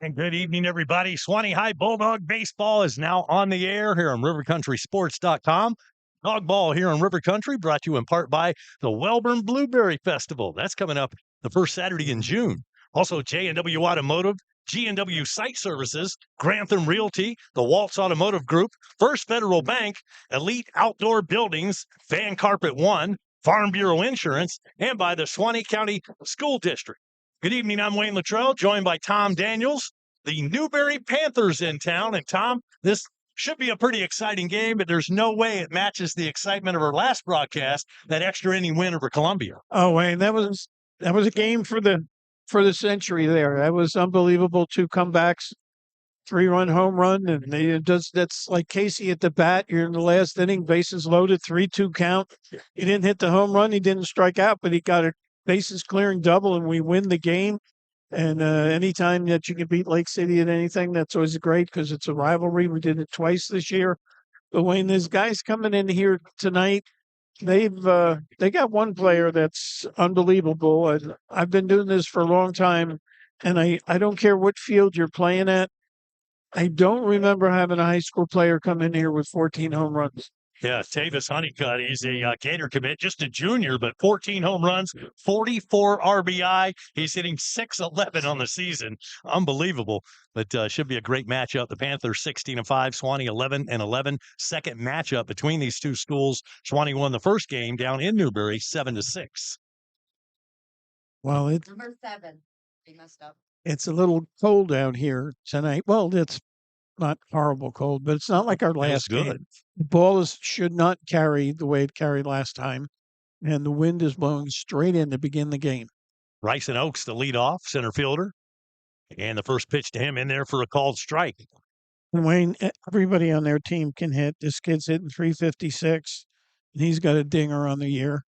And good evening, everybody. Suwannee High Bulldog Baseball is now on the air here on rivercountrysports.com. Dog Ball here on River Country, brought to you in part by the Welborn Blueberry Festival. That's coming up the first Saturday in June. Also, J&W Automotive, G&W Site Services, Grantham Realty, the Waltz Automotive Group, First Federal Bank, Elite Outdoor Buildings, Van Carpet One, Farm Bureau Insurance, and by the Suwannee County School District. Good evening. I'm Wayne Luttrell, joined by Tom Daniels. The Newberry Panthers in town. And Tom, this should be a pretty exciting game, but there's no way it matches the excitement of our last broadcast, that extra inning win over Columbia. Oh, Wayne, that was a game for the century there. That was unbelievable. Two comebacks, 3-run home run, and that's like Casey at the bat. You're in the last inning, bases loaded, 3-2 count. He didn't hit the home run, he didn't strike out, but he got a bases clearing double, and we win the game. And anytime that you can beat Lake City at anything, that's always great because it's a rivalry. We did it twice this year. But Wayne, there's guys coming in here tonight. They got one player that's unbelievable. And I've been doing this for a long time, and I don't care what field you're playing at. I don't remember having a high school player come in here with 14 home runs. Yeah, Tavis Honeycutt, he's a Gator commit, just a junior, but 14 home runs, 44 RBI. He's hitting .611 on the season. Unbelievable. But should be a great matchup. The Panthers 16-5, Suwannee 11-11. Second matchup between these two schools. Suwannee won the first game down in Newberry 7-6. Well, Number 7. They messed up. It's a little cold down here tonight. Well, it's not horrible cold, but it's not like our last game. The ball should not carry the way it carried last time, and the wind is blowing straight in to begin the game. Bryson Oaks, the leadoff center fielder, and the first pitch to him in there for a called strike. And Wayne, everybody on their team can hit. This kid's hitting .356, and he's got a dinger on the year.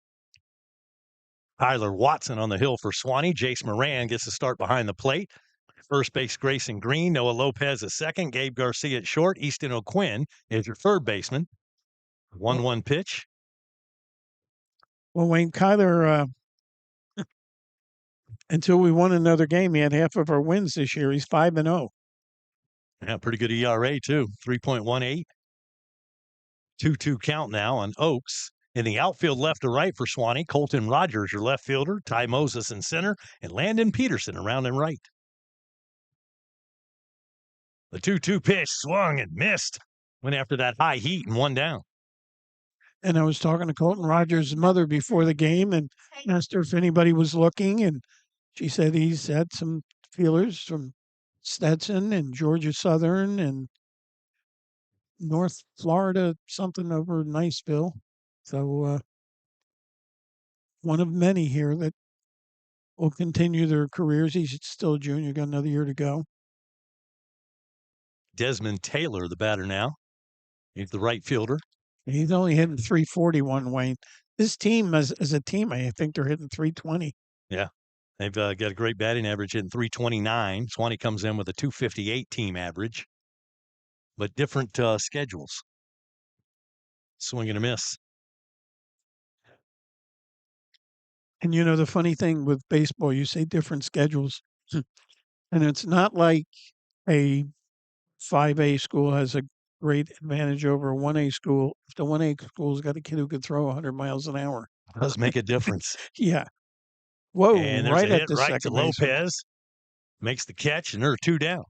Tyler Watson on the hill for Suwannee. Jace Moran gets the start behind the plate. First base, Grayson Green. Noah Lopez at second. Gabe Garcia at short. Easton O'Quinn is your third baseman. 1-1 pitch. Well, Wayne, Kyler, until we won another game, he had half of our wins this year. He's 5-0. Yeah, pretty good ERA, too. 3.18. 2-2 count now on Oaks. In the outfield, left to right for Suwannee, Colton Rogers, your left fielder. Ty Moses in center. And Landon Peterson around and right. The 2-2 pitch swung and missed. Went after that high heat and one down. And I was talking to Colton Rogers' mother before the game and asked her if anybody was looking. And she said he's had some feelers from Stetson and Georgia Southern and North Florida, something over Niceville. So one of many here that will continue their careers. He's still a junior, got another year to go. Desmond Taylor, the batter now. He's the right fielder. He's only hitting .341, Wayne. This team, as a team, I think they're hitting .320. Yeah, they've got a great batting average, hitting .329. Suwannee comes in with a .258 team average, but different schedules. Swing and a miss. And you know, the funny thing with baseball, you say different schedules, and it's not like a 5A school has a great advantage over a 1A school. If the 1A school's got a kid who can throw 100 miles an hour. It does make a difference. Yeah. Whoa, And there's right a at hit the right to second base. Lopez. Makes the catch, and there are two down.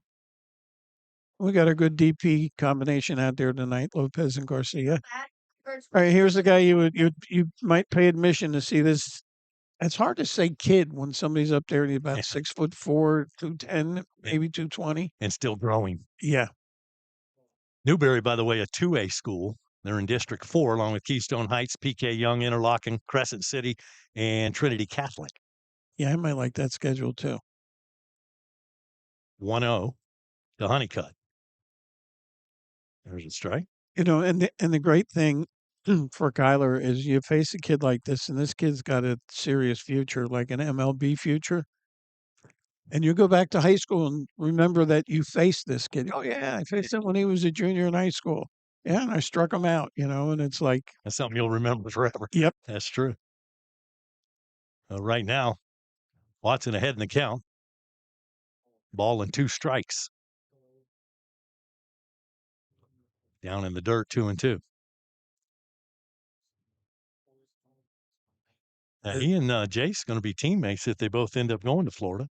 We got a good DP combination out there tonight, Lopez and Garcia. All right, here's the guy you might pay admission to see this. It's hard to say kid when somebody's up there and he's about 6'4", 210, maybe 220. And still growing. Yeah. Newberry, by the way, a 2A school. They're in District 4, along with Keystone Heights, PK Young, Interlochen, Crescent City, and Trinity Catholic. Yeah, I might like that schedule too. 1-0 to Honeycutt. There's a strike. You know, and the great thing for Kyler is you face a kid like this, and this kid's got a serious future, like an MLB future. And you go back to high school and remember that you faced this kid. Oh, yeah, I faced him when he was a junior in high school. Yeah, and I struck him out, you know, and it's like. That's something you'll remember forever. Yep. That's true. Right now, Watson ahead in the count. Ball and 2 strikes. Down in the dirt, 2-2. Now, he and Jace going to be teammates if they both end up going to Florida.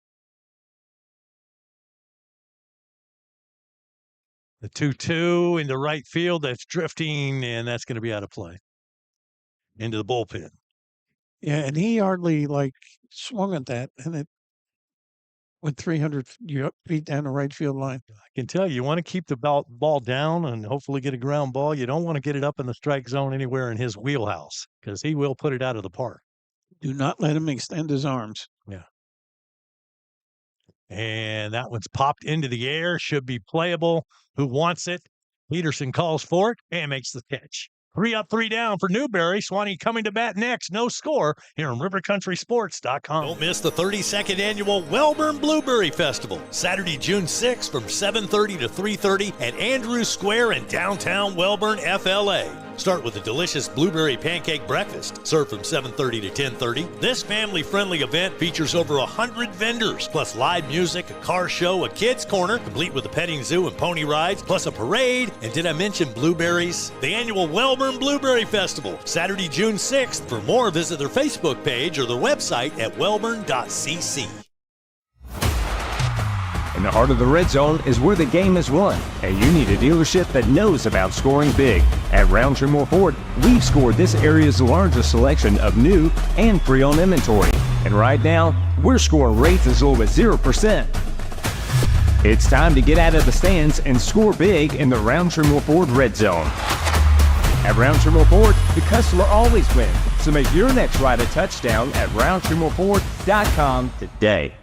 The 2-2 into right field, that's drifting, and that's going to be out of play. Into the bullpen. Yeah, and he hardly swung at that, and it went 300 feet down the right field line. I can tell you want to keep the ball down and hopefully get a ground ball. You don't want to get it up in the strike zone anywhere in his wheelhouse because he will put it out of the park. Do not let him extend his arms. Yeah. And that one's popped into the air. Should be playable. Who wants it? Peterson calls for it and makes the catch. 3 up, 3 down for Newberry. Suwannee coming to bat next. No score here on rivercountrysports.com. Don't miss the 32nd annual Welborn Blueberry Festival. Saturday, June 6th from 7:30 to 3:30 at Andrews Square in downtown Welborn, FLA. Start with a delicious blueberry pancake breakfast, served from 7:30 to 10:30. This family-friendly event features over 100 vendors, plus live music, a car show, a kids' corner, complete with a petting zoo and pony rides, plus a parade. And did I mention blueberries? The annual Welborn Blueberry Festival, Saturday, June 6th. For more, visit their Facebook page or their website at welborn.cc. In the heart of the red zone is where the game is won, and you need a dealership that knows about scoring big. At Roundtree Moore Ford, we've scored this area's largest selection of new and pre-owned inventory. And right now, we're scoring rates as low as 0%. It's time to get out of the stands and score big in the Roundtree Moore Ford red zone. At Roundtree Moore Ford, the customer always wins. So make your next ride a touchdown at RoundtreeMoreFord.com today.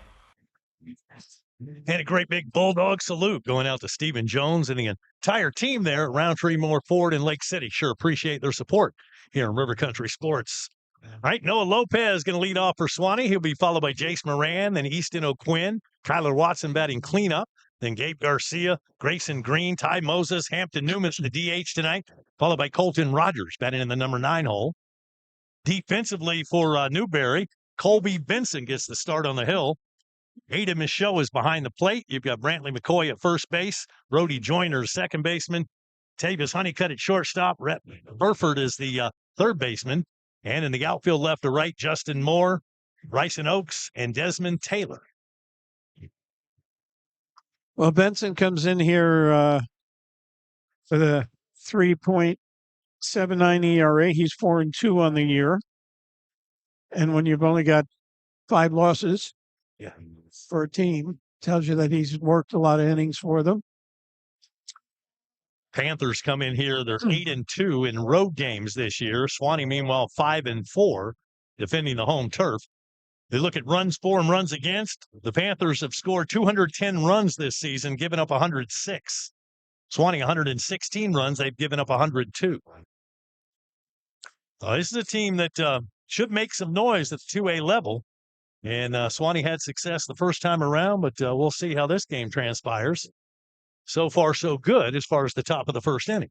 And a great big Bulldog salute going out to Stephen Jones and the entire team there at Roundtree Moore Ford in Lake City. Sure appreciate their support here in River Country Sports. All right, Noah Lopez going to lead off for Suwannee. He'll be followed by Jace Moran, then Easton O'Quinn, Kyler Watson batting cleanup, then Gabe Garcia, Grayson Green, Ty Moses, Hampton Newman's the DH tonight, followed by Colton Rogers batting in the number 9 hole. Defensively for Newberry, Colby Benson gets the start on the hill. Ada Michaud is behind the plate. You've got Brantley McCoy at first base, Brody Joyner, second baseman, Tavis Honeycutt at shortstop, Rhett Burford is the third baseman, and in the outfield left to right, Justin Moore, Bryson Oakes, and Desmond Taylor. Well, Benson comes in here for the 3.79 ERA. He's 4-2 on the year. And when you've only got 5 losses, for a team, tells you that he's worked a lot of innings for them. Panthers come in here. They're 8-2 in road games this year. Suwannee, meanwhile, 5-4, defending the home turf. They look at runs for and runs against. The Panthers have scored 210 runs this season, given up 106. Suwannee 116 runs. They've given up 102. This is a team that should make some noise at the 2A level. And Suwannee had success the first time around, but we'll see how this game transpires. So far, so good as far as the top of the first inning.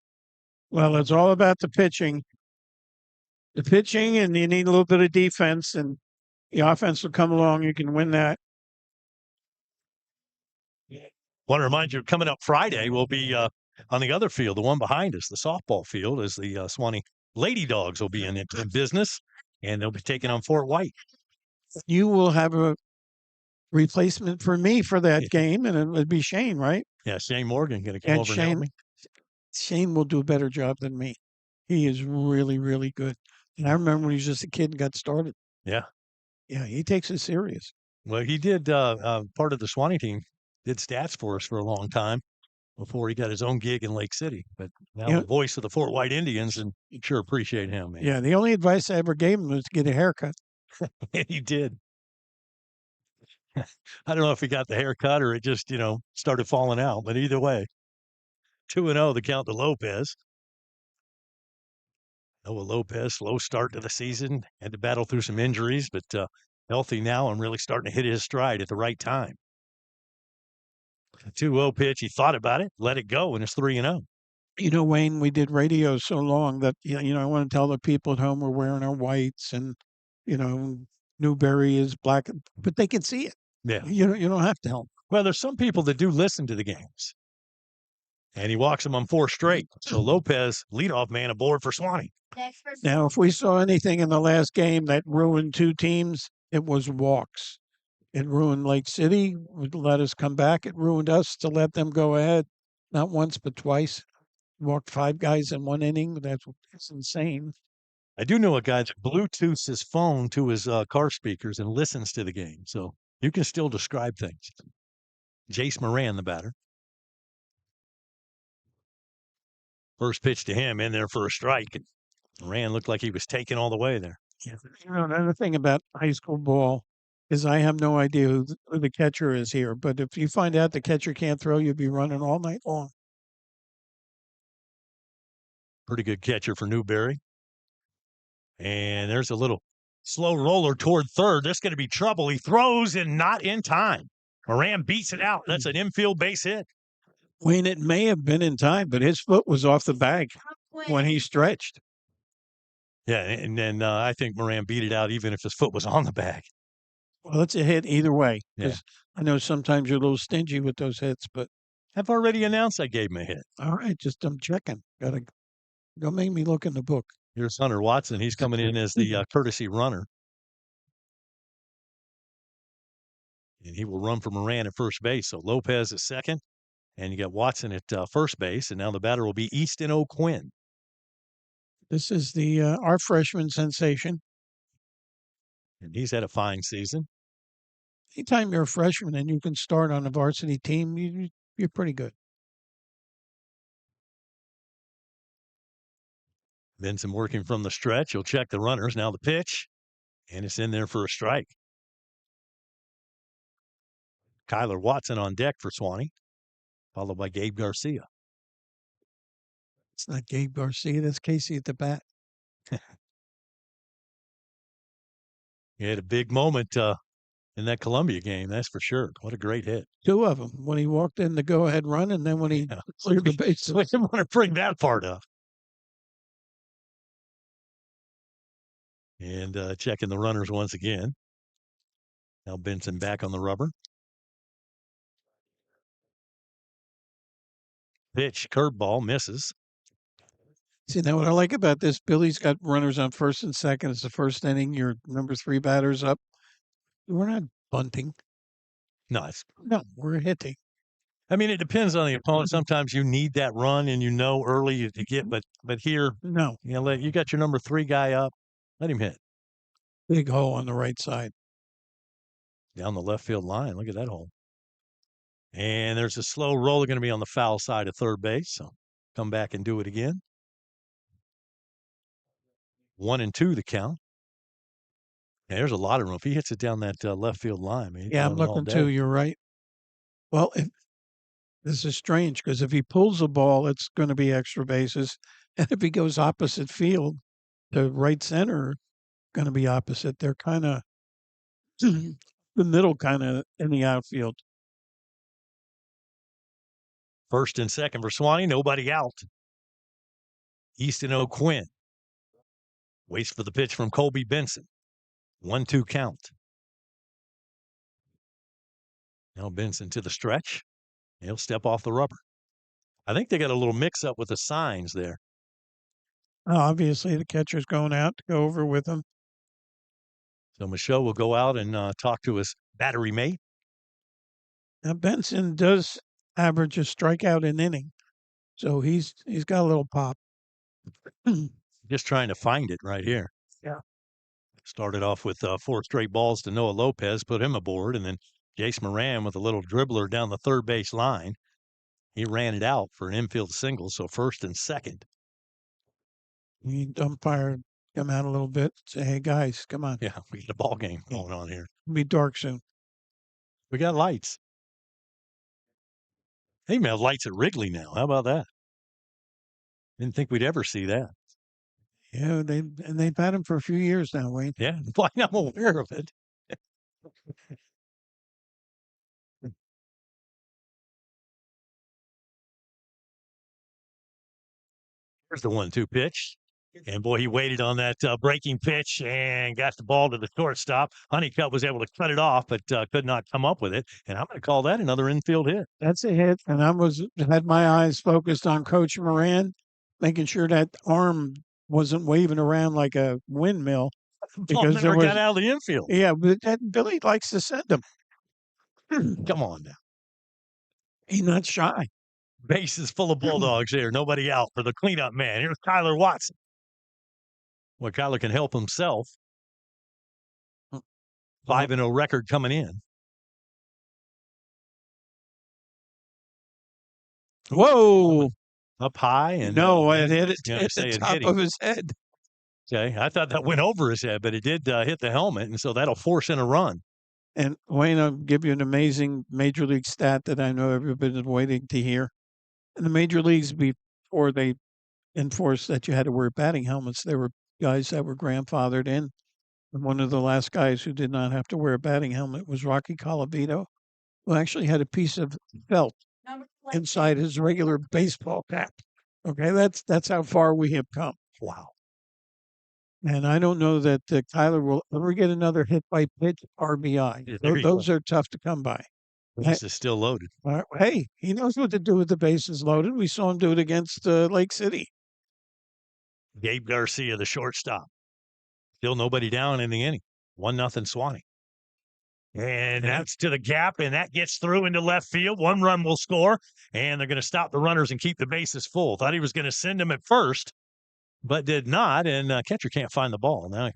Well, it's all about the pitching. The pitching, and you need a little bit of defense, and the offense will come along. You can win that. Want to remind you, coming up Friday, we'll be on the other field, the one behind us, the softball field, as the Suwannee Lady Dogs will be in business, and they'll be taking on Fort White. You will have a replacement for me for that game, and it would be Shane, right? Yeah, Shane Morgan going to come over and help me. Shane will do a better job than me. He is really, really good. And I remember when he was just a kid and got started. Yeah. Yeah, he takes it serious. Well, he did part of the Suwannee team, did stats for us for a long time before he got his own gig in Lake City. But now the voice of the Fort White Indians, and you sure appreciate him, man. Yeah, the only advice I ever gave him was to get a haircut. He did. I don't know if he got the haircut or it just, started falling out. But either way, 2-0 the count to Lopez. Noah Lopez, slow start to the season, had to battle through some injuries, but healthy now and really starting to hit his stride at the right time. A 2-0 pitch, he thought about it, let it go, and it's 3-0. You know, Wayne, we did radio so long that, I want to tell the people at home we're wearing our whites and, Newberry is black, but they can see it. Yeah. You don't have to help. Well, there's some people that do listen to the games. And he walks them on 4 straight. So Lopez, leadoff man aboard for Suwannee. Next person. Now, if we saw anything in the last game that ruined two teams, it was walks. It ruined Lake City, would let us come back. It ruined us to let them go ahead, not once but twice. Walked 5 guys in 1 inning. That's insane. I do know a guy that Bluetooths his phone to his car speakers and listens to the game. So you can still describe things. Jace Moran, the batter. First pitch to him in there for a strike. And Moran looked like he was taken all the way there. Yeah. Another thing about high school ball is I have no idea who the catcher is here. But if you find out the catcher can't throw, you'll be running all night long. Pretty good catcher for Newberry. And there's a little slow roller toward third. There's going to be trouble. He throws and not in time. Moran beats it out. That's an infield base hit. Wayne, it may have been in time, but his foot was off the bag when he stretched. Yeah, and then I think Moran beat it out even if his foot was on the bag. Well, it's a hit either way. Yeah. I know sometimes you're a little stingy with those hits, but I've already announced I gave him a hit. all right, just I'm checking. Don't make me look in the book. Here's Hunter Watson. He's coming in as the courtesy runner. And he will run for Moran at first base. So Lopez at second. And you got Watson at first base. And now the batter will be Easton O'Quinn. This is the our freshman sensation. And he's had a fine season. Anytime you're a freshman and you can start on a varsity team, you're pretty good. Benson working from the stretch. He'll check the runners. Now the pitch. And it's in there for a strike. Kyler Watson on deck for Suwannee, followed by Gabe Garcia. It's not Gabe Garcia. That's Casey at the bat. He had a big moment in that Columbia game, that's for sure. What a great hit. 2 of them. When he walked in the go-ahead run and then when he cleared the bases. I didn't want to bring that part up. And checking the runners once again. Now Benson back on the rubber. Pitch, curveball, misses. See, now what I like about this, Billy's got runners on first and second. It's the first inning. Your number 3 batter's up. We're not bunting. No, We're hitting. I mean, it depends on the opponent. Sometimes you need that run and you know early to get, but here, No. You got your number 3 guy up. Let him hit. Big hole on the right side. Down the left field line. Look at that hole. And there's a slow roller going to be on the foul side of third base. So come back and do it again. 1-2 the count. Yeah, there's a lot of room. If he hits it down that left field line, man, Yeah, I'm looking too. You're right. Well, this is strange because if he pulls the ball, it's going to be extra bases. And if he goes opposite field, the right center going to be opposite. They're kind of the middle kind of in the outfield. First and second for Suwannee, nobody out. Easton O'Quinn waits for the pitch from Colby Benson. 1-2 count. Now Benson to the stretch. He'll step off the rubber. I think they got a little mix up with the signs there. Obviously, the catcher's going out to go over with him. So Michaud will go out and talk to his battery mate. Now Benson does average a strikeout an inning, so he's got a little pop. Just trying to find it right here. Yeah. Started off with 4 straight balls to Noah Lopez, put him aboard, and then Jace Moran with a little dribbler down the third base line. He ran it out for an infield single, so first and second. The umpire come out a little bit, say, "Hey guys, come on." Yeah, we got a ball game going on here. It'll be dark soon. We got lights. They even have lights at Wrigley now. How about that? Didn't think we'd ever see that. Yeah, they've had him for a few years now, Wayne. Yeah, why I'm aware of it. Here's the 1-2 pitch. And boy, he waited on that breaking pitch and got the ball to the shortstop. Honeycutt was able to cut it off, but could not come up with it. And I'm going to call that another infield hit. That's a hit. And had my eyes focused on Coach Moran, making sure that arm wasn't waving around like a windmill. Ball never got out of the infield. Yeah, but Billy likes to send them. Come on now. He's not shy. Base is full of Bulldogs here. Nobody out for the cleanup man. Here's Kyler Watson. Well, Kyler can help himself. 5-0 record coming in. Whoa. Up high. And no, it hit it at the top of his head. Okay, I thought that went over his head, but it did hit the helmet, and so that'll force in a run. And Wayne, I'll give you an amazing major league stat that I know everybody's waiting to hear. In the major leagues, before they enforced that you had to wear batting helmets, there were guys that were grandfathered in. And one of the last guys who did not have to wear a batting helmet was Rocky Colavito, who actually had a piece of felt inside his regular baseball cap. Okay, that's how far we have come. Wow. And I don't know that Kyler will ever get another hit by pitch RBI. Yeah, those are tough to come by. This is still loaded. Hey, he knows what to do with the bases loaded. We saw him do it against Lake City. Gabe Garcia, the shortstop. Still nobody down in the inning. 1-0 Suwannee. And that's to the gap, and that gets through into left field. 1 run will score, and they're going to stop the runners and keep the bases full. Thought he was going to send him at first, but did not, and catcher can't find the ball. Now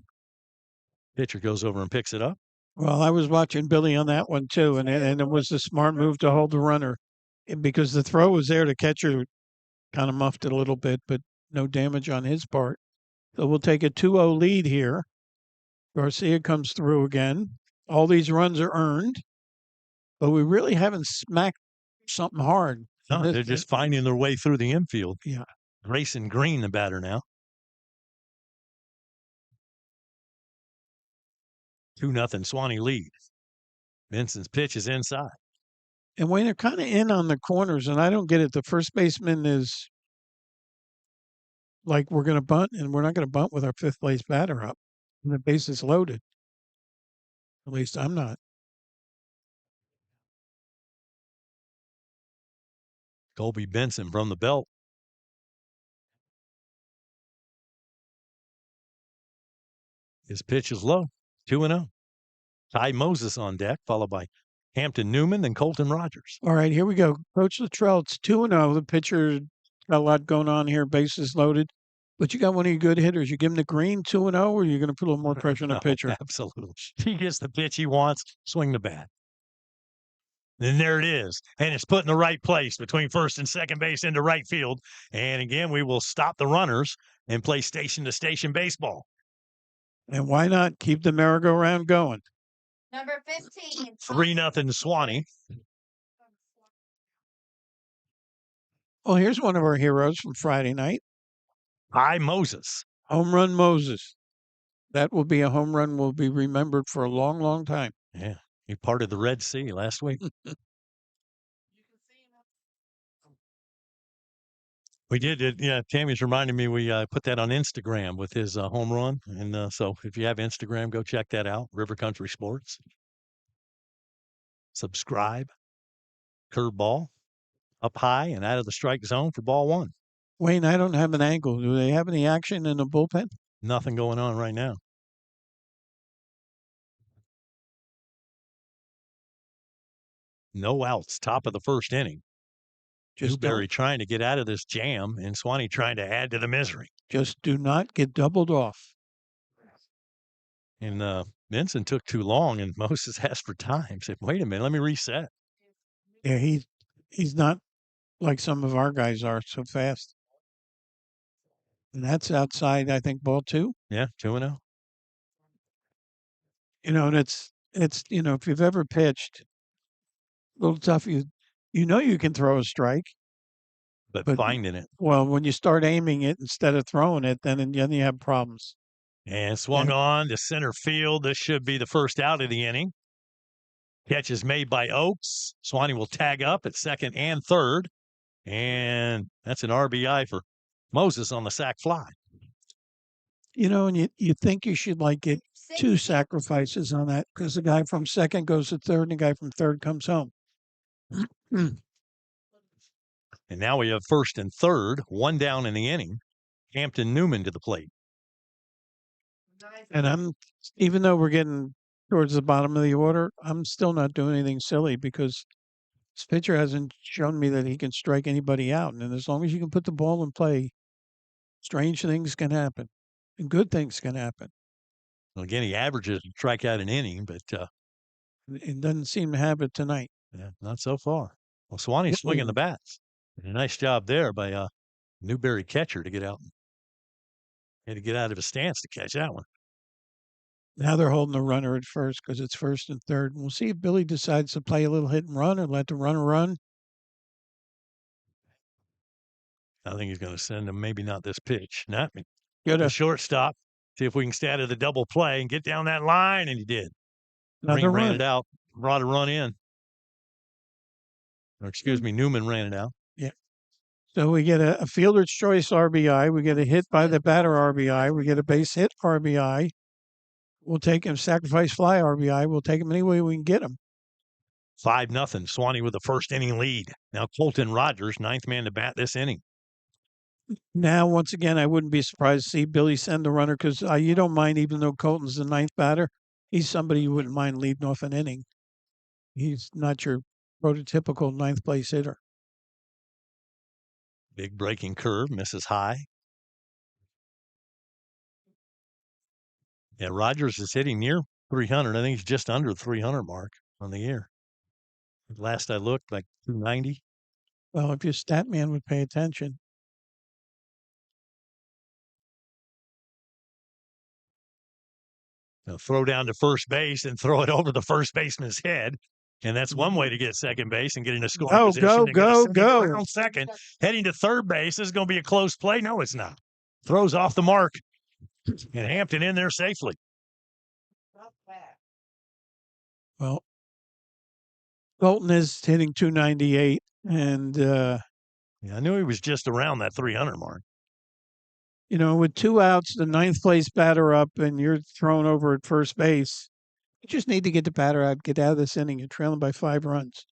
pitcher goes over and picks it up. Well, I was watching Billy on that one too, and it was a smart move to hold the runner because the throw was there. The catcher kind of muffed it a little bit, but no damage on his part. So we'll take a 2-0 lead here. Garcia comes through again. All these runs are earned, but we really haven't smacked something hard. No, they're just finding their way through the infield. Yeah. Grayson Green, the batter now. 2-0 Suwannee lead. Benson's pitch is inside. And Wayne, they're kind of in on the corners, and I don't get it. The first baseman is like, we're going to bunt, and we're not going to bunt with our fifth place batter up. And the base is loaded. At least I'm not. Colby Benson from the belt. His pitch is low. 2-0. Ty Moses on deck, followed by Hampton Newman and Colton Rogers. All right, here we go. Coach Luttrell, it's 2-0. The pitcher got a lot going on here. Bases loaded. But you got one of your good hitters. You give him the green 2-0, or you're going to put a little more pressure on the pitcher? Absolutely. He gets the pitch he wants, swing the bat. And there it is. And it's put in the right place between first and second base into right field. And again, we will stop the runners and play station-to-station baseball. And why not keep the merry-go-round going? Number 15. 3-0 Suwannee. Well, here's one of our heroes from Friday night. Ty Moses. Home run Moses. That will be a home run will be remembered for a long, long time. Yeah. He parted the Red Sea last week. We did. Yeah, Tammy's reminding me we put that on Instagram with his home run. And so if you have Instagram, go check that out. River Country Sports. Subscribe. Curveball. Up high and out of the strike zone for ball 1. Wayne, I don't have an angle. Do they have any action in the bullpen? Nothing going on right now. No outs, top of the first inning. Newberry trying to get out of this jam, and Suwannee trying to add to the misery. Just do not get doubled off. And Benson took too long, and Moses asked for time. Said, "Wait a minute, let me reset." Yeah, he's not like some of our guys are so fast. And that's outside, I think, ball 2. Yeah, 2-0. You know, and it's if you've ever pitched, a little tough. You can throw a strike, but finding it. Well, when you start aiming it instead of throwing it, then you have problems. And swung on to center field. This should be the first out of the inning. Catch is made by Oaks. Suwannee will tag up at second and third. And that's an RBI for Moses on the sac fly. And you think you should like get 2 16. sacrifices on that because the guy from second goes to third and the guy from third comes home. And now we have first and third, one down in the inning. Hampton Newman to the plate. And even though we're getting towards the bottom of the order, I'm still not doing anything silly because this pitcher hasn't shown me that he can strike anybody out. And as long as you can put the ball in play, strange things can happen and good things can happen. Well, again, he averages a strikeout an inning, but It doesn't seem to have it tonight. yeah, not so far. Well, Suwannee's swinging the bats. And a nice job there by Newberry catcher to get out. Had to get out of his stance to catch that one. Now they're holding the runner at first because it's first and third. And we'll see if Billy decides to play a little hit and run or let the runner run. I think he's going to send him, maybe not this pitch. Not Good. a shortstop. See if we can stay out of the double play and get down that line. And he did. Another Ring ran run. it out, brought a run in. Or excuse me, Newman ran it out. Yeah. So we get a fielder's choice RBI. We get a hit by the batter RBI. We get a base hit RBI. We'll take him sacrifice fly RBI. We'll take him any way we can get him. 5-0. Suwannee with the first inning lead. Now Colton Rogers, ninth man to bat this inning. Now, once again, I wouldn't be surprised to see Billy send the runner because you don't mind, even though Colton's the ninth batter, he's somebody you wouldn't mind leading off an inning. He's not your prototypical ninth place hitter. Big breaking curve, misses high. Yeah, Rogers is hitting near 300. I think he's just under the 300 mark on the year. Last I looked, like 290. Well, if your stat man would pay attention. Now throw down to first base and throw it over the first baseman's head. And that's one way to get second base and get in a scoring position. Go. Second, heading to third base. This is going to be a close play. No, it's not. Throws off the mark. And Hampton in there safely. Well, Colton is hitting 298. And, yeah, I knew he was just around that 300 mark. With 2 outs, the ninth place batter up, and you're thrown over at first base, you just need to get the batter out, get out of this inning. You're trailing by 5 runs.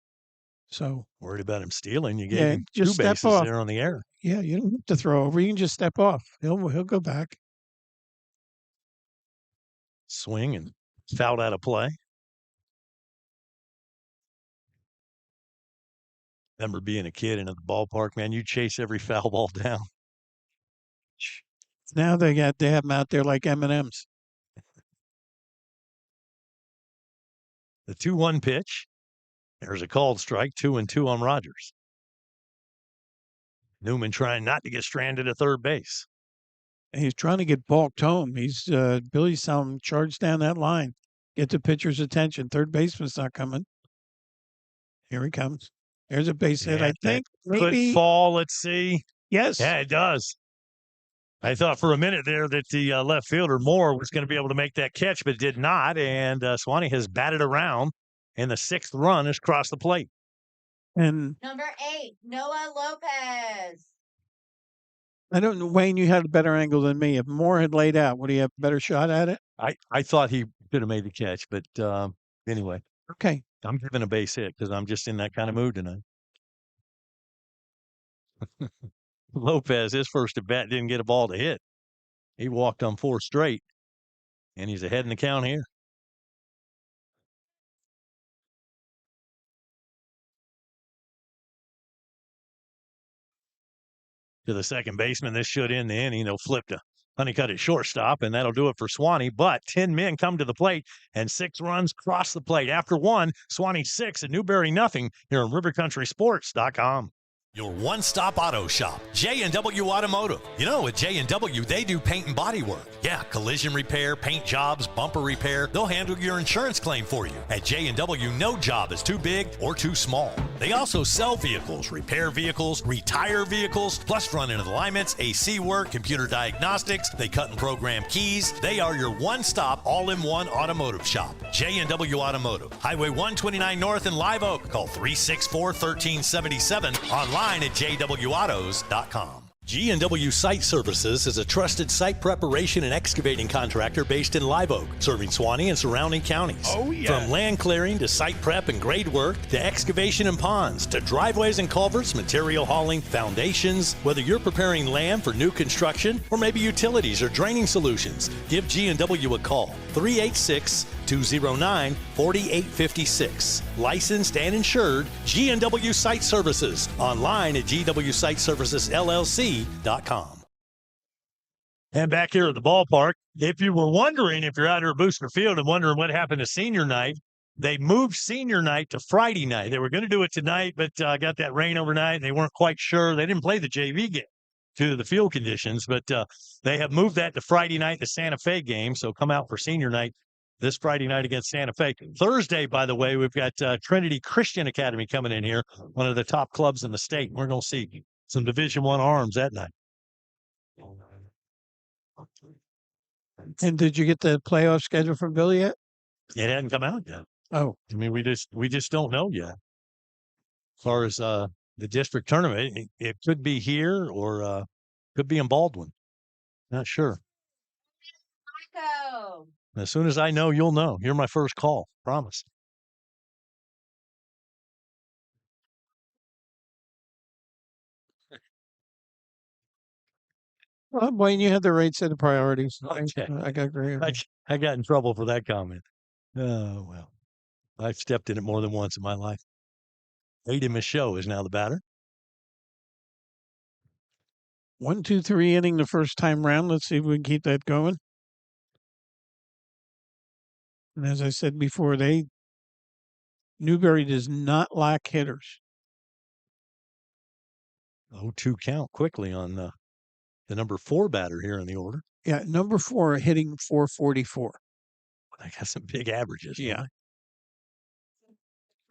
So Worried about him stealing. You gave Yeah, him just 2 step bases off. there on the air. yeah, you don't have to throw over. You can just step off. He'll go back. Swing and fouled out of play. Remember being a kid and at the ballpark, man, you chase every foul ball down. Now they have them out there like M&Ms. The 2-1 pitch. There's a called strike, 2-2 on Rogers. Newman trying not to get stranded at third base. And he's trying to get balked home. Billy's telling him, charge down that line. Get the pitcher's attention. Third baseman's not coming. Here he comes. There's a base hit. Yeah, I think Could maybe. fall. Let's see. Yes. Yeah, it does. I thought for a minute there that the left fielder Moore was going to be able to make that catch, but did not. And Suwannee has batted around, and the 6th run has crossed the plate. And Number 8, Noah Lopez. I don't know, Wayne, you had a better angle than me. If Moore had laid out, would he have a better shot at it? I thought he could have made the catch, but anyway, Okay. I'm giving a base hit because I'm just in that kind of mood tonight. Lopez, his first at bat, didn't get a ball to hit. He walked on 4 straight, and he's ahead in the count here. To the second baseman, this should end the inning. They'll flip to Honeycutt at shortstop, and that'll do it for Suwannee. But 10 men come to the plate, and 6 runs cross the plate. After 1, Suwannee 6 and Newberry nothing here on RiverCountrySports.com. Your one-stop auto shop, J&W Automotive. You know, at J&W, they do paint and body work. Yeah, collision repair, paint jobs, bumper repair. They'll handle your insurance claim for you. At J&W, no job is too big or too small. They also sell vehicles, repair vehicles, retire vehicles, plus front-end alignments, AC work, computer diagnostics. They cut and program keys. They are your one-stop, all-in-one automotive shop. J&W Automotive. Highway 129 North in Live Oak. Call 364-1377. Online at jwautos.com. G&W Site Services is a trusted site preparation and excavating contractor based in Live Oak, serving Suwannee and surrounding counties. Oh, yeah. From land clearing to site prep and grade work to excavation and ponds to driveways and culverts, material hauling, foundations, whether you're preparing land for new construction or maybe utilities or draining solutions, give G&W a call. 386-209-4856. Licensed and insured, G&W Site Services. Online at gwsiteservicesllc.com. And back here at the ballpark, if you were wondering, if you're out here at Booster Field and wondering what happened to senior night, they moved senior night to Friday night. They were going to do it tonight, but got that rain overnight, and they weren't quite sure. They didn't play the JV game due to the field conditions, but they have moved that to Friday night, the Santa Fe game. So come out for senior night this Friday night against Santa Fe. Thursday, by the way, we've got Trinity Christian Academy coming in here, one of the top clubs in the state. We're going to see some Division I arms that night. And did you get the playoff schedule from Billy yet? It hadn't come out yet. Oh, I mean, we just don't know yet. As far as the district tournament, it could be here or could be in Baldwin. Not sure. Michael. As soon as I know, you'll know. You're my first call. Promise. well, Wayne, you had the right set of priorities. Okay. I got agree. I got in trouble for that comment. Oh, well. I've stepped in it more than once in my life. Aiden Michaud is now the batter. 1-2-3 inning the first time round. Let's see if we can keep that going. And as I said before, Newberry does not lack hitters. 0-2 count quickly on the number 4 batter here in the order. Yeah, number 4 hitting .444. I got some big averages. Yeah.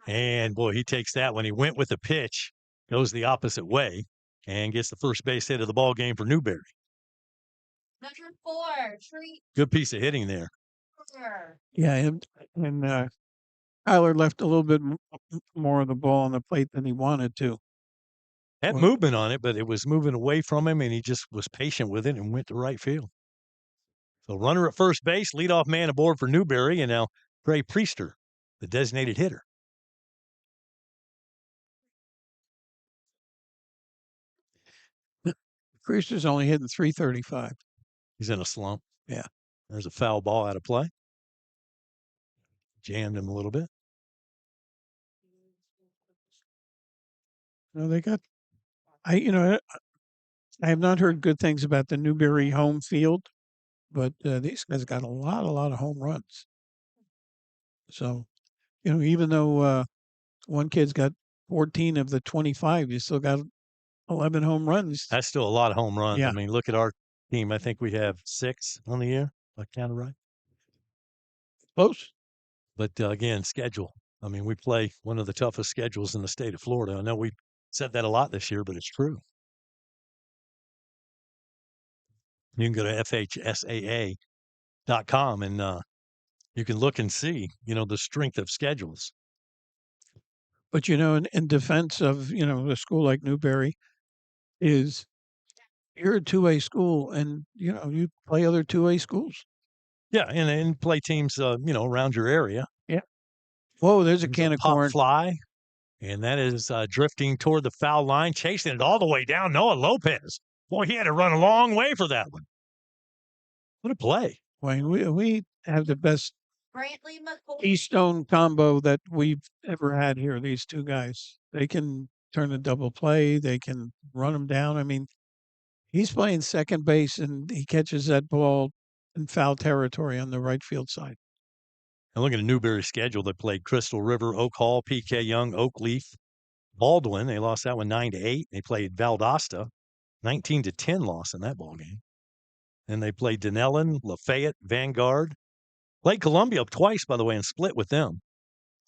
And boy, he takes that when he went with the pitch, goes the opposite way, and gets the first base hit of the ball game for Newberry. Number 4, Treat. Good piece of hitting there. Yeah, and Tyler left a little bit more of the ball on the plate than he wanted to. Had movement on it, but it was moving away from him, and he just was patient with it and went to right field. So runner at first base, leadoff man aboard for Newberry, and now Gray Priester, the designated hitter. Priester's only hitting .335. He's in a slump. Yeah. There's a foul ball out of play. Jammed him a little bit. No, they got. I have not heard good things about the Newberry home field, but these guys got a lot of home runs. So, even though one kid's got 14 of the 25, you still got 11 home runs. That's still a lot of home runs. Yeah. I mean, look at our team. I think we have 6 on the year. If I counted right. Close. But again, schedule. I mean, we play one of the toughest schedules in the state of Florida. I know we said that a lot this year, but it's true. You can go to FHSAA.com and you can look and see, the strength of schedules. But, in defense of, a school like Newberry is you're a 2A school and, you play other 2A schools. Yeah, and play teams, around your area. Yeah. Whoa, there's a can of pop corn. Fly, and that is drifting toward the foul line, chasing it all the way down. Noah Lopez. Boy, he had to run a long way for that one. What a play. Wayne, we have the best Brantley McCoy. Keystone combo that we've ever had here. These two guys, they can turn a double play. They can run them down. I mean, he's playing second base and he catches that ball in foul territory on the right field side. And look at the Newberry schedule. They played Crystal River, Oak Hall, PK Young, Oakleaf, Baldwin. They lost that one 9-8. They played Valdosta, 19-10 loss in that ball game. And they played Denellen, Lafayette, Vanguard. Played Columbia twice, by the way, and split with them.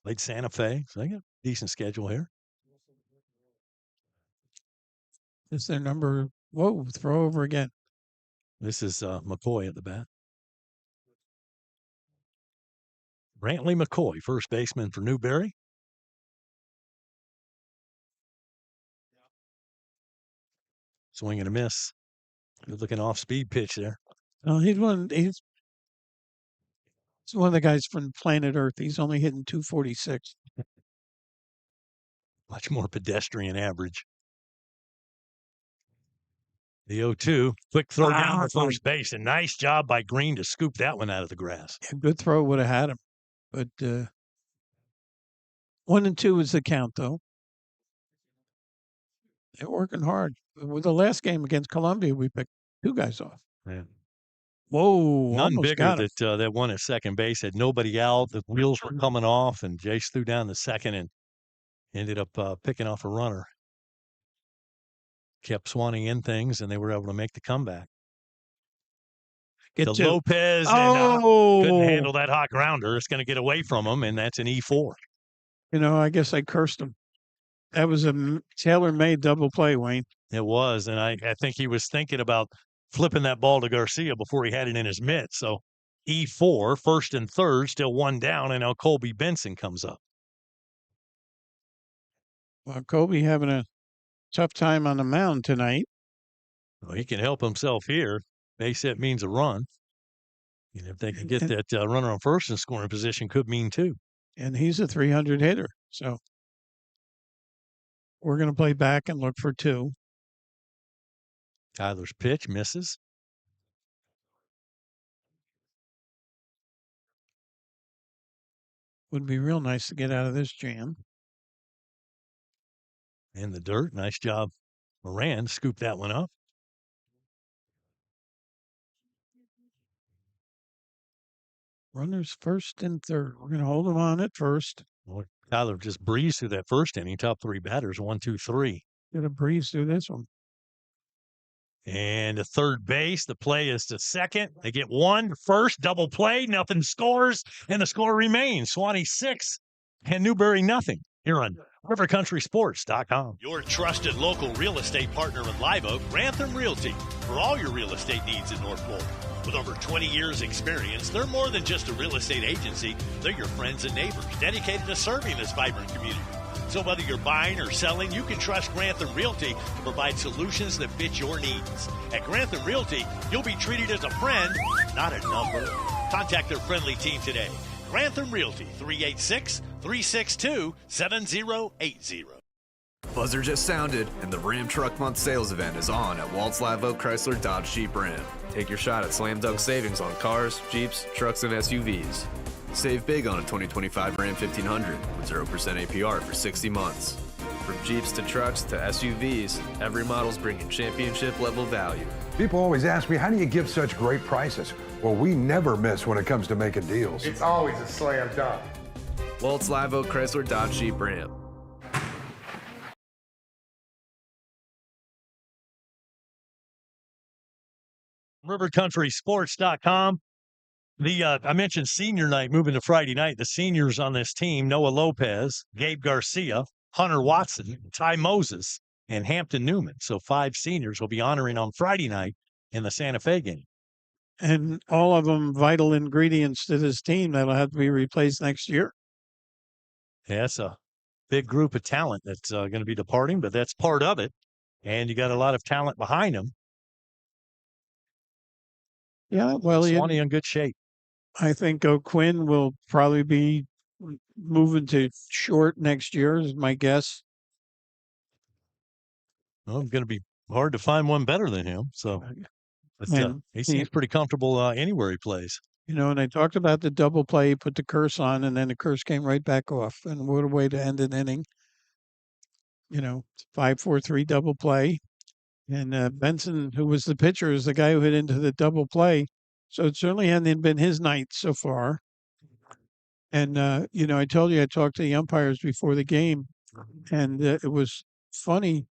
Played Santa Fe. So they got a decent schedule here. Is their number? Whoa, throw over again. This is McCoy at the bat. Brantley McCoy, first baseman for Newberry. Swing and a miss. Good looking off speed pitch there. No, he's one of the guys from planet Earth. He's only hitting 246. Much more pedestrian average. The 0-2. Quick throw down to first base. A nice job by Green to scoop that one out of the grass. A good throw would have had him. But 1-2 is the count, though. They're working hard. With the last game against Columbia, we picked 2 guys off. Yeah. Whoa. None bigger got him. that won at second base. Had nobody out. The wheels were coming off, and Jace threw down the second and ended up picking off a runner. Kept Suwannee in things, and they were able to make the comeback. Lopez and, couldn't handle that hot grounder. It's going to get away from him, and that's an E4. You know, I guess I cursed him. That was a tailor-made double play, Wayne. It was, and I think he was thinking about flipping that ball to Garcia before he had it in his mitt. So E4, first and third, still 1 down, and now Colby Benson comes up. Well, Colby having a tough time on the mound tonight. Well, he can help himself here. Base hit means a run. And if they can get that runner on first in scoring position, could mean 2. And he's a 300 hitter. So we're going to play back and look for 2. Tyler's pitch misses. Would be real nice to get out of this jam. In the dirt. Nice job. Moran scooped that one up. Runners first and third. We're going to hold them on at first. Well, Tyler just breezed through that first inning. Top 3 batters, 1, 2, 3. Going to breeze through this one. And to third base, the play is to second. They get 1 to first, double play, nothing scores, and the score remains. Suwannee 6 and Newberry nothing. Here on RiverCountrySports.com. Your trusted local real estate partner in Live Oak, Grantham Realty, for all your real estate needs in North Florida. With over 20 years experience, they're more than just a real estate agency. They're your friends and neighbors dedicated to serving this vibrant community. So whether you're buying or selling, you can trust Grantham Realty to provide solutions that fit your needs. At Grantham Realty, you'll be treated as a friend, not a number. Contact their friendly team today. Grantham Realty, 386-362-7080. Buzzer just sounded, and the Ram Truck Month sales event is on at Walt's Live Oak Chrysler Dodge Jeep Ram. Take your shot at slam dunk savings on cars, Jeeps, trucks, and SUVs. Save big on a 2025 Ram 1500 with 0% APR for 60 months. From Jeeps to trucks to SUVs, every model's bringing championship-level value. People always ask me, how do you give such great prices? Well, we never miss when it comes to making deals. It's always a slam dunk. Walt's Live Oak Chrysler Dodge Jeep Ram. RiverCountrySports.com. I mentioned senior night moving to Friday night. The seniors on this team, Noah Lopez, Gabe Garcia, Hunter Watson, Ty Moses, and Hampton Newman. So 5 seniors will be honoring on Friday night in the Santa Fe game. And all of them vital ingredients to this team that'll have to be replaced next year. Yeah, it's a big group of talent that's going to be departing, but that's part of it. And you got a lot of talent behind them. Yeah, well, Suwannee in good shape. I think O'Quinn will probably be moving to short next year, is my guess. Well, it's going to be hard to find one better than him. So but, he seems pretty comfortable anywhere he plays. You know, and I talked about the double play, put the curse on, and then the curse came right back off. And what a way to end an inning. You know, 5-4-3 double play. And Benson, who was the pitcher, is the guy who hit into the double play. So it certainly hadn't been his night so far. And, you know, I told you I talked to the umpires before the game, and it was funny.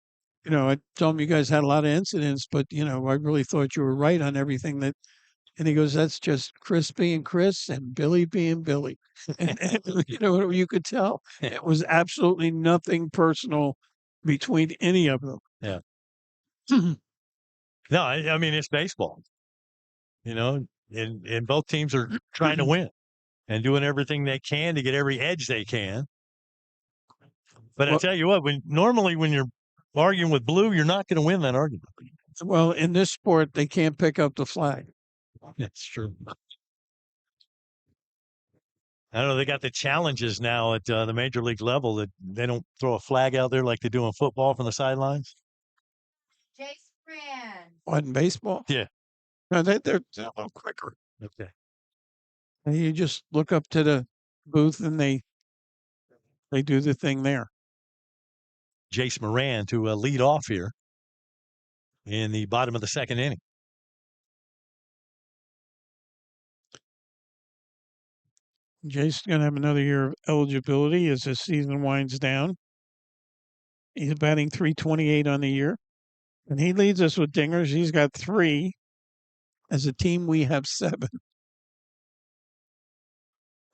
You know, I told them you guys had a lot of incidents, but, you know, I really thought you were right on everything that. And he goes, that's just Chris being Chris and Billy being Billy. And, you know, you could tell it was absolutely nothing personal between any of them. Yeah. No, I mean, it's baseball. You know, and both teams are trying to win and doing everything they can to get every edge they can. But I tell you what, when you're Arguing with blue, you're not going to win that argument. Well, in this sport, they can't pick up the flag. That's true. I don't know. They got the challenges now at the major league level that they don't throw a flag out there like they do in football from the sidelines. Jace Brand. What, in baseball? Yeah. No, they're a little quicker. Okay. And you just look up to the booth and they do the thing there. Jace Moran to lead off here in the bottom of the second inning. Jason's going to have another year of eligibility as the season winds down. He's batting .328 on the year. And he leads us with dingers. He's got 3. As a team, we have 7.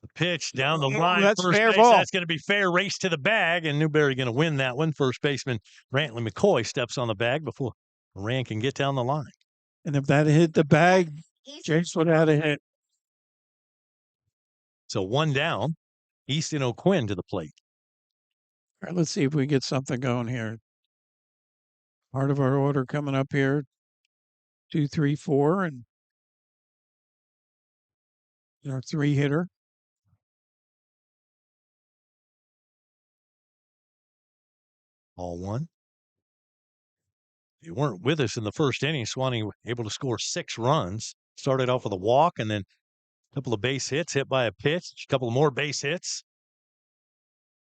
The pitch down the Oh, line. that's First fair base, ball. that's going to be fair. Race to the bag, and Newberry going to win that one. First baseman Brantley McCoy steps on the bag before Moran can get down the line. And if that had hit the bag, Jace would have had a hit. So 1 down. Easton O'Quinn to the plate. All right, let's see if we get something going here. Part of our order coming up here. 2, 3, 4, and our 3-hitter. Ball 1. You weren't with us in the first inning. Suwannee able to score 6 runs. Started off with a walk and then a couple of base hits, hit by a pitch, a couple of more base hits.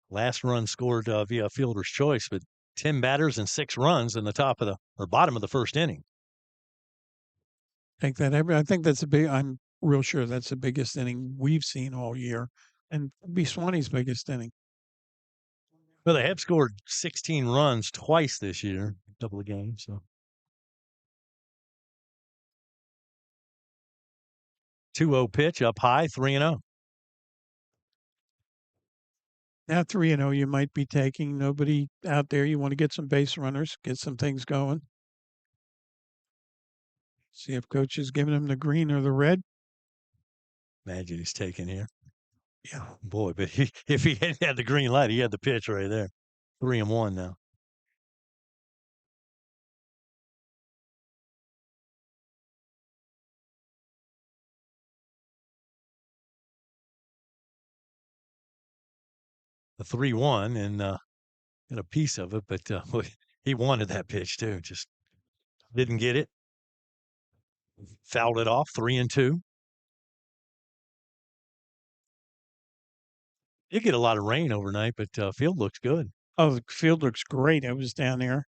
Last run scored via fielder's choice, but 10 batters and 6 runs in the bottom of the first inning. I think that's I'm real sure that's the biggest inning we've seen all year, and it'd be Swanee's biggest inning. Well, they have scored 16 runs twice this year, a couple of games. So 2-0 pitch up high, 3-0. Now 3-0, you might be taking nobody out there. You want to get some base runners, get some things going. See if coach is giving him the green or the red. Imagine he's taking here. Yeah. Boy, but if he hadn't had the green light, he had the pitch right there. 3-1 now. The 3-1 and got a piece of it, but he wanted that pitch too. Just didn't get it. Fouled it off. 3-2. You get a lot of rain overnight, but field looks good. Oh, the field looks great. I was down there.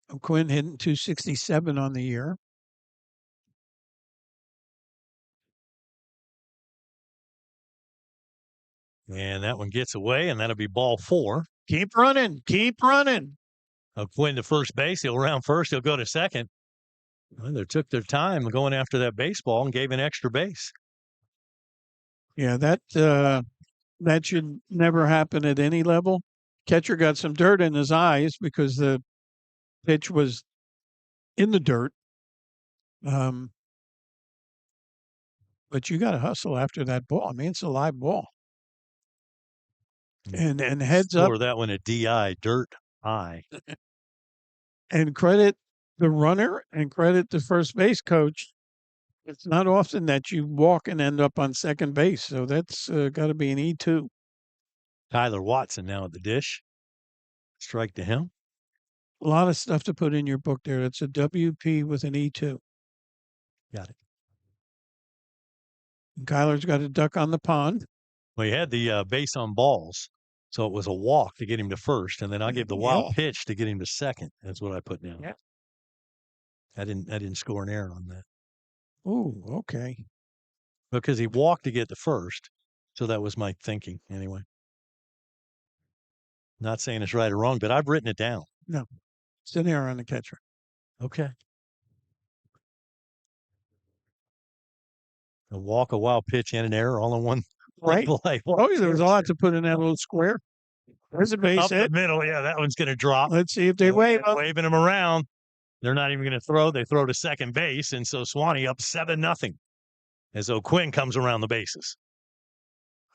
O'Quinn hitting .267 on the year. And that one gets away, and that'll be ball 4. Keep running. Keep running. O'Quinn to first base. He'll round first. He'll go to second. Well, they took their time going after that baseball and gave an extra base. Yeah, that should never happen at any level. Catcher got some dirt in his eyes because the pitch was in the dirt. But you got to hustle after that ball. I mean, it's a live ball. And heads up. Score that one at DI, dirt high. And credit the runner and credit the first base coach. It's not often that you walk and end up on second base. So that's got to be an E2. Tyler Watson now at the dish. Strike to him. A lot of stuff to put in your book there. It's a WP with an E2. Got it. And Kyler's got a duck on the pond. Well, he had the base on balls. So it was a walk to get him to first. And then I gave the wild pitch to get him to second. That's what I put down. Yeah. I didn't score an error on that. Oh, okay. Because he walked to get the first. So that was my thinking anyway. Not saying it's right or wrong, but I've written it down. No, it's an error on the catcher. Okay. A walk, a wild pitch, and an error all in one Right. play. Oh, there was a lot to put in that little square. There's a base Up hit. the middle. Yeah, that one's going to drop. Let's see if they wave up. Waving him around. They're not even going to throw. They throw to second base, and so Suwannee up 7-0 as O'Quinn comes around the bases.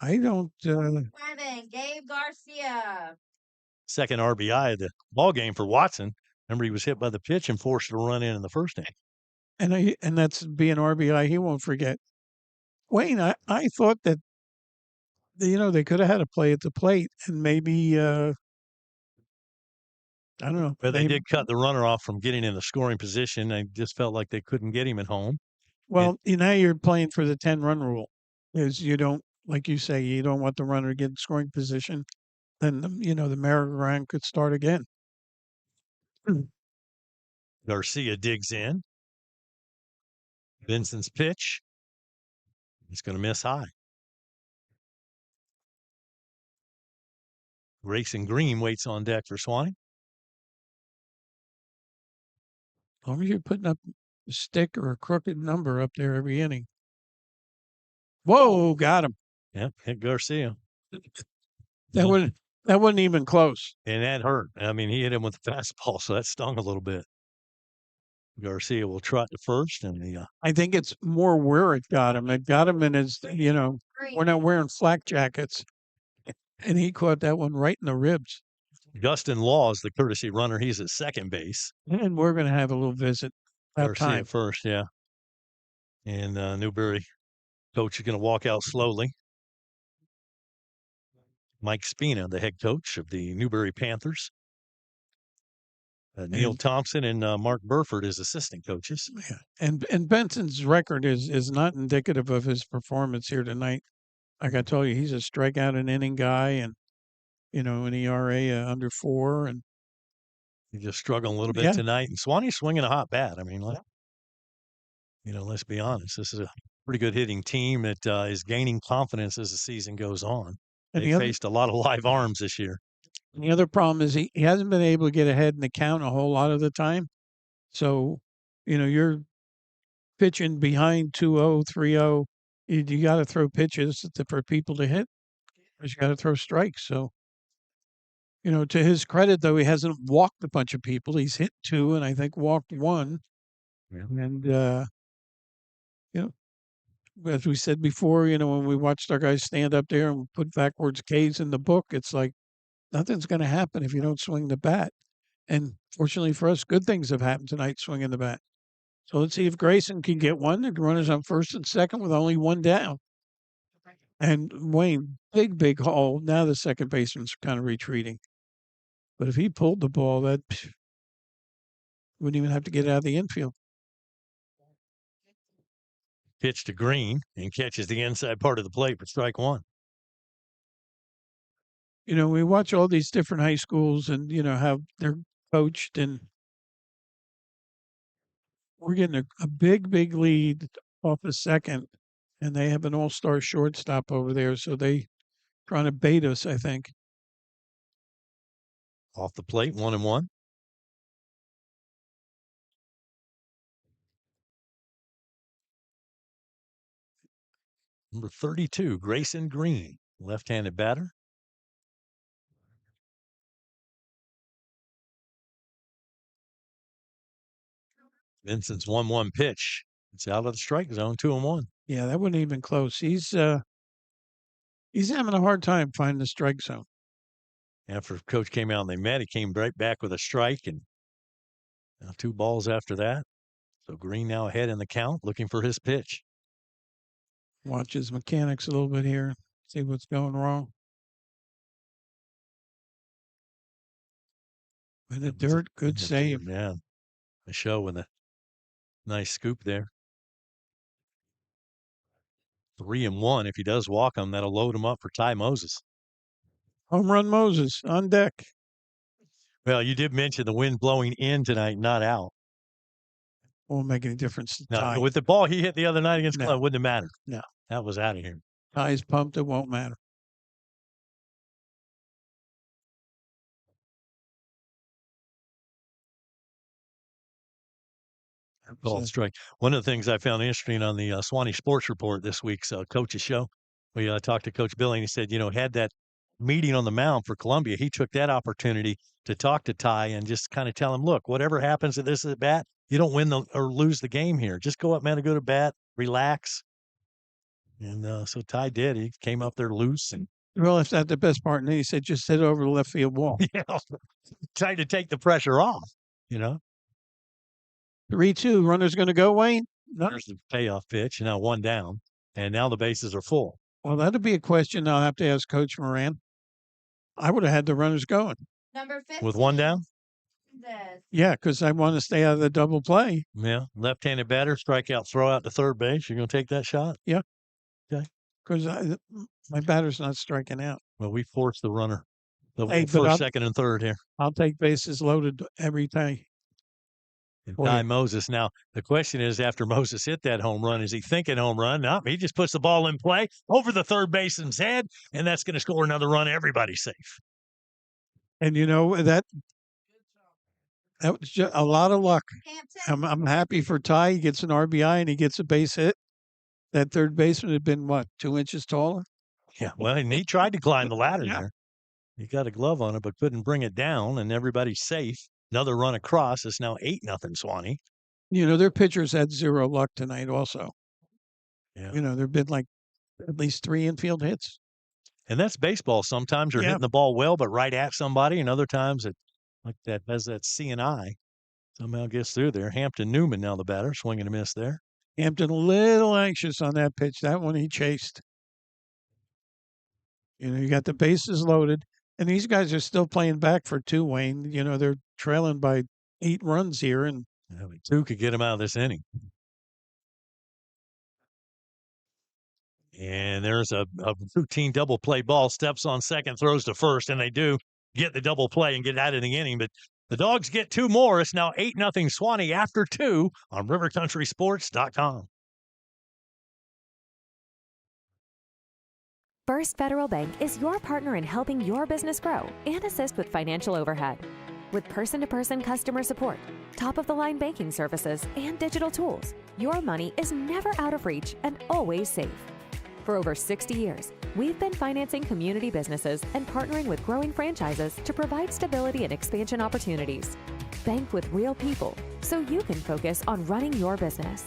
I don't. Gabe Garcia. second RBI of the ball game for Watson. Remember, he was hit by the pitch and forced to run in the first inning. And that's being RBI. He won't forget. Wayne, I thought that they could have had a play at the plate and maybe I don't know. But they did cut the runner off from getting in the scoring position. I just felt like they couldn't get him at home. Well, now you're playing for the 10-run rule. Is you don't, like you say, you don't want the runner to get in scoring position. Then the merry-go-round could start again. Garcia digs in. Vincent's pitch. He's going to miss high. Grayson Green waits on deck for Suwannee. As long as you're putting up a stick or a crooked number up there every inning. Whoa, got him. Yep, hit Garcia. That wasn't even close. And that hurt. I mean, he hit him with the fastball, so that stung a little bit. Garcia will trot to first, and I think it's more where it got him. It got him in his, we're not wearing flak jackets. And he caught that one right in the ribs. Justin Law is the courtesy runner. He's at second base. And we're going to have a little visit. Garcia first, yeah. And Newberry coach is going to walk out slowly. Mike Spina, the head coach of the Newberry Panthers. Neil Thompson and Mark Burford as assistant coaches. Yeah. And Benson's record is not indicative of his performance here tonight. Like I told you, he's a strikeout and inning guy, and an ERA under 4, and he's just struggling a little bit tonight. And Suwannee's swinging a hot bat. I mean, let's be honest. This is a pretty good hitting team that is gaining confidence as the season goes on. They faced a lot of live arms this year. And the other problem is he hasn't been able to get ahead in the count a whole lot of the time. So, you're pitching behind 2-0, 3-0. You got to throw pitches for people to hit, or you got to throw strikes. So, to his credit, though, he hasn't walked a bunch of people. He's hit 2 and I think walked 1. Yeah. And, as we said before, when we watched our guys stand up there and put backwards K's in the book, it's like nothing's going to happen if you don't swing the bat. And fortunately for us, good things have happened tonight swinging the bat. So let's see if Grayson can get one. The runners on first and second with only 1 down. And Wayne, big hole. Now the second baseman's kind of retreating. But if he pulled the ball, that wouldn't even have to get out of the infield. Pitch to Green and catches the inside part of the plate for strike 1. We watch all these different high schools and, how they're coached, and we're getting a big lead off the second, and they have an all-star shortstop over there, so they trying to bait us, I think. Off the plate, 1-1. Number 32, Grayson Green, left-handed batter. Vincent's 1-1 pitch. It's out of the strike zone, 2-1. Yeah, that wasn't even close. He's having a hard time finding the strike zone. After coach came out and they met, he came right back with a strike, and 2 balls after that. So Green now ahead in the count, looking for his pitch. Watch his mechanics a little bit here, see what's going wrong. In the dirt, good save. Yeah, a show with a nice scoop there. 3-1. If he does walk him, that'll load him up for Ty Moses. Home run Moses on deck. Well, you did mention the wind blowing in tonight, not out. Won't make any difference to No, Ty. with the ball he hit the other night against Club, No. wouldn't have mattered. No. That was out of here. Ty's pumped, it won't matter. Called strike. One of the things I found interesting on the Suwannee Sports Report this week's coach's show, we talked to Coach Billy, and he said, had that meeting on the mound for Columbia. He took that opportunity to talk to Ty and just kind of tell him, look, whatever happens to this at bat, you don't win or lose the game here. Just go up, man, and go to bat, relax. And so Ty did. He came up there loose and Well, if that's the best part, and then he said, just hit over the left field wall. Trying to take the pressure off, you know. 3-2, runner's going to go, Wayne? No. There's the payoff pitch. Now 1 down, and now the bases are full. Well, that'll be a question I'll have to ask Coach Moran. I would have had the runners going. Number 15. With 1 down? This. Yeah, because I want to stay out of the double play. Yeah, left-handed batter, strikeout, throw out to third base. You're going to take that shot? Yeah. Okay. Because my batter's not striking out. Well, we forced the runner. The Hey, but first, second, and third here. I'll take bases loaded every day. And Boy. Ty Moses. Now, the question is, after Moses hit that home run, is he thinking home run? No, he just puts the ball in play over the third baseman's head, and that's going to score another run. Everybody's safe. And you know that was just a lot of luck. Hampton. I'm happy for Ty. He gets an RBI and he gets a base hit. That third baseman had been, what, 2 inches taller? Yeah, well, and he tried to climb the ladder Yeah. there. He got a glove on it, but couldn't bring it down, and everybody's safe. Another run across. It's now 8-0 Suwannee. You know, their pitchers had zero luck tonight also. Yeah. You know, there have been like at least 3 infield hits. And that's baseball. Sometimes you're Yeah. hitting the ball well, but right at somebody, and other times it like that has that CNI. Somehow gets through there. Hampton Newman now the batter, swinging a miss there. Hampton a little anxious on that pitch. That one he chased. You know, you got the bases loaded, and these guys are still playing back for 2, Wayne. You know, they're trailing by 8 runs here, and 2 could get him out of this inning. And there's a routine double play ball. Steps on second, throws to first, and they do get the double play and get out of the inning. But the Dogs get 2 more. It's now 8-0 Suwannee after 2 on rivercountrysports.com. First Federal Bank is your partner in helping your business grow and assist with financial overhead. With person-to-person customer support, top-of-the-line banking services, and digital tools, your money is never out of reach and always safe. For over 60 years, we've been financing community businesses and partnering with growing franchises to provide stability and expansion opportunities. Bank with real people so you can focus on running your business.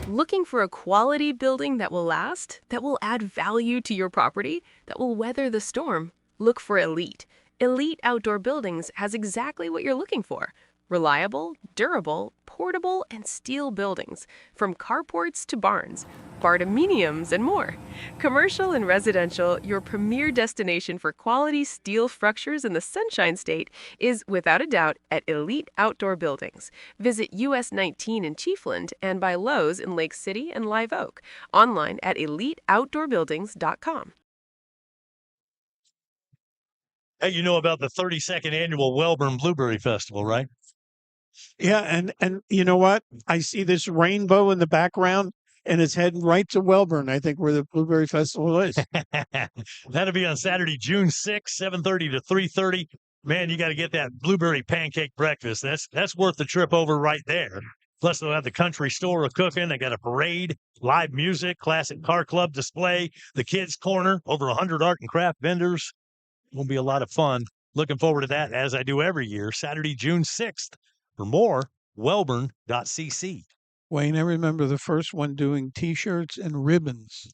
Looking for a quality building that will last, that will add value to your property, that will weather the storm? Look for Elite. Elite Outdoor Buildings has exactly what you're looking for. Reliable, durable, portable, and steel buildings, from carports to barns, bardominiums, and more. Commercial and residential, your premier destination for quality steel structures in the Sunshine State is, without a doubt, at Elite Outdoor Buildings. Visit US 19 in Chiefland and by Lowe's in Lake City and Live Oak. Online at eliteoutdoorbuildings.com. Hey, you know about the 32nd annual Wellborn Blueberry Festival, right? yeah, and you know what? I see this rainbow in the background, and it's heading right to Wellborn, I think, where the Blueberry Festival is. That'll be on Saturday, June 6th, 7:30 to 3:30. Man, you got to get that blueberry pancake breakfast. That's worth the trip over right there. Plus, they'll have the country store cooking. They got a parade, live music, classic car club display, the kids' corner, over 100 art and craft vendors. Will be a lot of fun. Looking forward to that, as I do every year, Saturday, June 6th. For more, wellborn.cc. Wayne, I remember the first one doing T-shirts and ribbons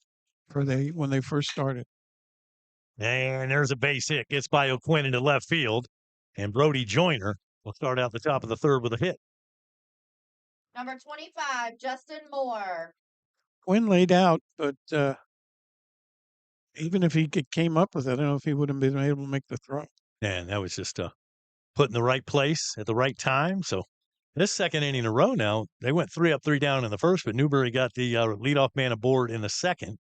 when they first started. And there's a base hit. Gets by O'Quinn into left field. And Brody Joyner will start out the top of the third with a hit. Number 25, Justin Moore. Quinn laid out, but even if he came up with it, I don't know if he would have been able to make the throw. And that was just put in the right place at the right time. So this second inning in a row now, they went 3 up, 3 down in the first, but Newberry got the leadoff man aboard in the second.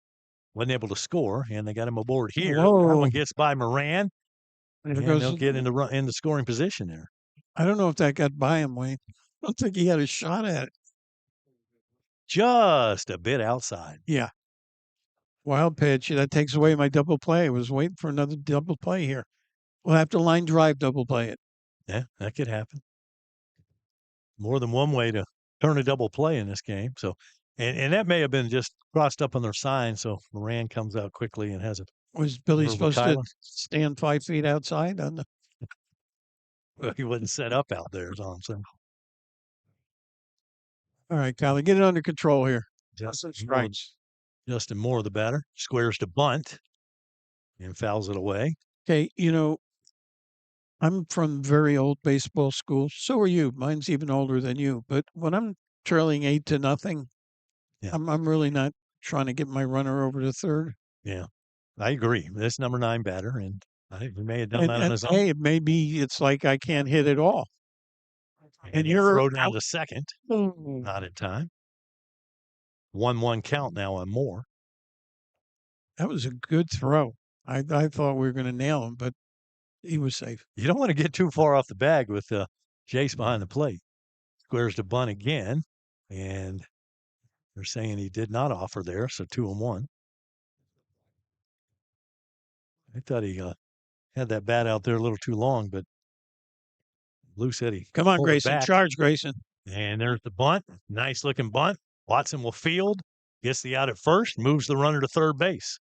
Wasn't able to score, and they got him aboard here. Whoa. That one gets by Moran, And and they'll get into scoring position there. I don't know if that got by him, Wayne. I don't think he had a shot at it. Just a bit outside. Yeah. Wild pitch. That takes away my double play. I was waiting for another double play here. We'll have to line drive double play it. Yeah, that could happen. More than one way to turn a double play in this game. So, and that may have been just crossed up on their sign. So Moran comes out quickly and has it. Was Billy Over supposed to Kyler. stand 5 feet outside on the? Well, he wasn't set up out there, is all I'm saying. All right, Kylie, get it under control here. Just Strikes. Justin Moore, the batter, squares to bunt and fouls it away. Okay, I'm from very old baseball school. So are you. Mine's even older than you. But when I'm trailing 8-0, Yeah. I'm really not trying to get my runner over to third. Yeah, I agree. This number 9 batter, and I think he may have done that on his own. Hey, maybe it's like I can't hit it all. And you're throw down out. to second. Oh, Not in time. 1-1 count now on Moore. that was a good throw. I thought we were going to nail him, but he was safe. You don't want to get too far off the bag with Jace behind the plate. Squares to bunt again, and they're saying he did not offer there, so 2-1. I thought he had that bat out there a little too long, but Blue City. Come on, pulled it Grayson. back. Charge, Grayson. And there's the bunt. Nice looking bunt. Watson will field, gets the out at first, moves the runner to third base.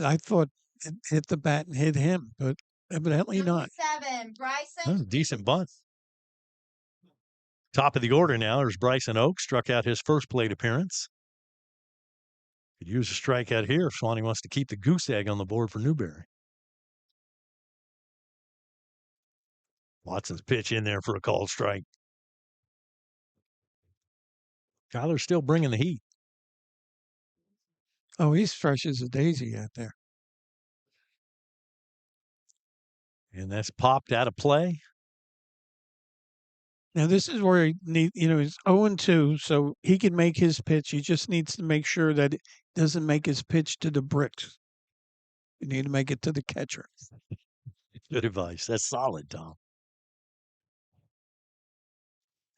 I thought it hit the bat and hit him, but evidently not. 7, Bryson. That was a decent bunt. Top of the order now. There's Bryson Oak, struck out his first plate appearance. Could use a strikeout here if Suwannee wants to keep the goose egg on the board for Newberry. Watson's pitch in there for a called strike. Kyler's still bringing the heat. Oh, he's fresh as a daisy out there. And that's popped out of play. Now, this is where he he's 0-2, so he can make his pitch. He just needs to make sure that it doesn't make his pitch to the bricks. You need to make it to the catcher. Good advice. That's solid, Tom.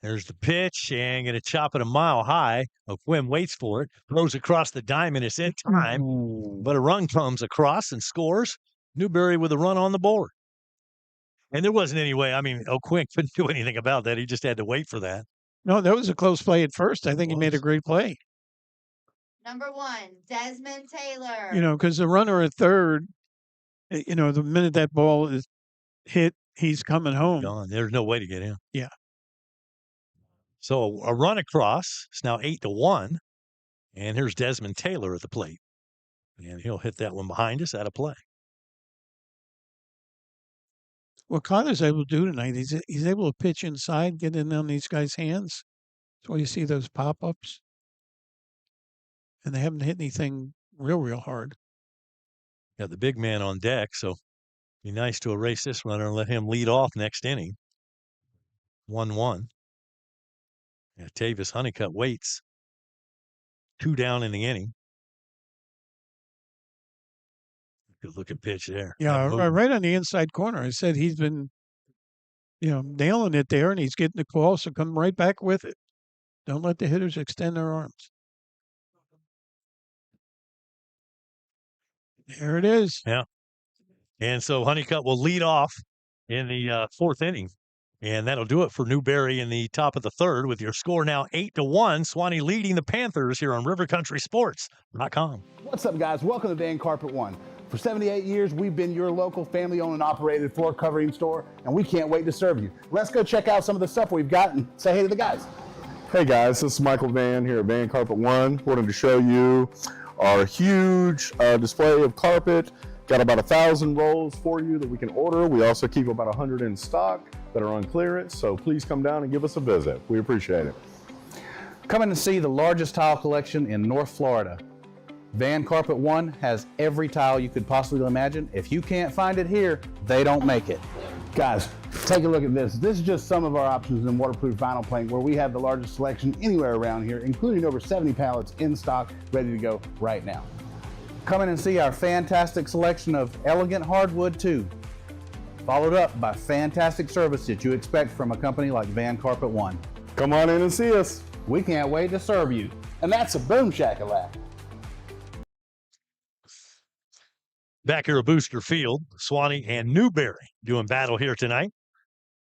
There's the pitch, and going to chop it a mile high. O'Quinn waits for it, throws across the diamond. It's in time, but a run comes across and scores. Newberry with a run on the board. And there wasn't any way. I mean, O'Quinn couldn't do anything about that. He just had to wait for that. No, that was a close play at first. I think he made a great play. Number 1, Desmond Taylor. Because the runner at third, the minute that ball is hit, he's coming home. Gone. There's no way to get in. Yeah. So a run across. It's now 8-1. And here's Desmond Taylor at the plate. And he'll hit that one behind us out of play. What Kyler's able to do tonight, he's able to pitch inside, get in on these guys' hands. That's why you see those pop-ups. And they haven't hit anything real hard. Got the big man on deck, so be nice to erase this runner and let him lead off next inning. 1-1. Yeah, Tavis Honeycutt waits. 2 down in the inning. Good looking pitch there. Yeah, right on the inside corner. I said he's been, nailing it there, and he's getting the call, so come right back with it. Don't let the hitters extend their arms. There it is. Yeah. And so Honeycutt will lead off in the 4th inning. And that'll do it for Newberry in the top of the 3rd with your score now 8-1. Suwannee leading the Panthers here on RiverCountrySports.com. What's up, guys? Welcome to Van Carpet One. For 78 years, we've been your local family-owned and operated floor covering store, and we can't wait to serve you. Let's go check out some of the stuff we've got and say hey to the guys. Hey guys, this is Michael Van here at Van Carpet One. Wanted to show you our huge display of carpet. Got about 1,000 rolls for you that we can order. We also keep about 100 in stock that are on clearance, so please come down and give us a visit. We appreciate it. Come in and see the largest tile collection in North Florida. Van Carpet One has every tile you could possibly imagine. If you can't find it here, they don't make it. Guys, take a look at this. This is just some of our options in waterproof vinyl plank, where we have the largest selection anywhere around here, including over 70 pallets in stock, ready to go right now. Come in and see our fantastic selection of elegant hardwood too, followed up by fantastic service that you expect from a company like Van Carpet One. Come on in and see us. We can't wait to serve you. And that's a boom shakalaka. Back here at Booster Field, Suwannee and Newberry doing battle here tonight.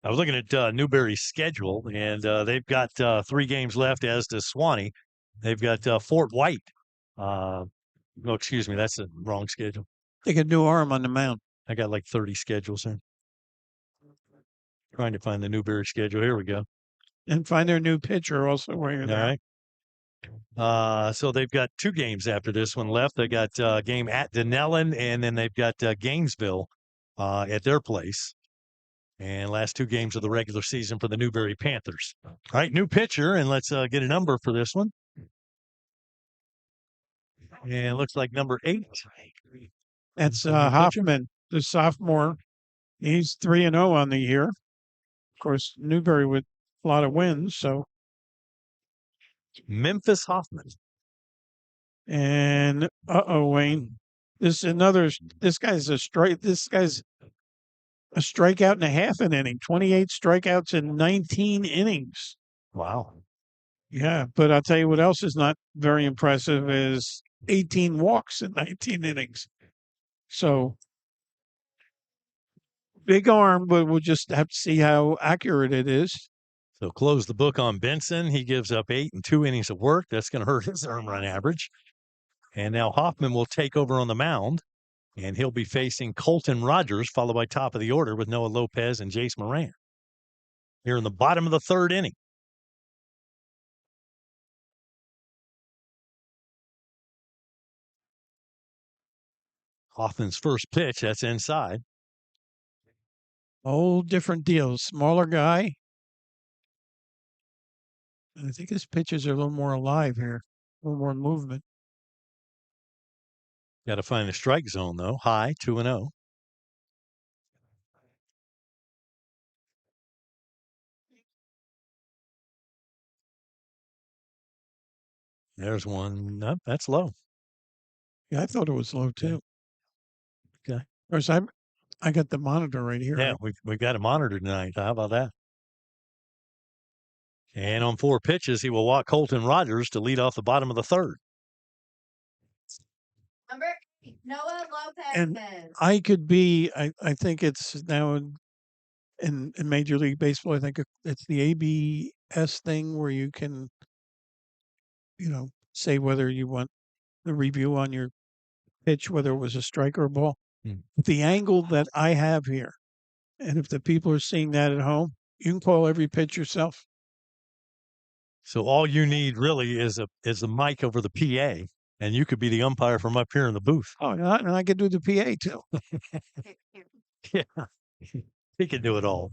I was looking at Newberry's schedule, and they've got 3 games left, as does Suwannee. They've got Fort White. No, excuse me, that's the wrong schedule. Take a new arm on the mound. I got like 30 schedules in. Trying to find the Newberry schedule. Here we go. And find their new pitcher also while you're All there. right. So they've got 2 games after this one left. They got a game at Denellen, and then they've got Gainesville at their place. And last 2 games of the regular season for the Newberry Panthers. All right, new pitcher, and let's get a number for this one. And it looks like number 8. That's The new pitcher. Hoffman, the sophomore. He's 3-0 on the year. Of course, Newberry with a lot of wins, so. Memphis Hoffman. And Wayne, this guy's a strikeout and a half an inning, 28 strikeouts in 19 innings. Wow. Yeah, but I'll tell you what else is not very impressive is 18 walks in 19 innings. So big arm, but we'll just have to see how accurate it is. So close the book on Benson. He gives up 8 and 2 innings of work. That's going to hurt his earned run average. And now Hoffman will take over on the mound, and he'll be facing Colton Rogers, followed by top of the order with Noah Lopez and Jace Moran. Here in the bottom of the 3rd inning. Hoffman's first pitch, that's inside. Whole different deal. Smaller guy. And I think his pitches are a little more alive here, a little more movement. Got to find the strike zone, though. High, 2-0. There's one. Nope, that's low. Yeah, I thought it was low too. Okay. Of course, I got the monitor right here. Yeah, we've got a monitor tonight. How about that? And on 4 pitches, he will walk Colton Rogers to lead off the bottom of the 3rd. Number 8, Noah Lopez. And I think it's now in Major League Baseball, I think it's the ABS thing where you can, say whether you want the review on your pitch, whether it was a strike or a ball. The angle that I have here, and if the people are seeing that at home, you can call every pitch yourself. So all you need really is a mic over the PA, and you could be the umpire from up here in the booth. Oh, and I could do the PA too. Yeah, he can do it all.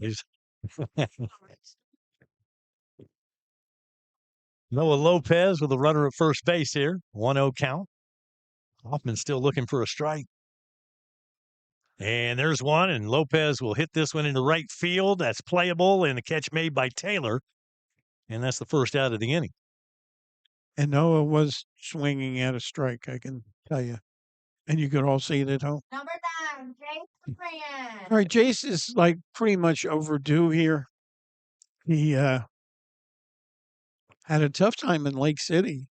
Noah Lopez with a runner at first base here. 1-0 count. Hoffman still looking for a strike. And there's one, and Lopez will hit this one into right field. That's playable, and a catch made by Taylor. And that's the first out of the inning. And Noah was swinging at a strike, I can tell you. And you could all see it at home. Number 9, Jace Moran. All right, Jace is like pretty much overdue here. He had a tough time in Lake City.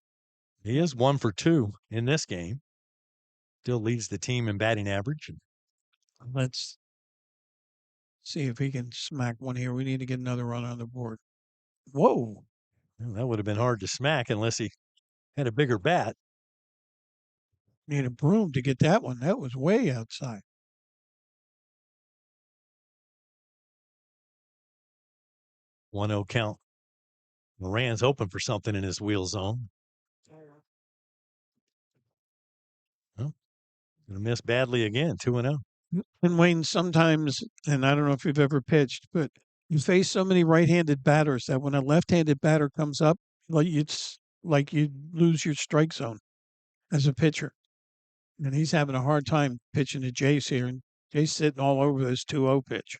He is 1 for 2 in this game. Still leads the team in batting average. Let's see if he can smack one here. We need to get another run on the board. Whoa. Well, that would have been hard to smack unless he had a bigger bat. Need a broom to get that one. That was way outside. One 0 count. Moran's open for something in his wheel zone. Well, gonna miss badly again. 2-0. And Wayne, sometimes, and I don't know if you've ever pitched, but you face so many right-handed batters that when a left-handed batter comes up, it's like you lose your strike zone as a pitcher. And he's having a hard time pitching to Jace here, and Jace sitting all over this 2-0 pitch.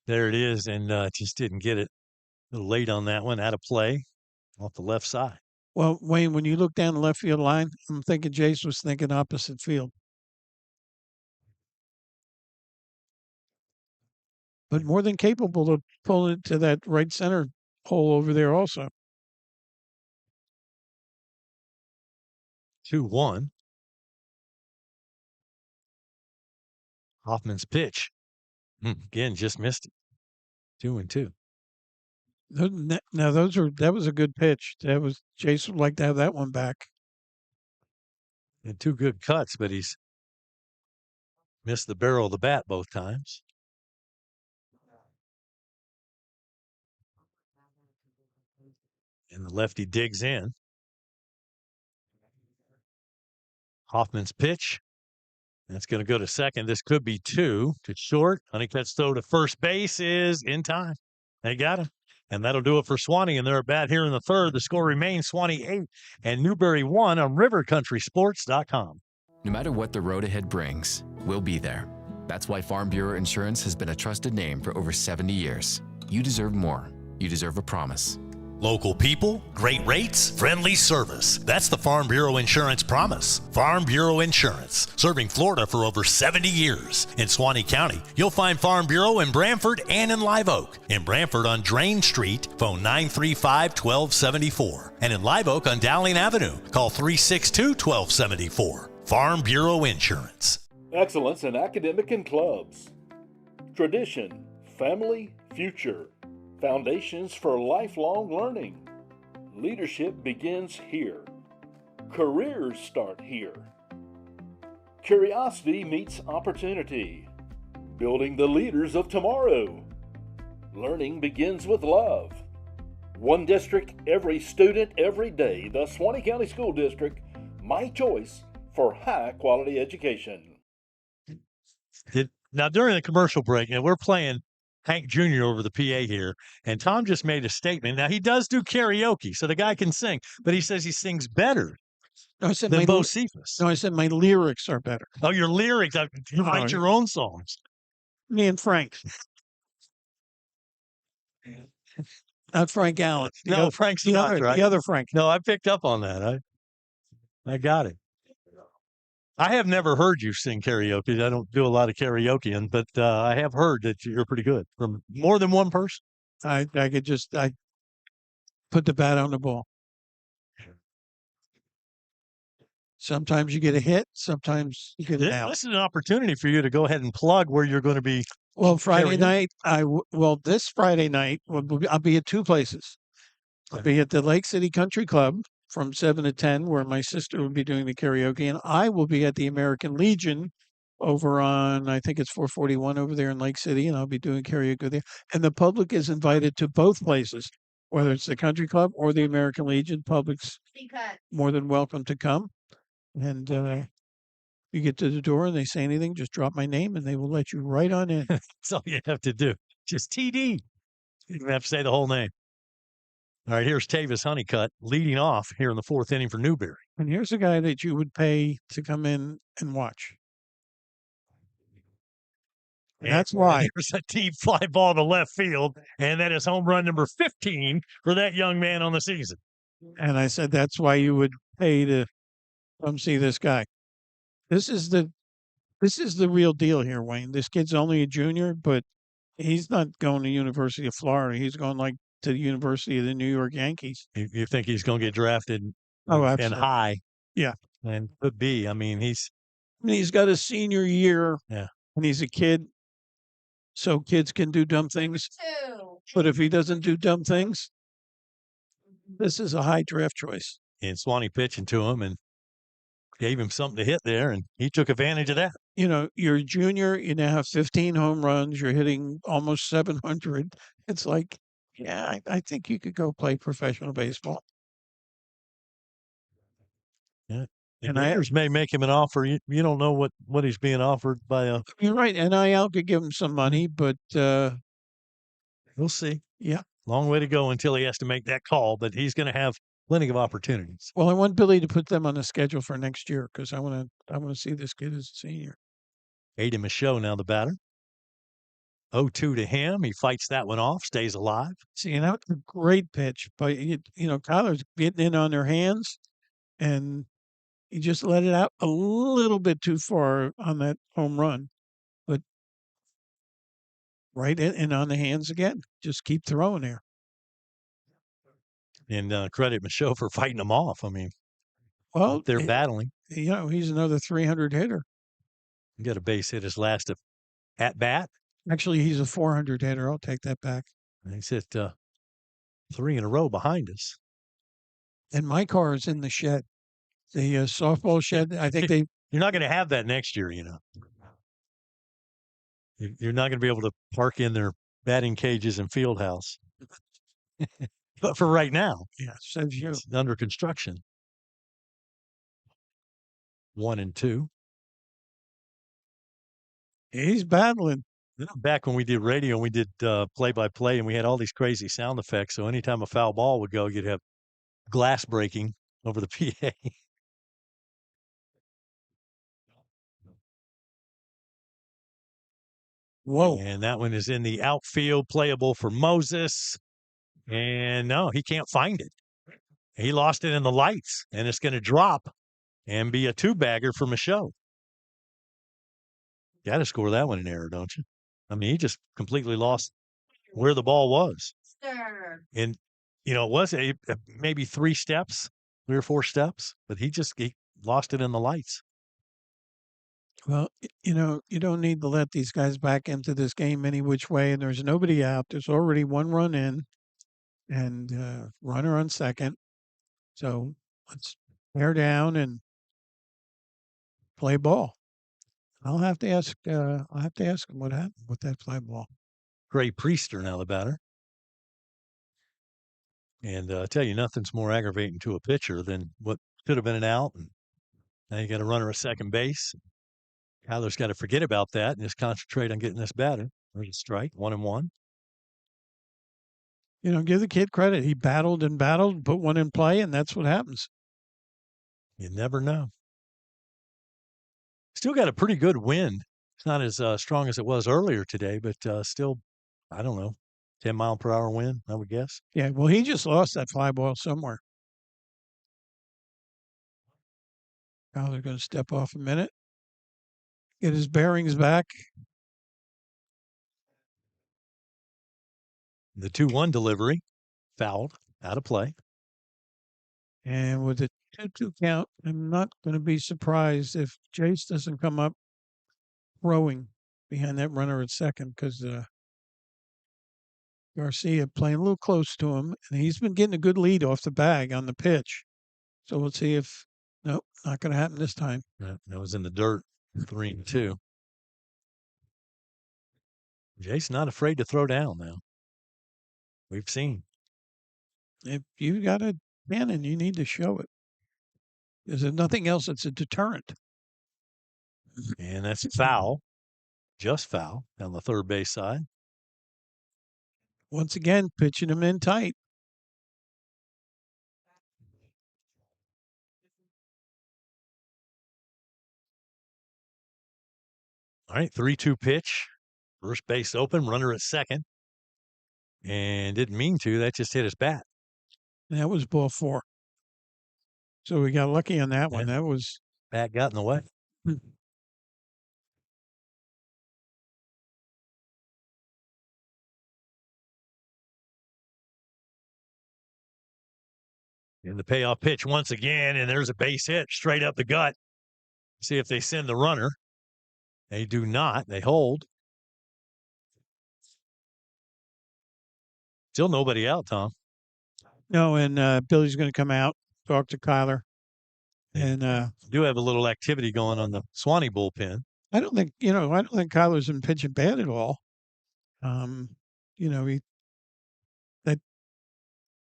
There it is, and just didn't get it. A little late on that one, out of play, off the left side. Well, Wayne, when you look down the left field line, I'm thinking Jace was thinking opposite field. But more than capable of pulling it to that right center hole over there also. 2-1. Hoffman's pitch. Again, just missed it. 2-2. Now that was a good pitch. Jace would like to have that one back. And 2 good cuts, but he's missed the barrel of the bat both times. And the lefty digs in. Hoffman's pitch. That's going to go to second. This could be 2 to short. Honeycutt's throw to first base is in time. They got him. And that'll do it for Suwannee. And they're at bat here in the third. The score remains Suwannee 8 and Newberry 1 on rivercountrysports.com. No matter what the road ahead brings, we'll be there. That's why Farm Bureau Insurance has been a trusted name for over 70 years. You deserve more. You deserve a promise. Local people, great rates, friendly service. That's the Farm Bureau Insurance promise. Farm Bureau Insurance, serving Florida for over 70 years. In Suwannee County, you'll find Farm Bureau in Brantford and in Live Oak. In Brantford on Drain Street, phone 935-1274. And in Live Oak on Dowling Avenue, call 362-1274. Farm Bureau Insurance. Excellence in academic and clubs. Tradition, family, future. Foundations for lifelong learning. Leadership begins here. Careers start here. Curiosity meets opportunity. Building the leaders of tomorrow. Learning begins with love. One district, every student, every day. The Suwannee County School District, my choice for high quality education. Now, during the commercial break, we're playing Hank Jr. over the PA here, and Tom just made a statement. Now, he does do karaoke, so the guy can sing, but he says he sings better No, I said than my Bo Cephas. No, I said my lyrics are better. Oh, your lyrics. You write your own songs. Me and Frank. Not Frank Allen. No, Frank's the not, other, right? the other Frank. No, I picked up on that. I got it. I have never heard you sing karaoke. I don't do a lot of karaoke, but I have heard that you're pretty good from more than one person. I put the bat on the ball. Sometimes you get a hit. Sometimes you get an out. This is an opportunity for you to go ahead and plug where you're going to be. Well, Friday night, this Friday night, I'll be at 2 places. I'll be at the Lake City Country Club from 7 to 10, where my sister will be doing the karaoke, and I will be at the American Legion over on, I think it's 441 over there in Lake City, and I'll be doing karaoke there. And the public is invited to both places, whether it's the Country Club or the American Legion. Public's more than welcome to come. And you get to the door and they say anything, just drop my name and they will let you right on in. That's all you have to do. Just TD. You don't have to say the whole name. All right, here's Tavis Honeycutt leading off here in the 4th inning for Newberry. And here's a guy that you would pay to come in and watch. And that's why. There's a deep fly ball to left field, and that is home run number 15 for that young man on the season. And I said that's why you would pay to come see this guy. This is the real deal here, Wayne. This kid's only a junior, but he's not going to University of Florida. He's going to the University of the New York Yankees. You think he's going to get drafted and high? Yeah. And could be. I mean, he's got a senior year. Yeah. And he's a kid. So kids can do dumb things. But if he doesn't do dumb things, this is a high draft choice. And Suwannee pitching to him and gave him something to hit there, and he took advantage of that. You're a junior. You now have 15 home runs. You're hitting almost 700. It's like, yeah, I think you could go play professional baseball. Yeah. And Panthers may make him an offer. You don't know what he's being offered by a. You're right. NIL could give him some money, but we'll see. Yeah. Long way to go until he has to make that call, but he's going to have plenty of opportunities. Well, I want Billy to put them on the schedule for next year because I want to see this kid as a senior. Aiden Michaud now the batter. 0-2 to him. He fights that one off, stays alive. See, and that's a great pitch, but Kyler's getting in on their hands, and he just let it out a little bit too far on that home run, but right in on the hands again. Just keep throwing there. And credit Michaud for fighting them off. I mean, well, they're battling. He's another 300 hitter. He got a base hit his last at bat. Actually, he's a 400 hitter. I'll take that back. And he's hit 3 in a row behind us. And my car is in the shed. The softball shed. I think You're not going to have that next year, You're not going to be able to park in their batting cages and field house. But for right now, Yeah, says you. it's under construction. 1-2. He's battling. Back when we did radio, we did play-by-play, and we had all these crazy sound effects. So anytime a foul ball would go, you'd have glass breaking over the PA. Whoa. And that one is in the outfield, playable for Moses. And no, he can't find it. He lost it in the lights, and it's going to drop and be a two-bagger for Michaud. Got to score that one in error, don't you? I mean, he just completely lost where the ball was. Sir. And, it was maybe 3 or 4 steps, but he lost it in the lights. Well, you don't need to let these guys back into this game any which way, and there's nobody out. There's already 1 run in and runner on second. So let's tear down and play ball. I'll have to ask him what happened with that fly ball. Gray Priester now the batter. And I tell you, nothing's more aggravating to a pitcher than what could have been an out. And now you got a runner at second base. Kyler's got to forget about that and just concentrate on getting this batter. There's a strike, 1-1. Give the kid credit. He battled and battled, put one in play, and that's what happens. You never know. Still got a pretty good wind. It's not as strong as it was earlier today, but still, I don't know, 10-mile-per-hour wind, I would guess. Yeah, well, he just lost that fly ball somewhere. Kyler's going to step off a minute, get his bearings back. The 2-1 delivery, fouled, out of play. And with a 2-2 count, I'm not going to be surprised if Jace doesn't come up rowing behind that runner at second, because Garcia playing a little close to him, and he's been getting a good lead off the bag on the pitch. So we'll see if nope, not going to happen this time. That was in the dirt, 3-2. Jace not afraid to throw down now. We've seen. If you got a cannon, you need to show it. There's nothing else that's a deterrent. And that's foul, just foul on the third base side. Once again, pitching him in tight. All right, 3-2 pitch. First base open, runner at second. And didn't mean to. That just hit his bat. And that was ball 4. So we got lucky on that one. That was... Bat got in the way. And the payoff pitch once again, and there's a base hit straight up the gut. See if they send the runner. They do not. They hold. Still nobody out, Tom. No, and Billy's going to come out, talk to Kyler. And do have a little activity going on the Suwannee bullpen. I don't think Kyler's been pitching bad at all. That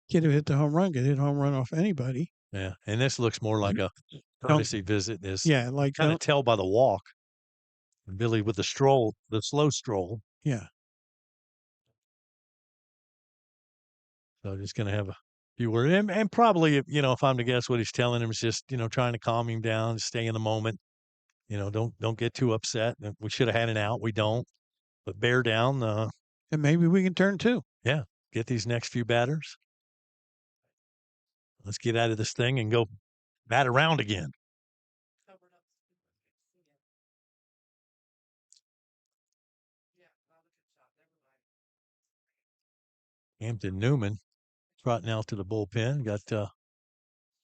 kid who hit the home run could hit home run off anybody. Yeah, and this looks more like a courtesy visit. This like kind of tell by the walk. Billy with the stroll, the slow stroll. Yeah. So just going to have a few words. And probably, if I'm to guess, what he's telling him is just, trying to calm him down, stay in the moment. Don't get too upset. We should have had an out. We don't. But bear down. And maybe we can turn 2. Yeah. Get these next few batters. Let's get out of this thing and go bat around again. Hampton Newman trotting out to the bullpen. Got a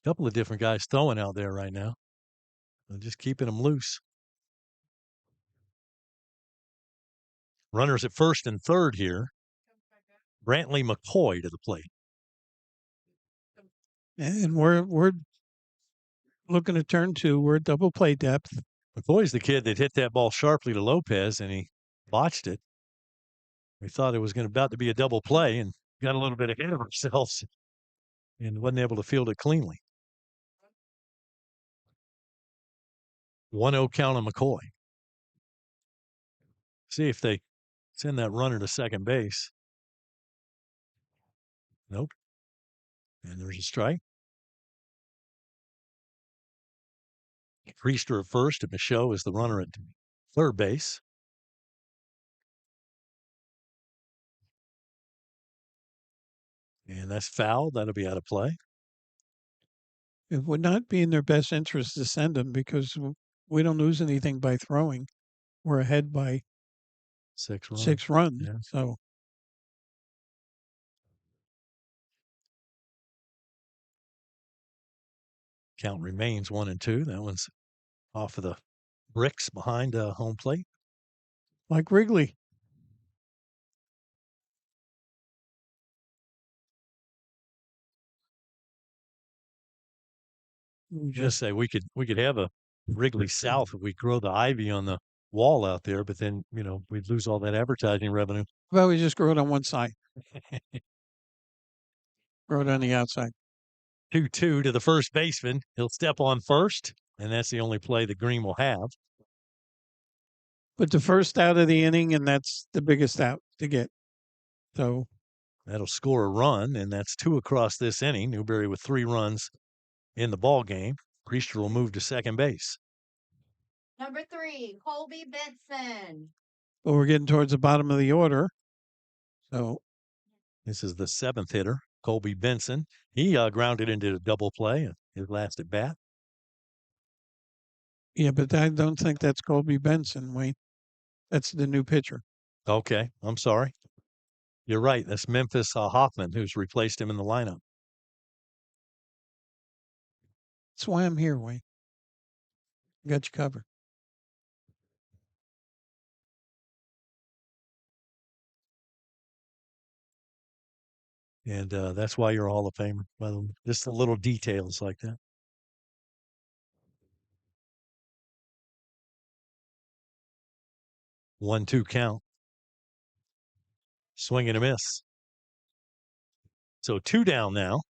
couple of different guys throwing out there right now. Just keeping them loose. Runners at first and third here. Brantley McCoy to the plate. And we're looking to turn 2. We're at double play depth. McCoy's the kid that hit that ball sharply to Lopez, and he botched it. We thought it was about to be a double play, and got a little bit ahead of ourselves and wasn't able to field it cleanly. 1-0 count on McCoy. See if they send that runner to second base. Nope. And there's a strike. Priester at first, and Michaud is the runner at third base. And that's foul. That'll be out of play. It would not be in their best interest to send him because we don't lose anything by throwing. We're ahead by 6 runs. 6 runs. Yeah. So Count remains 1-2. That one's off of the bricks behind home plate. like Wrigley. Just say we could have a Wrigley South if we grow the ivy on the wall out there, but then we'd lose all that advertising revenue. Well, we just grow it on one side. Grow it on the outside. 2-2 to the first baseman. He'll step on first, and that's the only play that Green will have. But the first out of the inning, and that's the biggest out to get. So that'll score a run, and that's 2 across this inning. Newberry with 3 runs in the ball game. Priester will move to second base. Number 3, Colby Benson. Well, we're getting towards the bottom of the order. So this is the 7th hitter, Colby Benson. He grounded into a double play in his last at bat. Yeah, but I don't think that's Colby Benson, Wayne. That's the new pitcher. Okay, I'm sorry. You're right. That's Memphis Hoffman, who's replaced him in the lineup. That's why I'm here, Wayne. Got you covered. And that's why you're a Hall of Famer, by the way. Just the little details like that. One-two count. Swing and a miss. So 2 down now.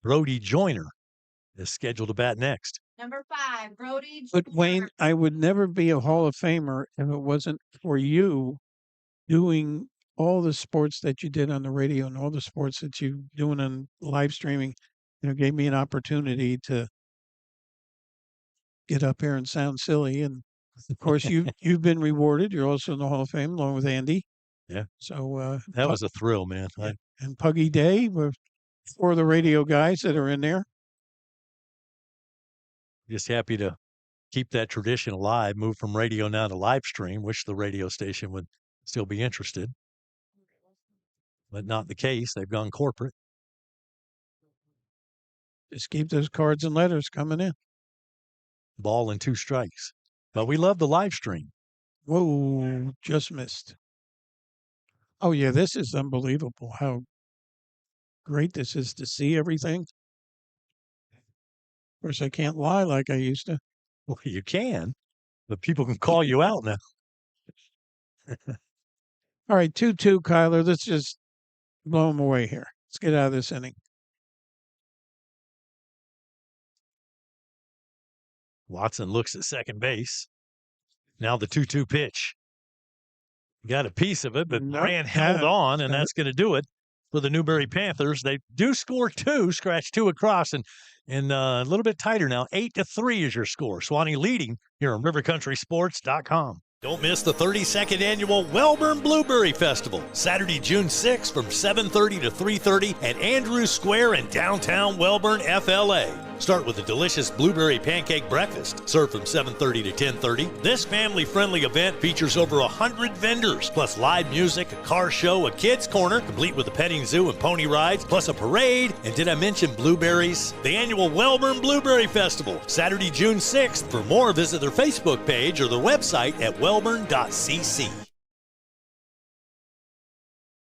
Brody Joyner is scheduled to bat next. Number 5, Brody. But Wayne, I would never be a Hall of Famer if it wasn't for you doing all the sports that you did on the radio and all the sports that you doing on live streaming. Gave me an opportunity to get up here and sound silly. And of course, you've been rewarded. You're also in the Hall of Fame along with Andy. Yeah. So that was a thrill, man. And Puggy Day were 4 of the radio guys that are in there. Just happy to keep that tradition alive, move from radio now to live stream. Wish the radio station would still be interested. But not the case. They've gone corporate. Just keep those cards and letters coming in. Ball and 2 strikes. But we love the live stream. Whoa, just missed. Oh, yeah, this is unbelievable how great this is to see everything. Of course, I can't lie like I used to. Well, you can, but people can call you out now. All right, 2-2, Kyler. Let's just blow them away here. Let's get out of this inning. Watson looks at second base. Now the 2-2 pitch. Got a piece of it, but Brand held on, and that's going to do it for the Newberry Panthers. They do score 2, scratch 2 across, and a little bit tighter now. 8-3 is your score. Suwannee leading here on RiverCountrySports.com. Don't miss the 32nd annual Welborn Blueberry Festival, Saturday, June 6th from 7:30 to 3:30 at Andrews Square in downtown Welborn, FLA. Start with a delicious blueberry pancake breakfast, served from 7:30 to 10:30. This family-friendly event features over 100 vendors, plus live music, a car show, a kids' corner, complete with a petting zoo and pony rides, plus a parade. And did I mention blueberries? The annual Welborn Blueberry Festival, Saturday, June 6th. For more, visit their Facebook page or their website at welborn.cc.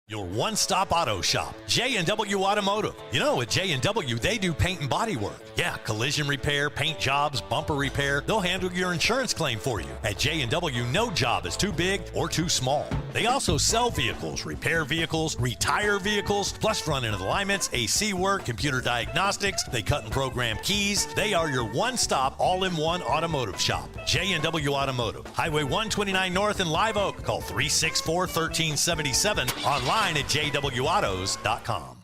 Your one-stop auto shop, J&W Automotive. At J&W, they do paint and body work. Yeah, collision repair, paint jobs, bumper repair. They'll handle your insurance claim for you. At J&W, no job is too big or too small. They also sell vehicles, repair vehicles, retire vehicles, plus front end alignments, AC work, computer diagnostics. They cut and program keys. They are your one-stop, all-in-one automotive shop. J&W Automotive, Highway 129 North in Live Oak. Call 364-1377. Online at jwautos.com.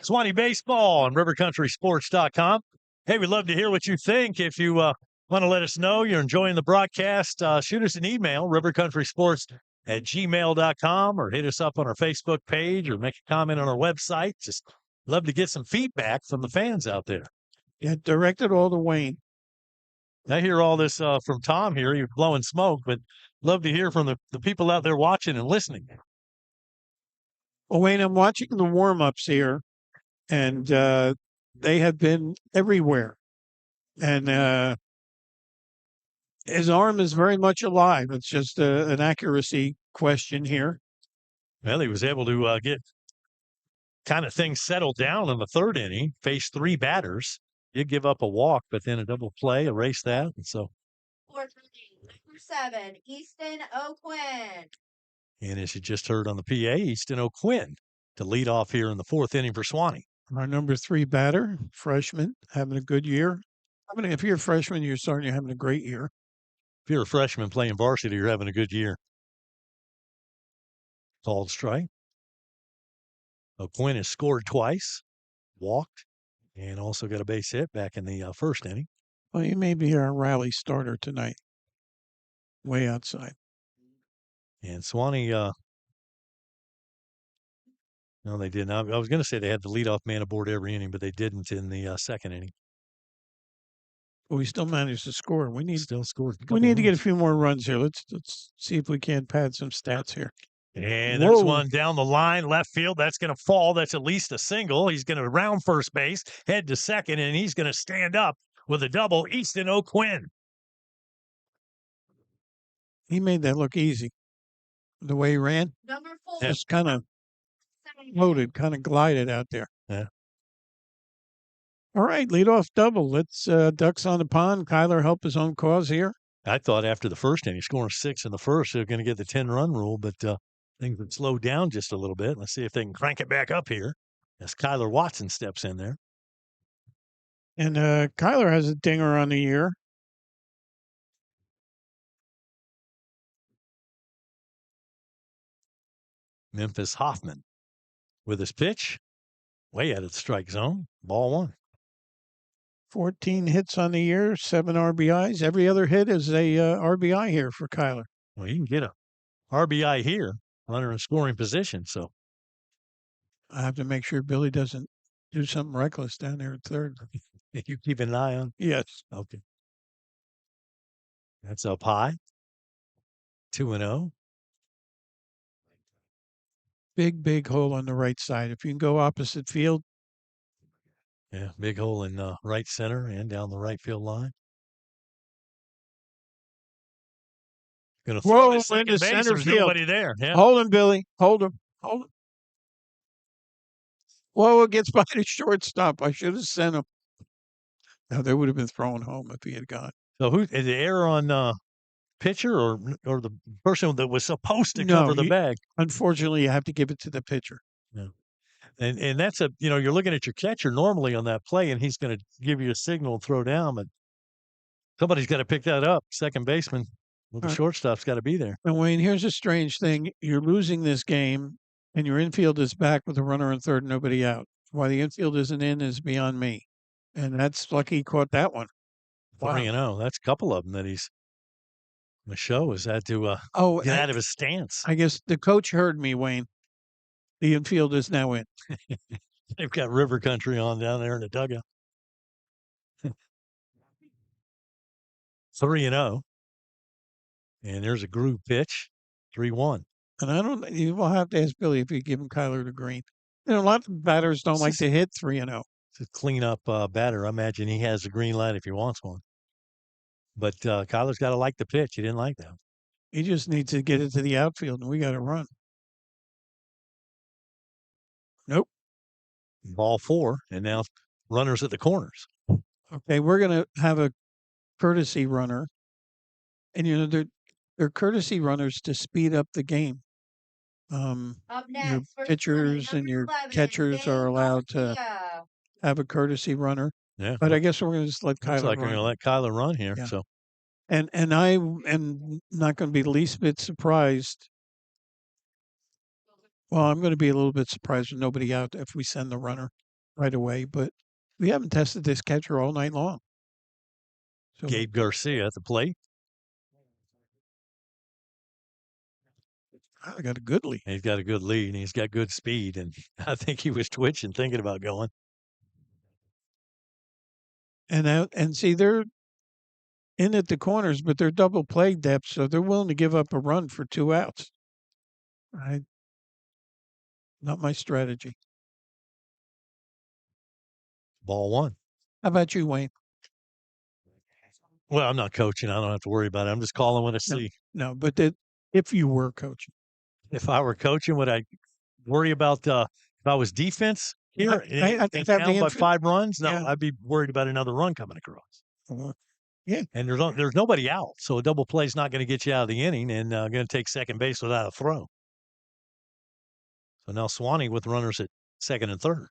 Suwannee Baseball on RiverCountrySports.com. Hey, we'd love to hear what you think. If you want to let us know you're enjoying the broadcast, shoot us an email, rivercountrysports@gmail.com, or hit us up on our Facebook page or make a comment on our website. Just love to get some feedback from the fans out there. Yeah, directed all to Wayne. I hear all this from Tom here. You're blowing smoke, but love to hear from the people out there watching and listening. Well, Wayne, I'm watching the warm-ups here, and they have been everywhere. And his arm is very much alive. It's just an accuracy question here. Well, he was able to get kind of things settled down in the third inning, faced 3 batters. Did give up a walk, but then a double play, erased that. And so, Fourth inning, number 7, Easton O'Quinn. and as you just heard on the PA, Easton O'Quinn to lead off here in the 4th inning for Suwannee. Our number 3 batter, freshman, having a good year. I mean, if you're a freshman, you're having a great year. If you're a freshman playing varsity, you're having a good year. Called strike. O'Quinn has scored twice, walked, and also got a base hit back in the first inning. Well, he may be our rally starter tonight, way outside. And Suwannee, no, they didn't. I was going to say they had the leadoff man aboard every inning, but they didn't in the second inning. But we still managed to score. We need Still scored. We need to get a few more runs here. Let's see if we can pad some stats here. And there's one down the line, left field. That's going to fall. That's at least a single. He's going to round first base, head to second, and he's going to stand up with a double. Easton O'Quinn. He made that look easy. The way he ran. Number 4. Just kind of floated, kind of glided out there. Yeah. All right, leadoff double. Let's ducks on the pond. Kyler help his own cause here. I thought after the first inning, scoring 6 in the first, they're going to get the 10-run rule, but things have slowed down just a little bit. Let's see if they can crank it back up here as Kyler Watson steps in there. And Kyler has a dinger on the year. Memphis Hoffman with his pitch, way out of the strike zone. Ball 1. 14 hits on the year, 7 RBIs. Every other hit is a RBI here for Kyler. Well, you can get a RBI here, runner in scoring position. So I have to make sure Billy doesn't do something reckless down there at third. you keep an eye on. Yes. Okay. That's up high. 2-0. Big hole on the right side. If you can go opposite field. Yeah, big hole in right center and down the right field line. Going to throw to second base. Center There's field. nobody there. Yeah. Hold him, Billy. Hold him. Whoa, it gets by the shortstop. I should have sent him. No, they would have been thrown home if he had gone. So who is the error on pitcher or the person that was supposed to cover the bag? Unfortunately, you have to give it to the pitcher. Yeah. And that's you're looking at your catcher normally on that play, and he's going to give you a signal and throw down, but somebody's got to pick that up. Second baseman with the shortstop's got to be there. And Wayne, here's a strange thing. You're losing this game, and your infield is back with a runner in third, nobody out. Why the infield isn't in is beyond me. And that's lucky he caught that one. 3-0. That's a couple of them that Michaud has had to get out of his stance. I guess the coach heard me, Wayne. The infield is now in. They've got River Country on down there in the dugout. 3-0. And there's a groove pitch. 3-1. And you will have to ask Billy if you give him Kyler the green. A lot of batters don't like to hit 3-0. It's a clean-up batter. I imagine he has the green light if he wants one. But Kyler's got to like the pitch. He didn't like that. He just needs to get it to the outfield, and we got to run. Nope. Ball 4, and now runners at the corners. Okay, we're going to have a courtesy runner. And, they're courtesy runners to speed up the game. Up Your next, for pitchers Suwannee, and your number 11, catchers are Dave allowed to Garcia. have a courtesy runner. Yeah. But I guess we're going to just let Looks Kyler like we're run. going to let Kyler run here. Yeah. So And I am not going to be the least bit surprised. Well, I'm going to be a little bit surprised with nobody out if we send the runner right away. But we haven't tested this catcher all night long. So Gabe Garcia at the plate. I got a good lead. He's got a good lead, and he's got good speed. And I think he was twitching, thinking about going. And see, they're in at the corners, but they're double play depth, so they're willing to give up a run for 2 outs. Not my strategy. Ball one. How about you, Wayne? Well, I'm not coaching. I don't have to worry about it. I'm just calling what I see. No, but if you were coaching. If I were coaching, would I worry about if I was defense here I think that down by 5 runs? No, yeah. I'd be worried about another run coming across. Yeah. And there's nobody out, so a double play is not going to get you out of the inning and going to take second base without a throw. So now Suwannee with runners at second and third.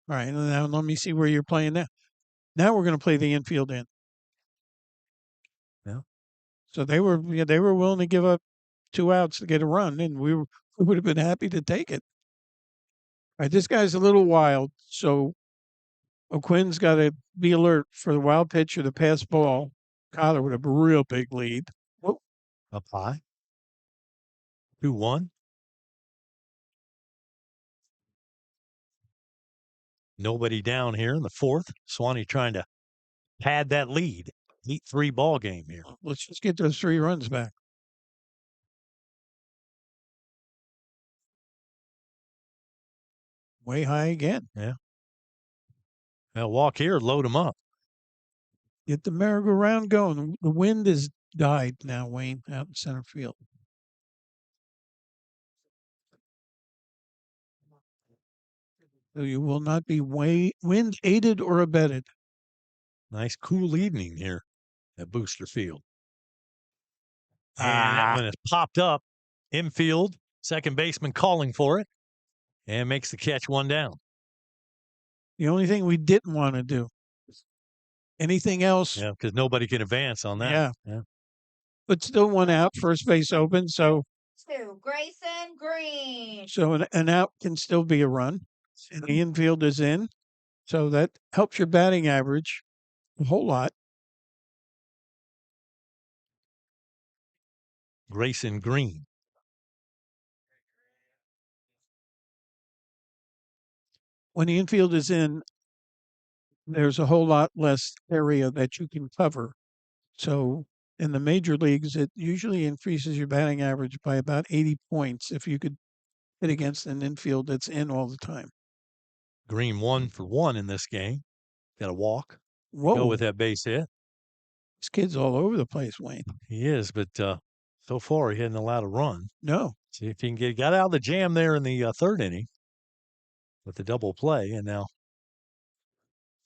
All right, now let me see where you're playing now. Now we're going to play the infield in. Yeah. So they were willing to give up 2 outs to get a run, and we would have been happy to take it. All right, this guy's a little wild, so O'Quinn's got to be alert for the wild pitch or the pass ball. Kyler with a real big lead. Whoa. Up high. 2-1. Nobody down here in the fourth. Suwannee trying to pad that lead. 8-3 ball game here. Let's just get those 3 runs back. Way high again. Yeah. Now walk here, load them up. Get the merry-go-round going. The wind has died now, Wayne, out in center field. So you will not be wind aided or abetted. Nice cool evening here at Booster Field. And that one is popped up. Infield, second baseman calling for it. And makes the catch 1 down. The only thing we didn't want to do. Anything else? Yeah, because nobody can advance on that. Yeah. But still 1 out, first base open. So 2, Grayson Green. So an out can still be a run. And the infield is in. So that helps your batting average a whole lot. Grayson Green. When the infield is in, there's a whole lot less area that you can cover. So in the major leagues, it usually increases your batting average by about 80 points if you could hit against an infield that's in all the time. Green 1 for 1 in this game. Got a walk. Whoa. Go with that base hit. This kid's all over the place, Wayne. He is, but so far he hasn't allowed a run. No. See if he can got out of the jam there in the third inning with the double play, and now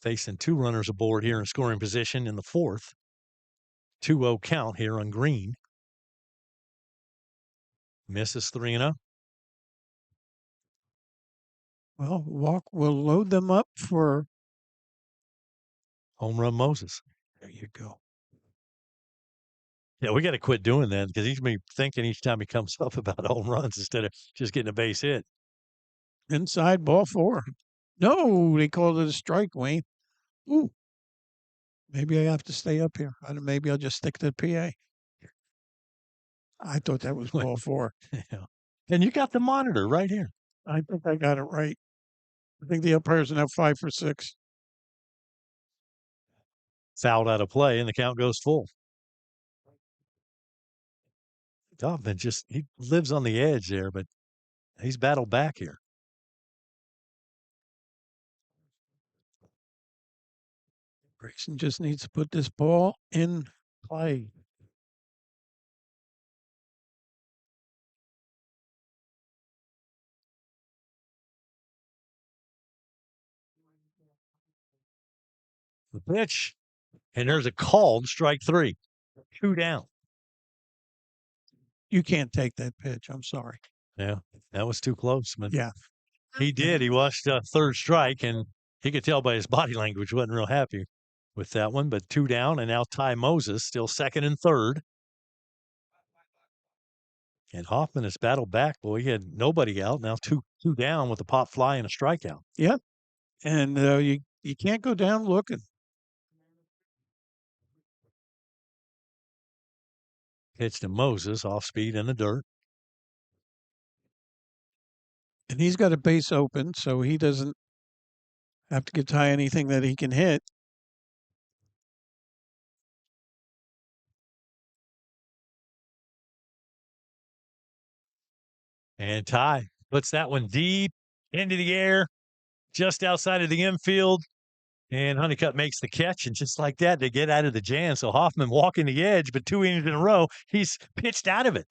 facing 2 runners aboard here in scoring position in the fourth. 2-0 count here on Green. Misses 3-0. Well, walk will load them up for home run Moses. There you go. Yeah, we got to quit doing that because he's going to be thinking each time he comes up about home runs instead of just getting a base hit. Inside ball 4. No, they called it a strike, Wayne. Ooh. Maybe I have to stay up here. Maybe I'll just stick to the PA. I thought that was ball 4. Yeah. And you got the monitor right here. I think I got it right. I think the umpire's now 5 for 6. Fouled out of play, and the count goes full. Donovan he lives on the edge there, but he's battled back here. Grayson just needs to put this ball in play. The pitch, and there's a called strike 3. 2 down. You can't take that pitch. I'm sorry. Yeah, that was too close. But Yeah. he did. He watched third strike, and he could tell by his body language wasn't real happy with that one. But 2 down, and now Ty Moses still second and third. And Hoffman has battled back. Boy, he had nobody out. Now two down with a pop fly and a strikeout. Yep. And you can't go down looking. Pitch to Moses, off speed in the dirt. And he's got a base open, so he doesn't have to get Ty anything that he can hit. And Ty puts that one deep into the air, just outside of the infield. And Honeycutt makes the catch, and just like that, they get out of the jam. So Hoffman walking the edge, but 2 innings in a row, he's pitched out of it.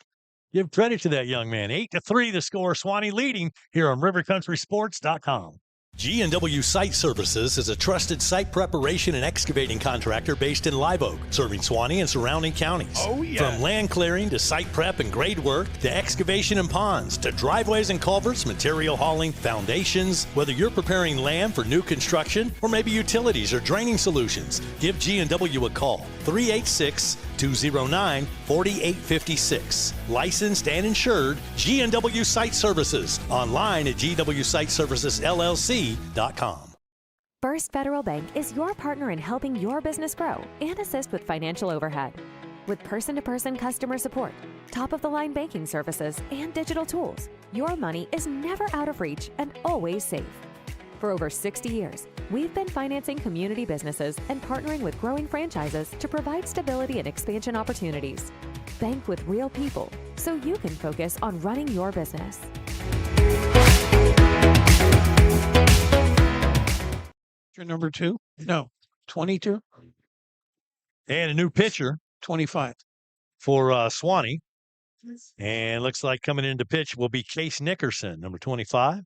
Give credit to that young man. 8-3 the score. Suwannee leading here on RiverCountrySports.com. G&W Site Services is a trusted site preparation and excavating contractor based in Live Oak, serving Suwannee and surrounding counties. Oh, yeah. From land clearing to site prep and grade work to excavation and ponds to driveways and culverts, material hauling, foundations, whether you're preparing land for new construction or maybe utilities or draining solutions, give G&W a call. 386-209-4856. Licensed and insured, G&W Site Services. Online at gwsitesservicesllc.com. First Federal Bank is your partner in helping your business grow and assist with financial overhead. With person-to-person customer support, top-of-the-line banking services, and digital tools, your money is never out of reach and always safe. For over 60 years, we've been financing community businesses and partnering with growing franchises to provide stability and expansion opportunities. Bank with real people so you can focus on running your business. Number 2? No, 22? And a new pitcher 25. for Suwannee. And looks like coming into pitch will be Case Nickerson, number 25.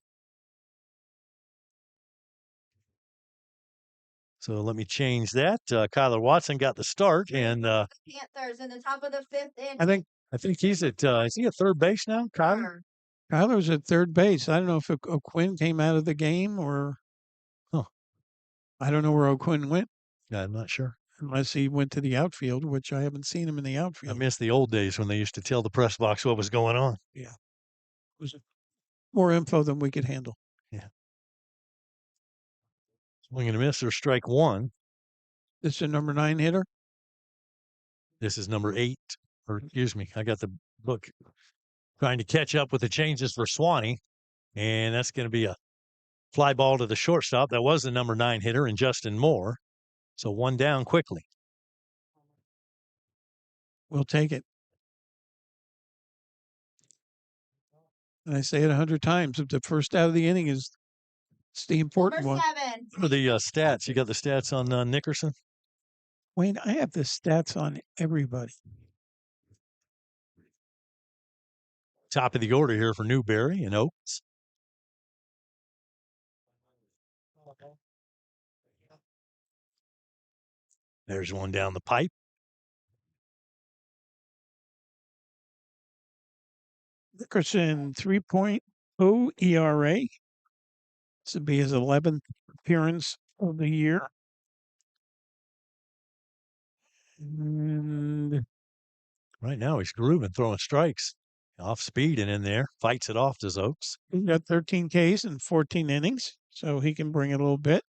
So let me change that. Kyler Watson got the start, and Panthers in the top of the 5th inning. I think he's at is he at third base now, Kyler? Kyler's at third base. I don't know if O'Quinn came out of the game or I don't know where O'Quinn went. Yeah, I'm not sure. Unless he went to the outfield, which I haven't seen him in the I outfield. miss the old days when they used to tell the press box what was going on. Yeah. It was more info than we could handle. Yeah. Swing and a miss or strike one. This is a number 9 hitter? This is number 8. Or excuse me, I got the book trying to catch up with the changes for Suwannee. And that's going to be a fly ball to the shortstop. That was the number 9 hitter in Justin Moore. So 1 down quickly. We'll take it. And I say it 100 times. If the first out of the inning is it's the important Number one. 7. For the stats, you got the stats on Nickerson? Wayne, I have the stats on everybody. Top of the order here for Newberry and Oaks. There's one down the pipe. Nickerson 3.0 ERA. This would be his 11th appearance of the year. And Right now he's grooving, throwing strikes. Off speed and in there. Fights it off, does Oaks. he's got 13 Ks in 14 innings, so he can bring it a little bit.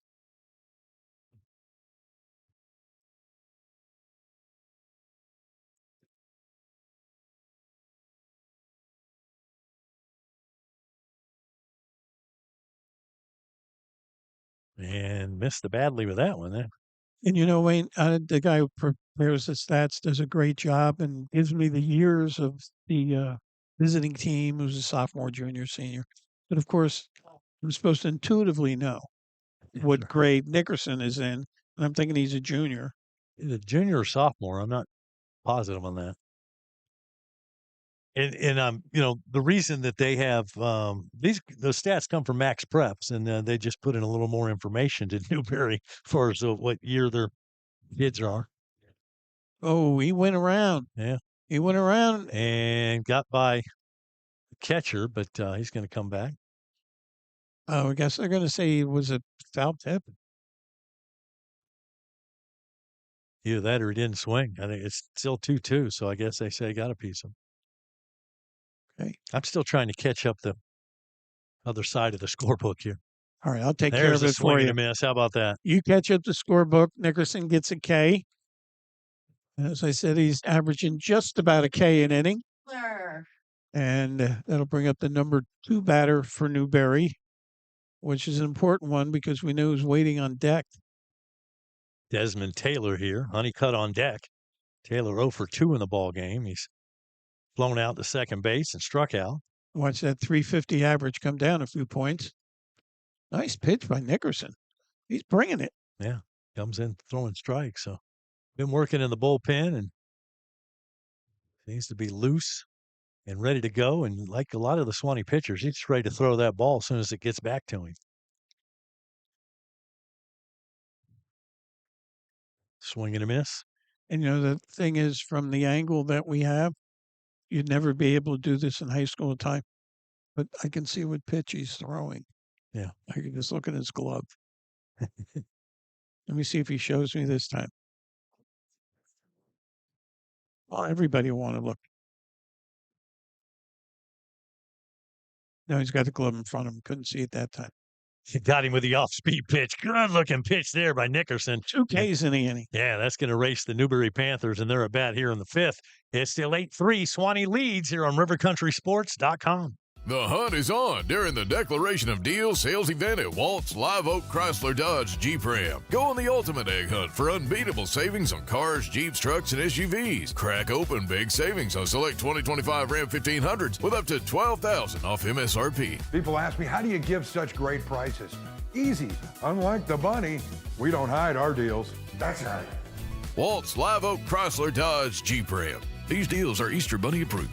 And missed the badly with that one. And Wayne, the guy who prepares the stats does a great job and gives me the years of the visiting team, who's a sophomore, junior, senior. But of course, I'm supposed to intuitively know what grade Nickerson is in, and I'm thinking he's a junior. Is it junior or sophomore? I'm not positive on that. And the reason that they have those stats come from Max Preps, and they just put in a little more information to Newberry as far as what year their kids are. Oh, he went around. Yeah. He went around. and got by the catcher, but he's going to come back. Oh, I guess they're going to say it was a foul tip. Either that or he didn't swing. I think it's still 2-2, so I guess they say got a piece of him. Okay. I'm still trying to catch up the other side of the scorebook here. All right, I'll take care There's of a it swing for and you. a miss. How about that? You catch up the scorebook. Nickerson gets a K. As I said, he's averaging just about a K an inning. Sir. And that'll bring up the number 2 batter for Newberry, which is an important one because we know who's waiting on deck. Desmond Taylor here. Honeycutt on deck. Taylor 0 for 2 in the ball game. He's flown out to second base and struck out. Watch that 350 average come down a few points. Nice pitch by Nickerson. He's bringing it. Yeah, comes in throwing strikes. So been working in the bullpen and seems to be loose and ready to go. And like a lot of the Suwannee pitchers, he's ready to throw that ball as soon as it gets back to him. Swing and a miss. And, the thing is, from the angle that we have, you'd never be able to do this in high school time. But I can see what pitch he's throwing. Yeah. I can just look at his glove. Let me see if he shows me this time. Well, everybody will want to look. No, he's got the glove in front of him. Couldn't see it that time. He got him with the off-speed pitch. Good-looking pitch there by Nickerson. 2 Ks in the inning. Yeah, that's going to race the Newberry Panthers, and they're at bat here in the 5th. It's still 8-3. Suwannee leads here on RiverCountrySports.com. The hunt is on during the Declaration of Deals sales event at Walt's Live Oak Chrysler Dodge Jeep Ram. Go on the ultimate egg hunt for unbeatable savings on cars, Jeeps, trucks, and SUVs. Crack open big savings on select 2025 Ram 1500s with up to $12,000 off MSRP. People ask me, how do you give such great prices? Easy. Unlike the bunny, we don't hide our deals. That's right. Walt's Live Oak Chrysler Dodge Jeep Ram. These deals are Easter Bunny approved.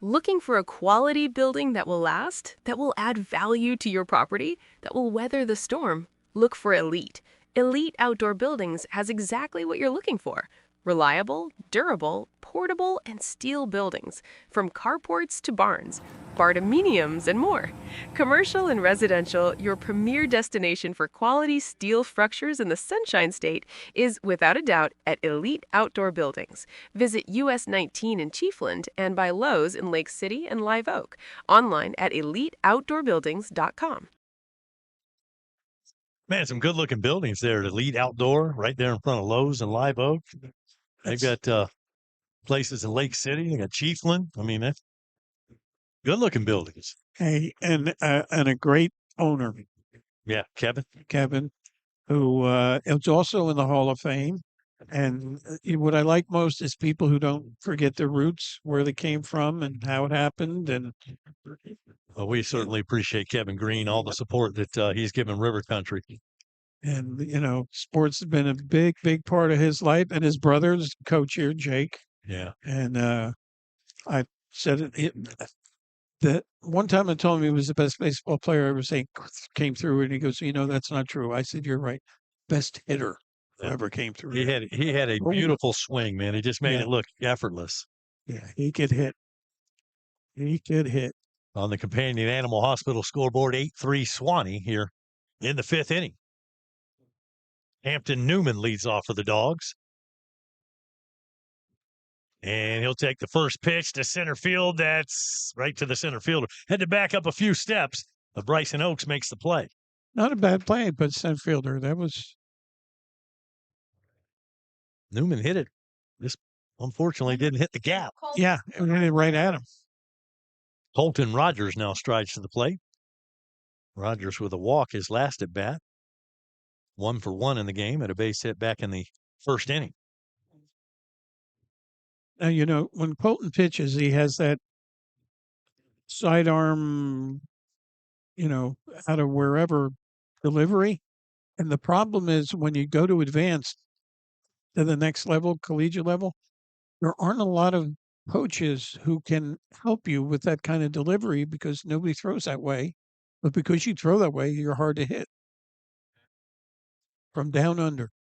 Looking for a quality building that will last, that will add value to your property, that will weather the storm? Look for Elite. Elite Outdoor Buildings has exactly what you're looking for. Reliable, durable, portable, and steel buildings, from carports to barns, bardominiums, and more. Commercial and residential, your premier destination for quality steel structures in the Sunshine State is, without a doubt, at Elite Outdoor Buildings. Visit US 19 in Chiefland and by Lowe's in Lake City and Live Oak. Online at eliteoutdoorbuildings.com. Man, some good-looking buildings there at Elite Outdoor, right there in front of Lowe's and Live Oak. They've got places in Lake City. They got Chiefland. I mean, that's good-looking buildings. Hey, and a great owner. Yeah, Kevin, who is also in the Hall of Fame. And what I like most is people who don't forget their roots, where they came from and how it happened. And well, we certainly appreciate Kevin Green, all the support that he's given River Country. And, sports has been a big, big part of his life. And his brother's coach here, Jake. Yeah. And I said that one time I told him he was the best baseball player I ever seen, came through. And he goes, that's not true. I said, you're right. Best hitter ever came through. He had a beautiful swing, man. He just made it look effortless. Yeah, he could hit. He could hit. On the Companion Animal Hospital scoreboard, 8-3 Suwannee here in the 5th inning. Hampton Newman leads off for the Dogs. And he'll take the first pitch to center field. That's right to the center fielder. Had to back up a few steps, but Bryson Oakes makes the play. Not a bad play, but center fielder. That was. Newman hit it. This, unfortunately, didn't hit the gap. Yeah, it hit it right at him. Colton Rogers now strides to the plate. Rogers with a walk his last at bat. 1 for 1 in the game at a base hit back in the first inning. Now, when Colton pitches, he has that sidearm, out of wherever delivery. And the problem is when you go to advance to the next level, collegiate level, there aren't a lot of coaches who can help you with that kind of delivery because nobody throws that way. But because you throw that way, you're hard to hit from down under.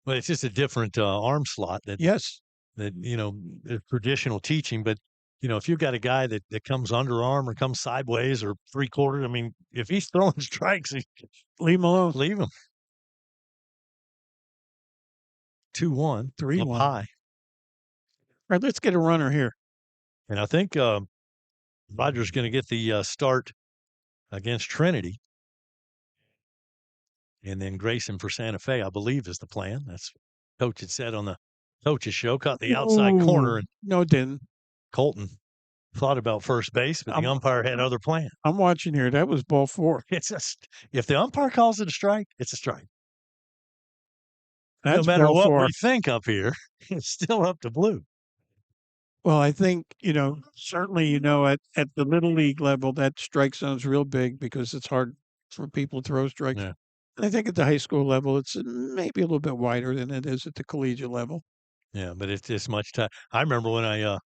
Well, it's just a different arm slot that Yes. that traditional teaching. But if you've got a guy that comes underarm or comes sideways or 3/4, I mean, if he's throwing strikes, leave him alone. Leave him. 2-1, 3-1. up high. All right, let's get a runner here. And I think Roger's going to get the start against Trinity. And then Grayson for Santa Fe, I believe, is the plan. That's what Coach had said on the coach's show. Caught the outside corner. And No, it didn't. Colton thought about first base, but the umpire had other plans. I'm watching here. That was ball 4. It's just, if the umpire calls it a strike, it's a strike. That's no matter ball what 4. we think up here, it's still up to Blue. Well, I think, certainly, at the little league level, that strike zone's real big because it's hard for people to throw strikes. Yeah. And I think at the high school level, it's maybe a little bit wider than it is at the collegiate level. Yeah, but it's just much time. I remember when I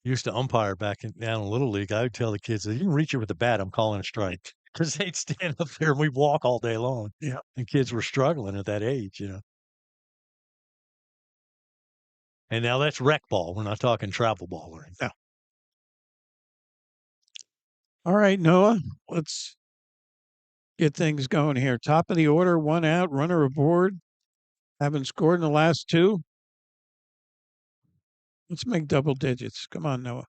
used to umpire down in Little League, I would tell the kids, if you can reach it with the bat, I'm calling a strike. Because they'd stand up there and we'd walk all day long. Yeah. And kids were struggling at that age, And now that's rec ball. We're not talking travel ball or anything. No. All right, Noah, let's get things going here. Top of the order, 1 out, runner aboard. Haven't scored in the last 2. Let's make double digits. Come on, Noah.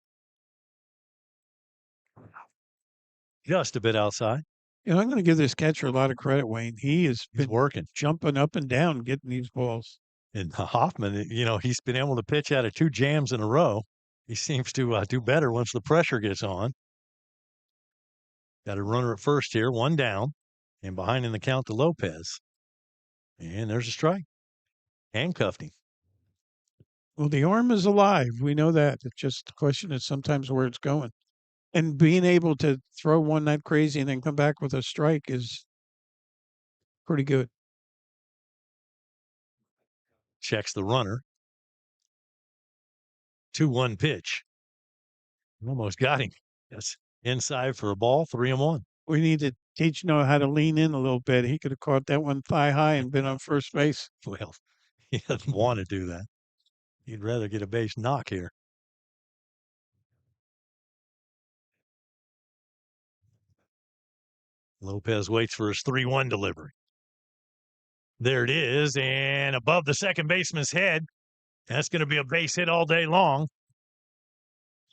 Just a bit outside. I'm going to give this catcher a lot of credit, Wayne. He's been working, jumping up and down, getting these balls. And Hoffman, he's been able to pitch out of 2 jams in a row. He seems to do better once the pressure gets on. Got a runner at first here, 1 down, and behind in the count to Lopez. And there's a strike. Handcuffed him. Well, the arm is alive. We know that. It's just a question is sometimes where it's going. And being able to throw one that crazy and then come back with a strike is pretty good. Checks the runner. 2-1 pitch. Almost got him. That's inside for a ball, 3-1. We need to teach Noah how to lean in a little bit. He could have caught that one thigh high and been on first base. Well, he doesn't want to do that. He'd rather get a base knock here. Lopez waits for his 3-1 delivery. There it is, and above the second baseman's head. That's going to be a base hit all day long.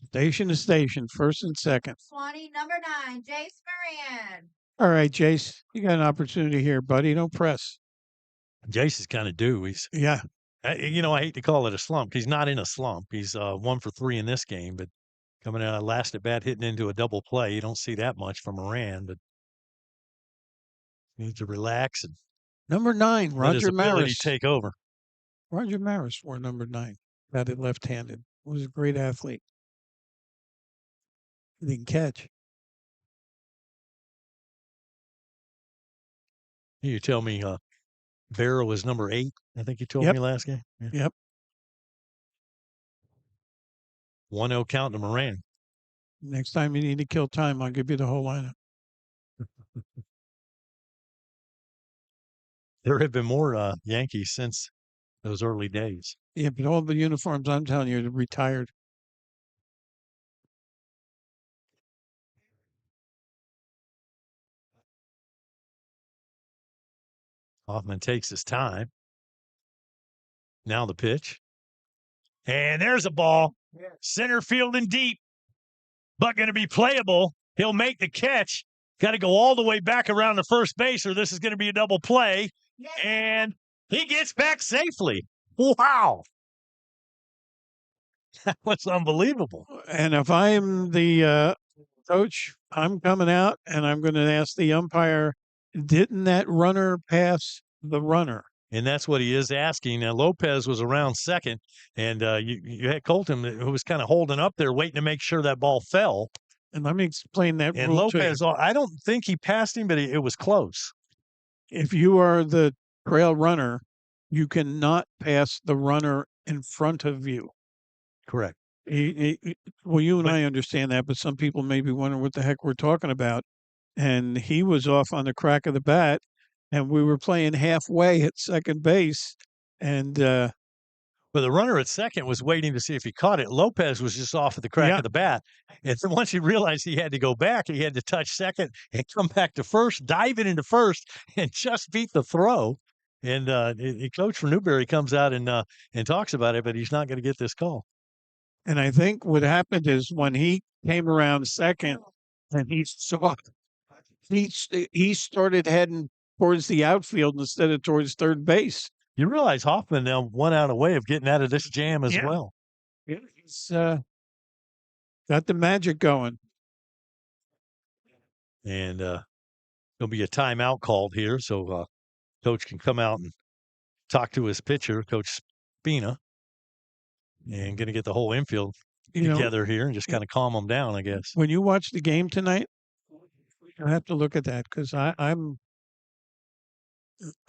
Station to station, first and second. Suwannee, number 9, Jace Marion. All right, Jace, you got an opportunity here, buddy. Don't press. Jace is kind of due. Yeah. I hate to call it a slump. He's not in a slump. He's 1 for 3 in this game, but coming out last at bat, hitting into a double play. You don't see that much from Moran, but needs to relax and number 9, Roger Maris. Take over. Roger Maris wore number 9. Got it left-handed. Was a great athlete. He didn't catch. You tell me Vera was number 8. I think you told me last game. Yeah. Yep. 1-0 count to Moran. Next time you need to kill time, I'll give you the whole lineup. There have been more Yankees since those early days. Yeah, but all the uniforms, I'm telling you, are retired. Hoffman takes his time. Now the pitch. And there's a ball. Center field and deep. But going to be playable. He'll make the catch. Got to go all the way back around the first base or this is going to be a double play. And he gets back safely. Wow. That was unbelievable. And if I'm the coach, I'm coming out and I'm going to ask the umpire, didn't that runner pass the runner? And that's what he is asking. Now, Lopez was around second, and you had Colton who was kind of holding up there, waiting to make sure that ball fell. And let me explain that and rule Lopez, to you. I don't think he passed him, but it was close. If you are the trail runner, you cannot pass the runner in front of you. Correct. Well, you and I understand that, but some people may be wondering what the heck we're talking about. And he was off on the crack of the bat, and we were playing halfway at second base, and But the runner at second was waiting to see if he caught it. Lopez was just off at the crack of the bat. And then once he realized he had to go back, he had to touch second and come back to first, dive it into first, and just beat the throw. And the coach for Newberry comes out and talks about it, but he's not going to get this call. And I think what happened is when he came around second and he saw he started heading towards the outfield instead of towards third base. You realize Hoffman now went out a way of getting out of this jam as well. Yeah, he's got the magic going. And there'll be a timeout called here, so coach can come out and talk to his pitcher, Coach Spina, and going to get the whole infield together here and just kind of calm them down, I guess. When you watch the game tonight, you have to look at that because I'm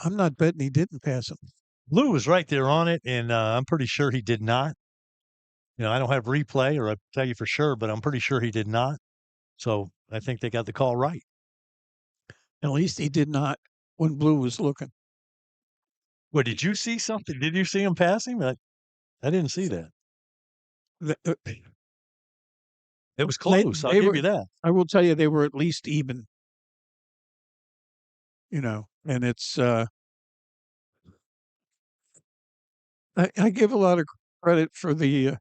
not betting he didn't pass him. Lou was right there on it, and I'm pretty sure he did not. I don't have replay, or I'll tell you for sure, but I'm pretty sure he did not. So I think they got the call right. At least he did not when Blue was looking. Well, did you see something? Did you see him pass him? I didn't see that. It was close. I'll give you that. I will tell you, they were at least even. And it's I give a lot of credit for the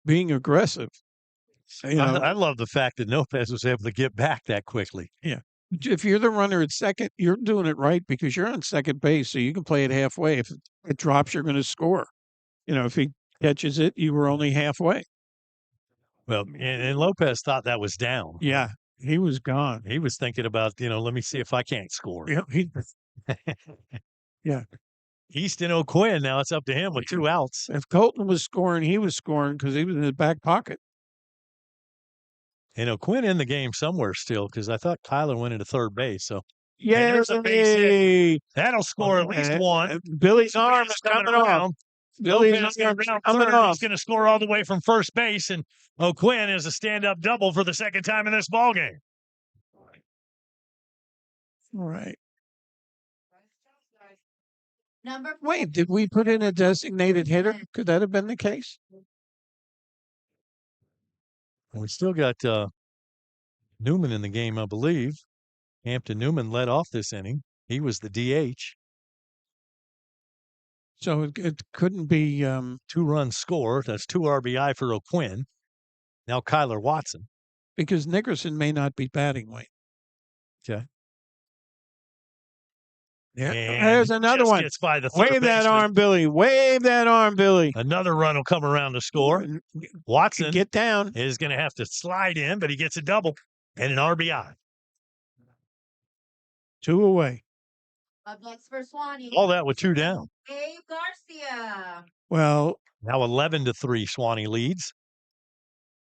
being aggressive. I love the fact that Lopez was able to get back that quickly. Yeah. If you're the runner at second, you're doing it right because you're on second base, so you can play it halfway. If it drops, you're going to score. If he catches it, you were only halfway. Well, and Lopez thought that was down. Yeah, he was gone. He was thinking about, let me see if I can't score. Yeah. Easton O'Quinn, now it's up to him with 2 outs. If Colton was scoring, he was scoring because he was in his back pocket. And O'Quinn in the game somewhere still because I thought Kyler went into third base. So yeah, there's a base hit. That'll score at least one. Billy's arm is coming off. Billy's arm is coming off. He's going to score all the way from first base, and O'Quinn is a stand-up double for the second time in this ballgame. All right. Wait, did we put in a designated hitter? Could that have been the case? We still got Newman in the game, I believe. Hampton Newman led off this inning. He was the DH. So it couldn't be 2-run score. That's 2 RBI for O'Quinn. Now Kyler Watson. Because Nickerson may not be batting weight. Okay. Yeah, and there's another one. Gets by the Wave that arm, Billy. Wave that arm, Billy. Another run will come around to score. Watson get down. Is going to have to slide in, but he gets a double and an RBI. 2 away. Up next for Suwannee. All that with 2 down. Dave Garcia. Well, now 11-3 Suwannee leads.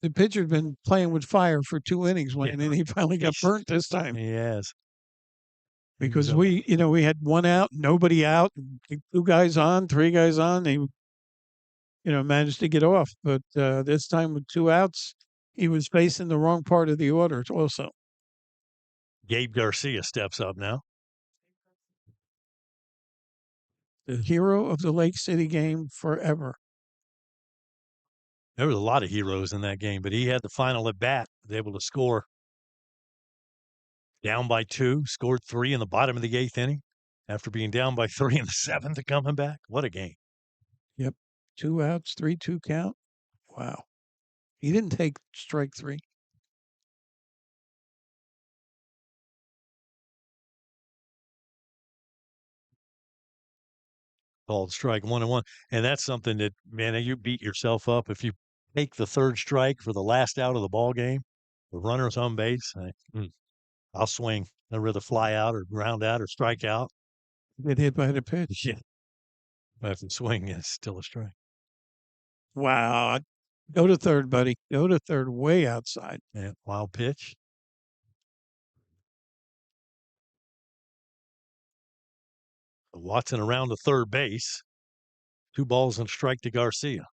The pitcher's been playing with fire for 2 innings and then he finally got burnt this time. Yes. Because we had 1 out, nobody out, 2 guys on, 3 guys on. He, managed to get off. But this time with 2 outs, he was facing the wrong part of the order also. Gabe Garcia steps up now. The hero of the Lake City game forever. There was a lot of heroes in that game, but he had the final at bat, was able to score. Down by 2, scored 3 in the bottom of the 8th inning after being down by 3 in the 7th and coming back. What a game. Yep. 2 outs, 3-2 count. Wow. He didn't take strike 3. Called strike 1-1. And that's something that, man, you beat yourself up if you take the 3rd strike for the last out of the ball game. The runner's on base. I'll swing. I'd rather fly out or ground out or strike out. Get hit by the pitch. Yeah. But if the swing is still a strike. Wow. Go to third, buddy. Go to third, way outside. Yeah. Wild pitch. Watson around to third base. 2 balls and a strike to Garcia.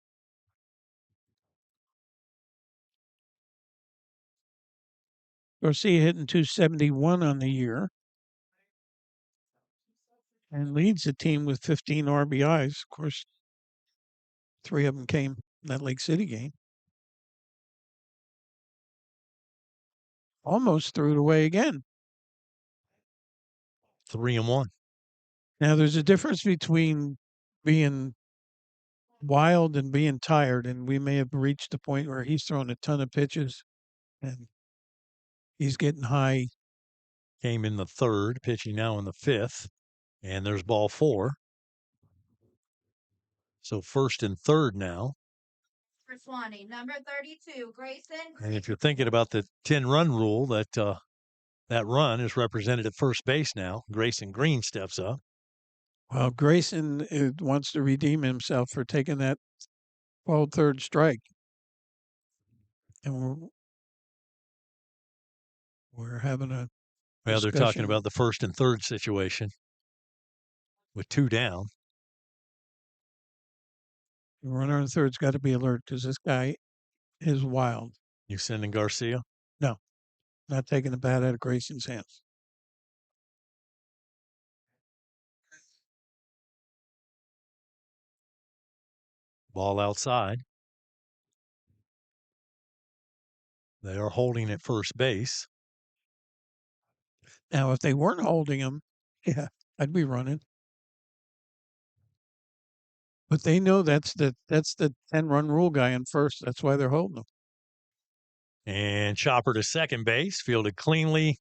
Garcia hitting 271 on the year. and leads the team with 15 RBIs. Of course, 3 of them came in that Lake City game. Almost threw it away again. 3-1. Now, there's a difference between being wild and being tired, and we may have reached the point where he's throwing a ton of pitches and he's getting high. Came in the third, pitching now in the fifth, and there's ball 4. So first and third now. For Suwannee, number 32, Grayson. And if you're thinking about the 10-run rule, that run is represented at first base now. Grayson Green steps up. Well, Grayson wants to redeem himself for taking that 12th third strike. And we're having a Well, they're discussion. talking about the first and third situation with 2 down. The runner on third's got to be alert because this guy is wild. You sending Garcia? No, not taking the bat out of Grayson's hands. Ball outside. They are holding at first base. Now, if they weren't holding him, yeah, I'd be running. But they know that's the 10-run rule guy in first. That's why they're holding him. And chopper to second base, fielded cleanly,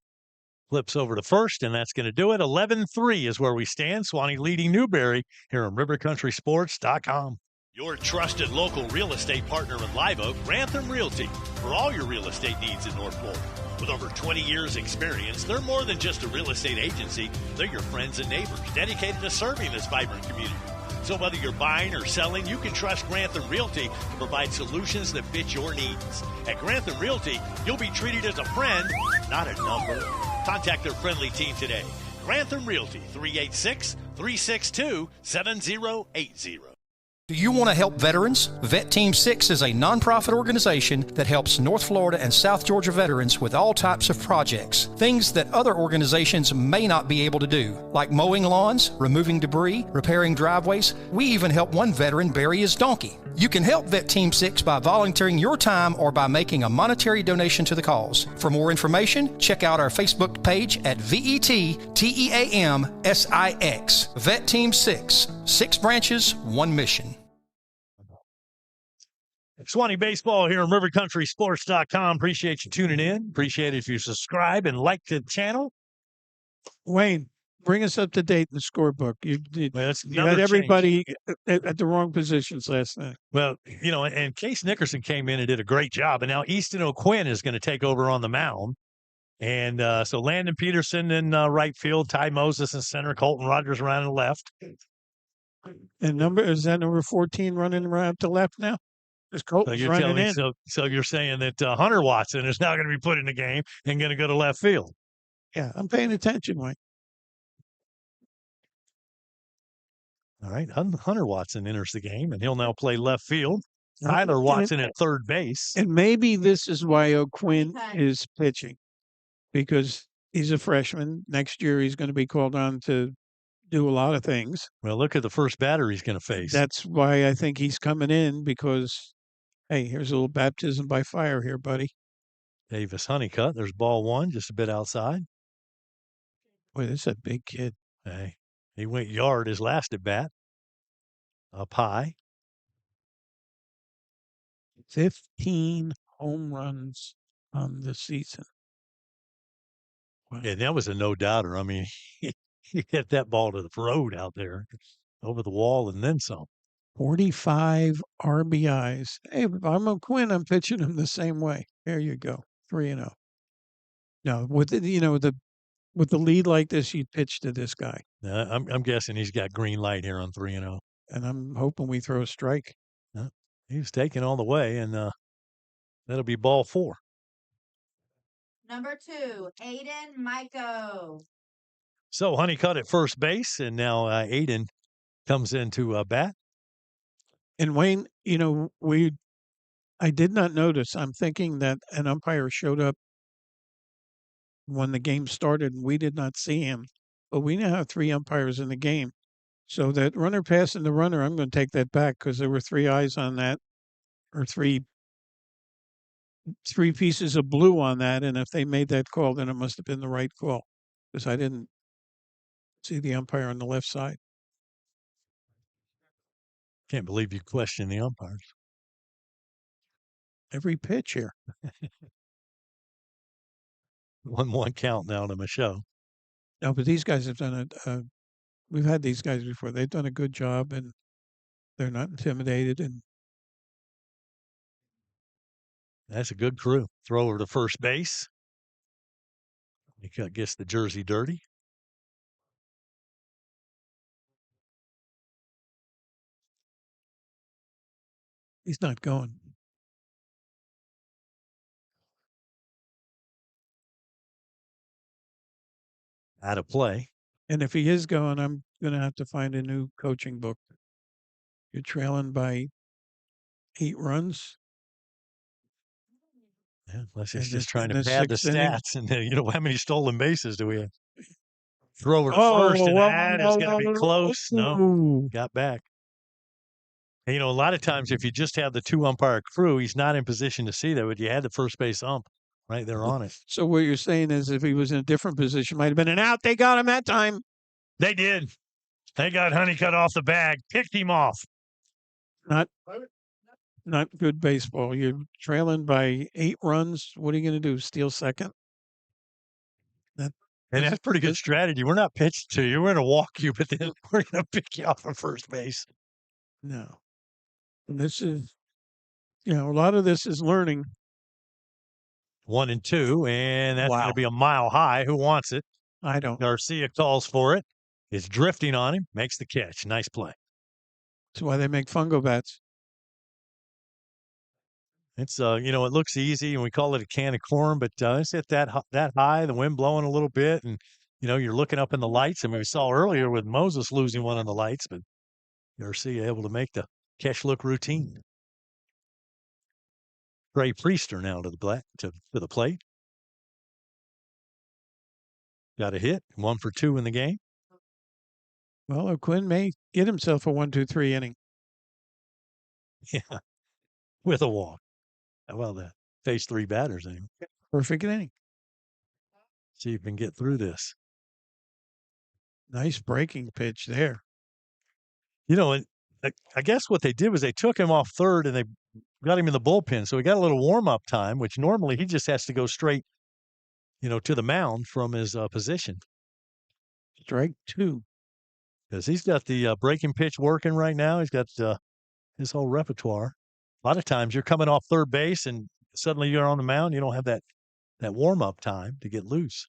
flips over to first, and that's going to do it. 11-3 is where we stand. Suwannee leading Newberry here on RiverCountrySports.com. Your trusted local real estate partner in Live Oak, Grantham Realty, for all your real estate needs in North Florida. With over 20 years experience, they're more than just a real estate agency. They're your friends and neighbors, dedicated to serving this vibrant community. So whether you're buying or selling, you can trust Grantham Realty to provide solutions that fit your needs. At Grantham Realty, you'll be treated as a friend, not a number. Contact their friendly team today. Grantham Realty, 386-362-7080. Do you want to help veterans? Vet Team 6 is a nonprofit organization that helps North Florida and South Georgia veterans with all types of projects. Things that other organizations may not be able to do, like mowing lawns, removing debris, repairing driveways. We even help one veteran bury his donkey. You can help Vet Team 6 by volunteering your time or by making a monetary donation to the cause. For more information, check out our Facebook page at VETTEAMSIX. Vet Team 6. 6 branches, 1 mission. Suwannee baseball here on RiverCountrySports.com. Appreciate you tuning in. Appreciate it if you subscribe and like the channel. Wayne, bring us up to date in the scorebook. You that's you had everybody at the wrong positions last night. Well, and Case Nickerson came in and did a great job. And now Easton O'Quinn is going to take over on the mound. And so Landon Peterson in right field, Ty Moses in center, Colton Rogers around in left. And is that number 14 running around to left now? Because Colton's running in. So you're saying that Hunter Watson is now going to be put in the game and going to go to left field. Yeah, I'm paying attention, Mike. All right, Hunter Watson enters the game, and he'll now play left field. Tyler Watson at third base. And maybe this is why O'Quinn is pitching, because he's a freshman. Next year, he's going to be called on to do a lot of things. Well, look at the first batter he's going to face. That's why I think he's coming in, because, hey, here's a little baptism by fire here, buddy. Davis Honeycutt. There's ball 1, just a bit outside. Boy, this is a big kid. Hey, he went yard his last at bat. Up high. 15 home runs on the season. Wow. Yeah, that was a no-doubter. I mean, he hit that ball to the road out there, over the wall, and then some. 45 RBIs. Hey, if I'm O'Quinn, I'm pitching him the same way. There you go, 3-0. No, with the lead like this, you'd pitch to this guy. I'm guessing he's got green light here on 3-0. And I'm hoping we throw a strike. He was taking all the way, and that'll be ball 4. Number 2, Aiden Maiko. So Honeycutt at first base, and now Aiden comes into bat. And Wayne, I did not notice. I'm thinking that an umpire showed up when the game started, and we did not see him. but we now have 3 umpires in the game. So that runner passing the runner, I'm going to take that back because there were 3 eyes on that, or three pieces of blue on that. And if they made that call, then it must have been the right call because I didn't see the umpire on the left side. Can't believe you question the umpires. Every pitch here. 1-1 count now to Michaud. No, but these guys have done we've had these guys before. They've done a good job and they're not intimidated. And that's a good crew. Throw over to first base. He gets the jersey dirty. He's not going. Out of play. And if he is going, I'm going to have to find a new coaching book. You're trailing by 8 runs. Yeah, unless he's just trying to pad the stats. And then, how many stolen bases do we have? Throw over to first, and that is going to be close. No, got back. And, a lot of times if you just have the 2 umpire crew, he's not in position to see that, but you had the first base ump right there on it. So what you're saying is if he was in a different position, might have been an out. They got him that time. They did. They got Honeycutt off the bag, picked him off. Not good baseball. You're trailing by 8 runs. What are you going to do? Steal second? And that's pretty good strategy. We're not pitching to you. We're going to walk you, but then we're going to pick you off at first base. No. And this is, a lot of this is learning. 1 and 2, and that's going to be a mile high. Who wants it? I don't. Garcia calls for it. It's drifting on him. Makes the catch. Nice play. That's why they make fungo bats. It's it looks easy, and we call it a can of corn, but it's at that high, the wind blowing a little bit, and you're looking up in the lights. I mean, we saw earlier with Moses losing one on the lights, but Garcia able to make the catch look routine. Trey Priester now to the plate. Got a hit, 1 for 2 in the game. Well, O'Quinn may get himself a 1-2-3 inning. Yeah, with a walk. How about that? Face 3 batters anyway. Perfect inning. See if you can get through this. Nice breaking pitch there. And I guess what they did was they took him off third and they got him in the bullpen. So he got a little warm-up time, which normally he just has to go straight, to the mound from his position. Strike 2. Because he's got the breaking pitch working right now. He's got his whole repertoire. A lot of times you're coming off third base and suddenly you're on the mound. You don't have that warm-up time to get loose.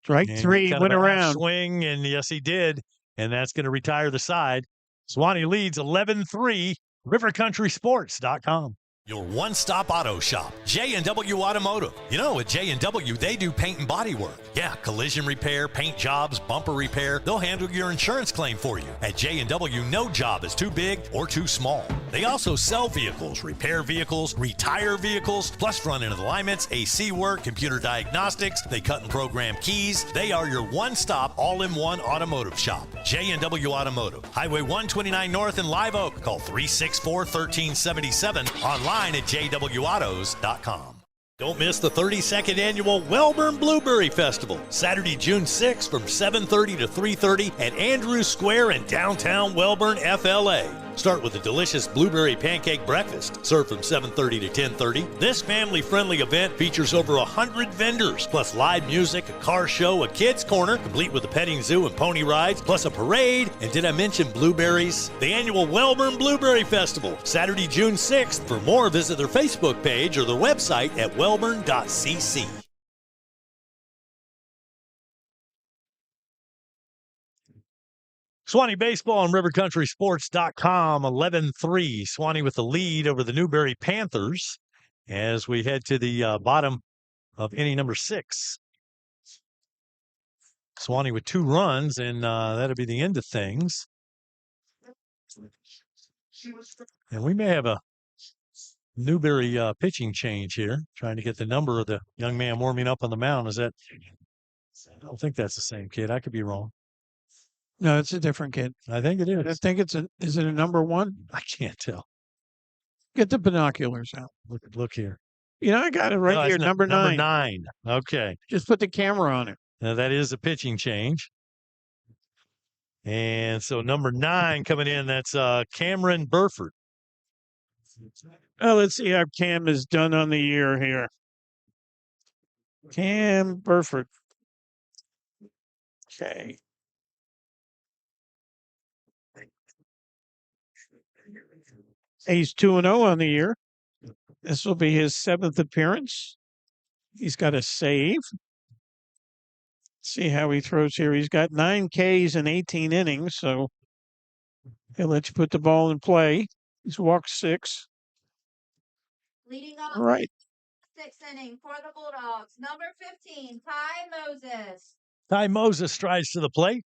Strike 3 went around. Swing, and yes, he did. And that's going to retire the side. Suwannee leads 11-3, rivercountrysports.com. Your one-stop auto shop, J&W Automotive. At J&W, they do paint and body work. Yeah, collision repair, paint jobs, bumper repair. They'll handle your insurance claim for you. At J&W, no job is too big or too small. They also sell vehicles, repair vehicles, retire vehicles, plus front-end alignments, AC work, computer diagnostics. They cut and program keys. They are your one-stop, all-in-one automotive shop. J&W Automotive. Highway 129 North in Live Oak. Call 364-1377. Online at jwautos.com. Don't miss the 32nd annual Welborn Blueberry Festival, Saturday, June 6th from 7:30 to 3:30 at Andrews Square in downtown Welborn, FLA. Start with a delicious blueberry pancake breakfast, served from 7:30 to 10:30. This family-friendly event features over 100 vendors, plus live music, a car show, a kids' corner, complete with a petting zoo and pony rides, plus a parade. And did I mention blueberries? The annual Welborn Blueberry Festival, Saturday, June 6th. For more, visit their Facebook page or their website at welborn.cc. Suwannee baseball on rivercountrysports.com, 11-3. Suwannee with the lead over the Newberry Panthers as we head to the bottom of inning number 6. Suwannee with 2 runs, and that'll be the end of things. And we may have a Newberry pitching change here, trying to get the number of the young man warming up on the mound. Is that I don't think that's the same kid. I could be wrong. No, it's a different kid. I think it is. I think is it a number 1? I can't tell. Get the binoculars out. Look here. You know, I got it right No, here, it's number 9. Number 9. Okay. Just put the camera on it. Now that is a pitching change. And so number 9 coming in, that's Cameron Burford. Oh, let's see how Cam is done on the year here. Cam Burford. Okay. He's 2-0 on the year. This will be his 7th appearance. He's got a save. See how he throws here. He's got 9 Ks and 18 innings, so he'll let you put the ball in play. He's walked 6. Leading off All right. 6th inning for the Bulldogs, number 15, Ty Moses. Ty Moses strides to the plate.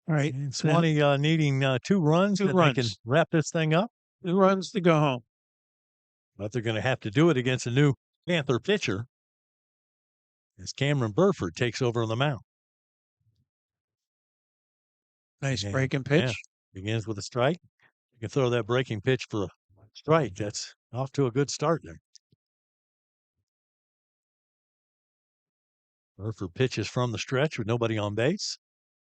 All right. And Suwannee needing 2 runs. 2 that runs. They can wrap this thing up. 2 runs to go home. But they're going to have to do it against a new Panther pitcher as Cameron Burford takes over on the mound. Nice breaking pitch. Yeah, begins with a strike. You can throw that breaking pitch for a strike. That's off to a good start there. Burford pitches from the stretch with nobody on base.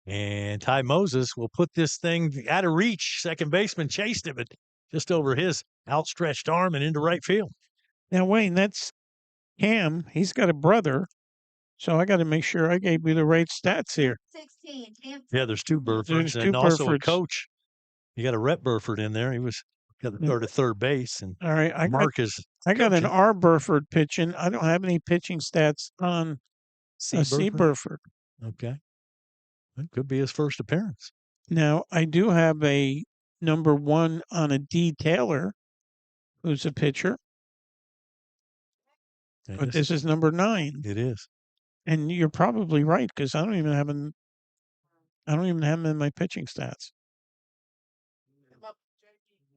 And Ty Moses will put this thing out of reach. Second baseman chased it, but just over his outstretched arm and into right field. Now, Wayne, that's Cam. He's got a brother. So I got to make sure I gave you the right stats here. 16, Yeah, there's 2 Burfords There's 2 and also a Burfords. coach. You got a Rhett Burford in there. He was got the third at third base, and All right, I got an R. Burford pitching. I don't have any pitching stats on C. C. Burford. Okay, that could be his first appearance. Now I do have a number 1 on a D. Taylor, who's a pitcher. But this is number 9. It is. And you're probably right because I don't even have him in my pitching stats.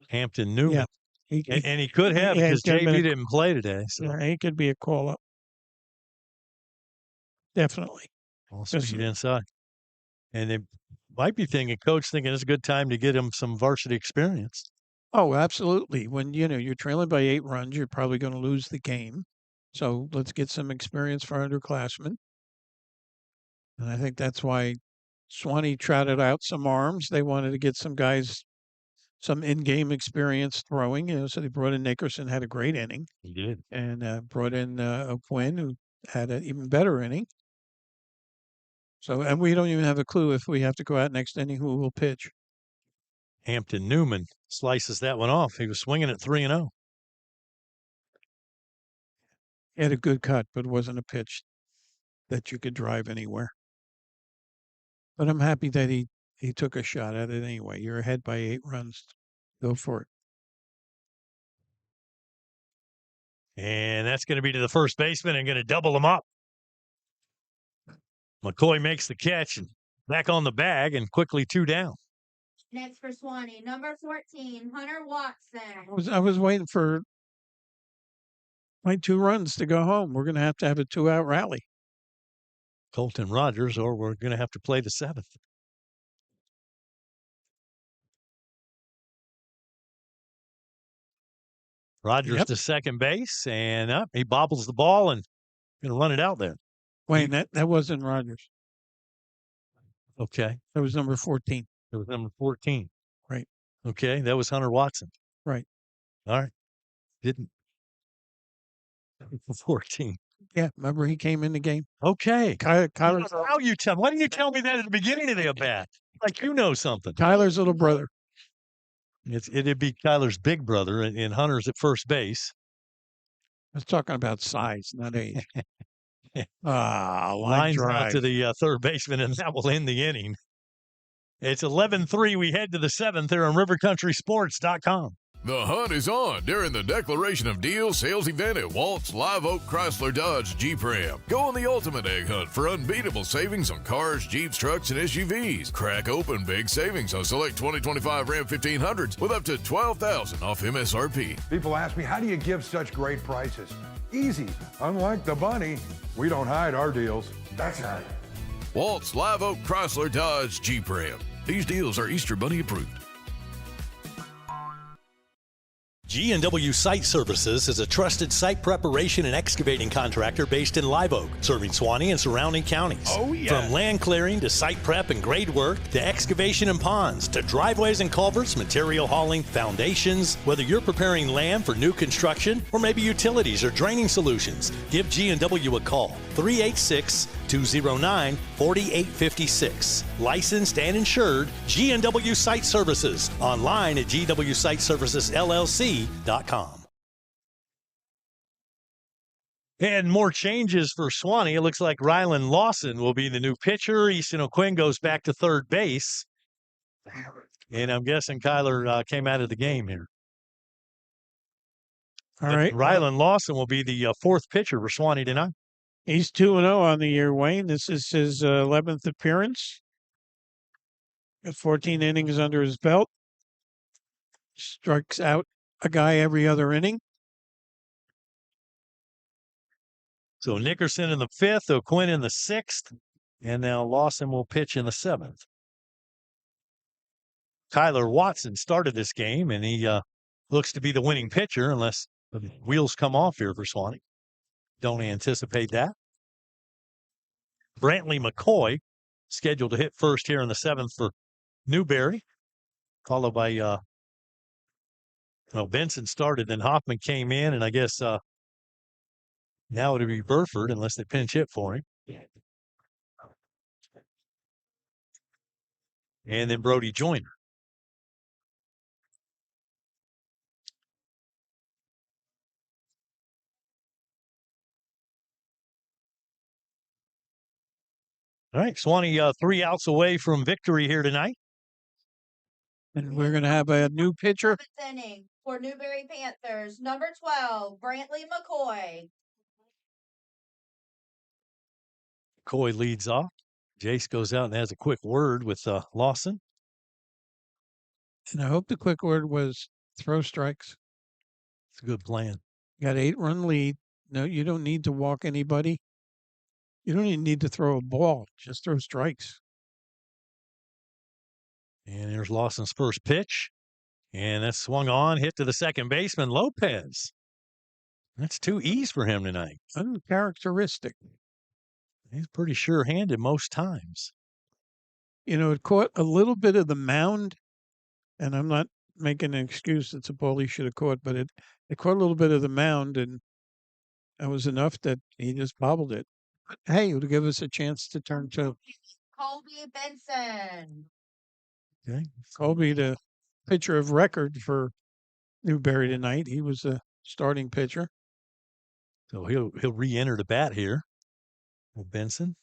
Hampton Newman. Yeah. And he could have because JB didn't play today. So Yeah, he could be a call up. Definitely. all speed inside. And they might be coach thinking it's a good time to get him some varsity experience. Oh, absolutely. When you're trailing by 8 runs, you're probably going to lose the game. So let's get some experience for underclassmen. And I think that's why Suwannee trotted out some arms. They wanted to get some guys some in-game experience throwing. So they brought in Nickerson, had a great inning. He did. And brought in O'Quinn, who had an even better inning. So, and we don't even have a clue if we have to go out next inning who will pitch. Hampton Newman slices that one off. He was swinging at 3-0. He had a good cut, but it wasn't a pitch that you could drive anywhere. But I'm happy that he took a shot at it anyway. You're ahead by 8 runs. Go for it. And that's going to be to the first baseman and going to double him up. McCoy makes the catch and back on the bag and quickly 2 down. Next for Suwannee, number 14, Hunter Watson. I was waiting for my 2 runs to go home. We're going to have a 2-out rally. Colton Rogers, or we're going to have to play the 7th. Rogers to second base, and he bobbles the ball and going to run it out there. Wait, that wasn't Rogers. Okay. That was number 14. It was number 14. Right. Okay, that was Hunter Watson. Right. All right. Didn't. 14. Yeah, remember he came in the game. Okay. Why didn't you tell me that at the beginning of the at-bat? Like you know something. Tyler's little brother. It'd be Tyler's big brother, and Hunter's at first base. I was talking about size, not age. Lines out to the third baseman, and that will end the inning. It's 11-3. We head to the 7th here on RiverCountrySports.com. The hunt is on during the Declaration of Deals sales event at Walt's Live Oak Chrysler Dodge Jeep Ram. Go on the ultimate egg hunt for unbeatable savings on cars, Jeeps, trucks, and SUVs. Crack open big savings on select 2025 Ram 1500s with up to $12,000 off MSRP. People ask me, how do you give such great prices? Easy. Unlike the bunny, we don't hide our deals. That's right. Walt's Live Oak Chrysler Dodge Jeep Ram. These deals are Easter Bunny approved. G&W Site Services is a trusted site preparation and excavating contractor based in Live Oak, serving Suwannee and surrounding counties. Oh, yeah. From land clearing to site prep and grade work to excavation and ponds to driveways and culverts, material hauling, foundations, whether you're preparing land for new construction or maybe utilities or draining solutions, give G&W a call. 386-209-4856. Licensed and insured, G&W Site Services. Online at gwsitesservicesllc.com. And more changes for Suwannee. It looks like Rylan Lawson will be the new pitcher. Easton O'Quinn goes back to third base. And I'm guessing Kyler came out of the game here. All right. Rylan Lawson will be the fourth pitcher for Suwannee tonight. He's 2-0 on the year, Wayne. This is his 11th appearance. Got 14 innings under his belt. Strikes out a guy every other inning. So Nickerson in the fifth, O'Quinn in the sixth, and now Lawson will pitch in the seventh. Kyler Watson started this game, and he looks to be the winning pitcher unless the wheels come off here for Suwannee. Don't anticipate that. Brantley McCoy scheduled to hit first here in the seventh for Newberry, followed by Benson started, then Hoffman came in, and I guess now it'll be Burford unless they pinch hit for him. And then Brody Joyner. All right, Suwannee 3 outs away from victory here tonight. And we're going to have a new pitcher. 7th inning for Newberry Panthers, number 12, Brantley McCoy. McCoy leads off. Jace goes out and has a quick word with Lawson. And I hope the quick word was throw strikes. It's a good plan. Got 8-run lead. No, you don't need to walk anybody. You don't even need to throw a ball. Just throw strikes. And there's Lawson's first pitch. And that's swung on, hit to the second baseman, Lopez. That's 2 E's for him tonight. Uncharacteristic. He's pretty sure-handed most times. You know, it caught a little bit of the mound, and I'm not making an excuse. It's a ball he should have caught, but it caught a little bit of the mound, and that was enough that he just bobbled it. But hey, it would give us a chance to turn to Colby Benson. Okay. Colby, the pitcher of record for Newberry tonight. He was a starting pitcher. So he'll re-enter the bat here with Benson.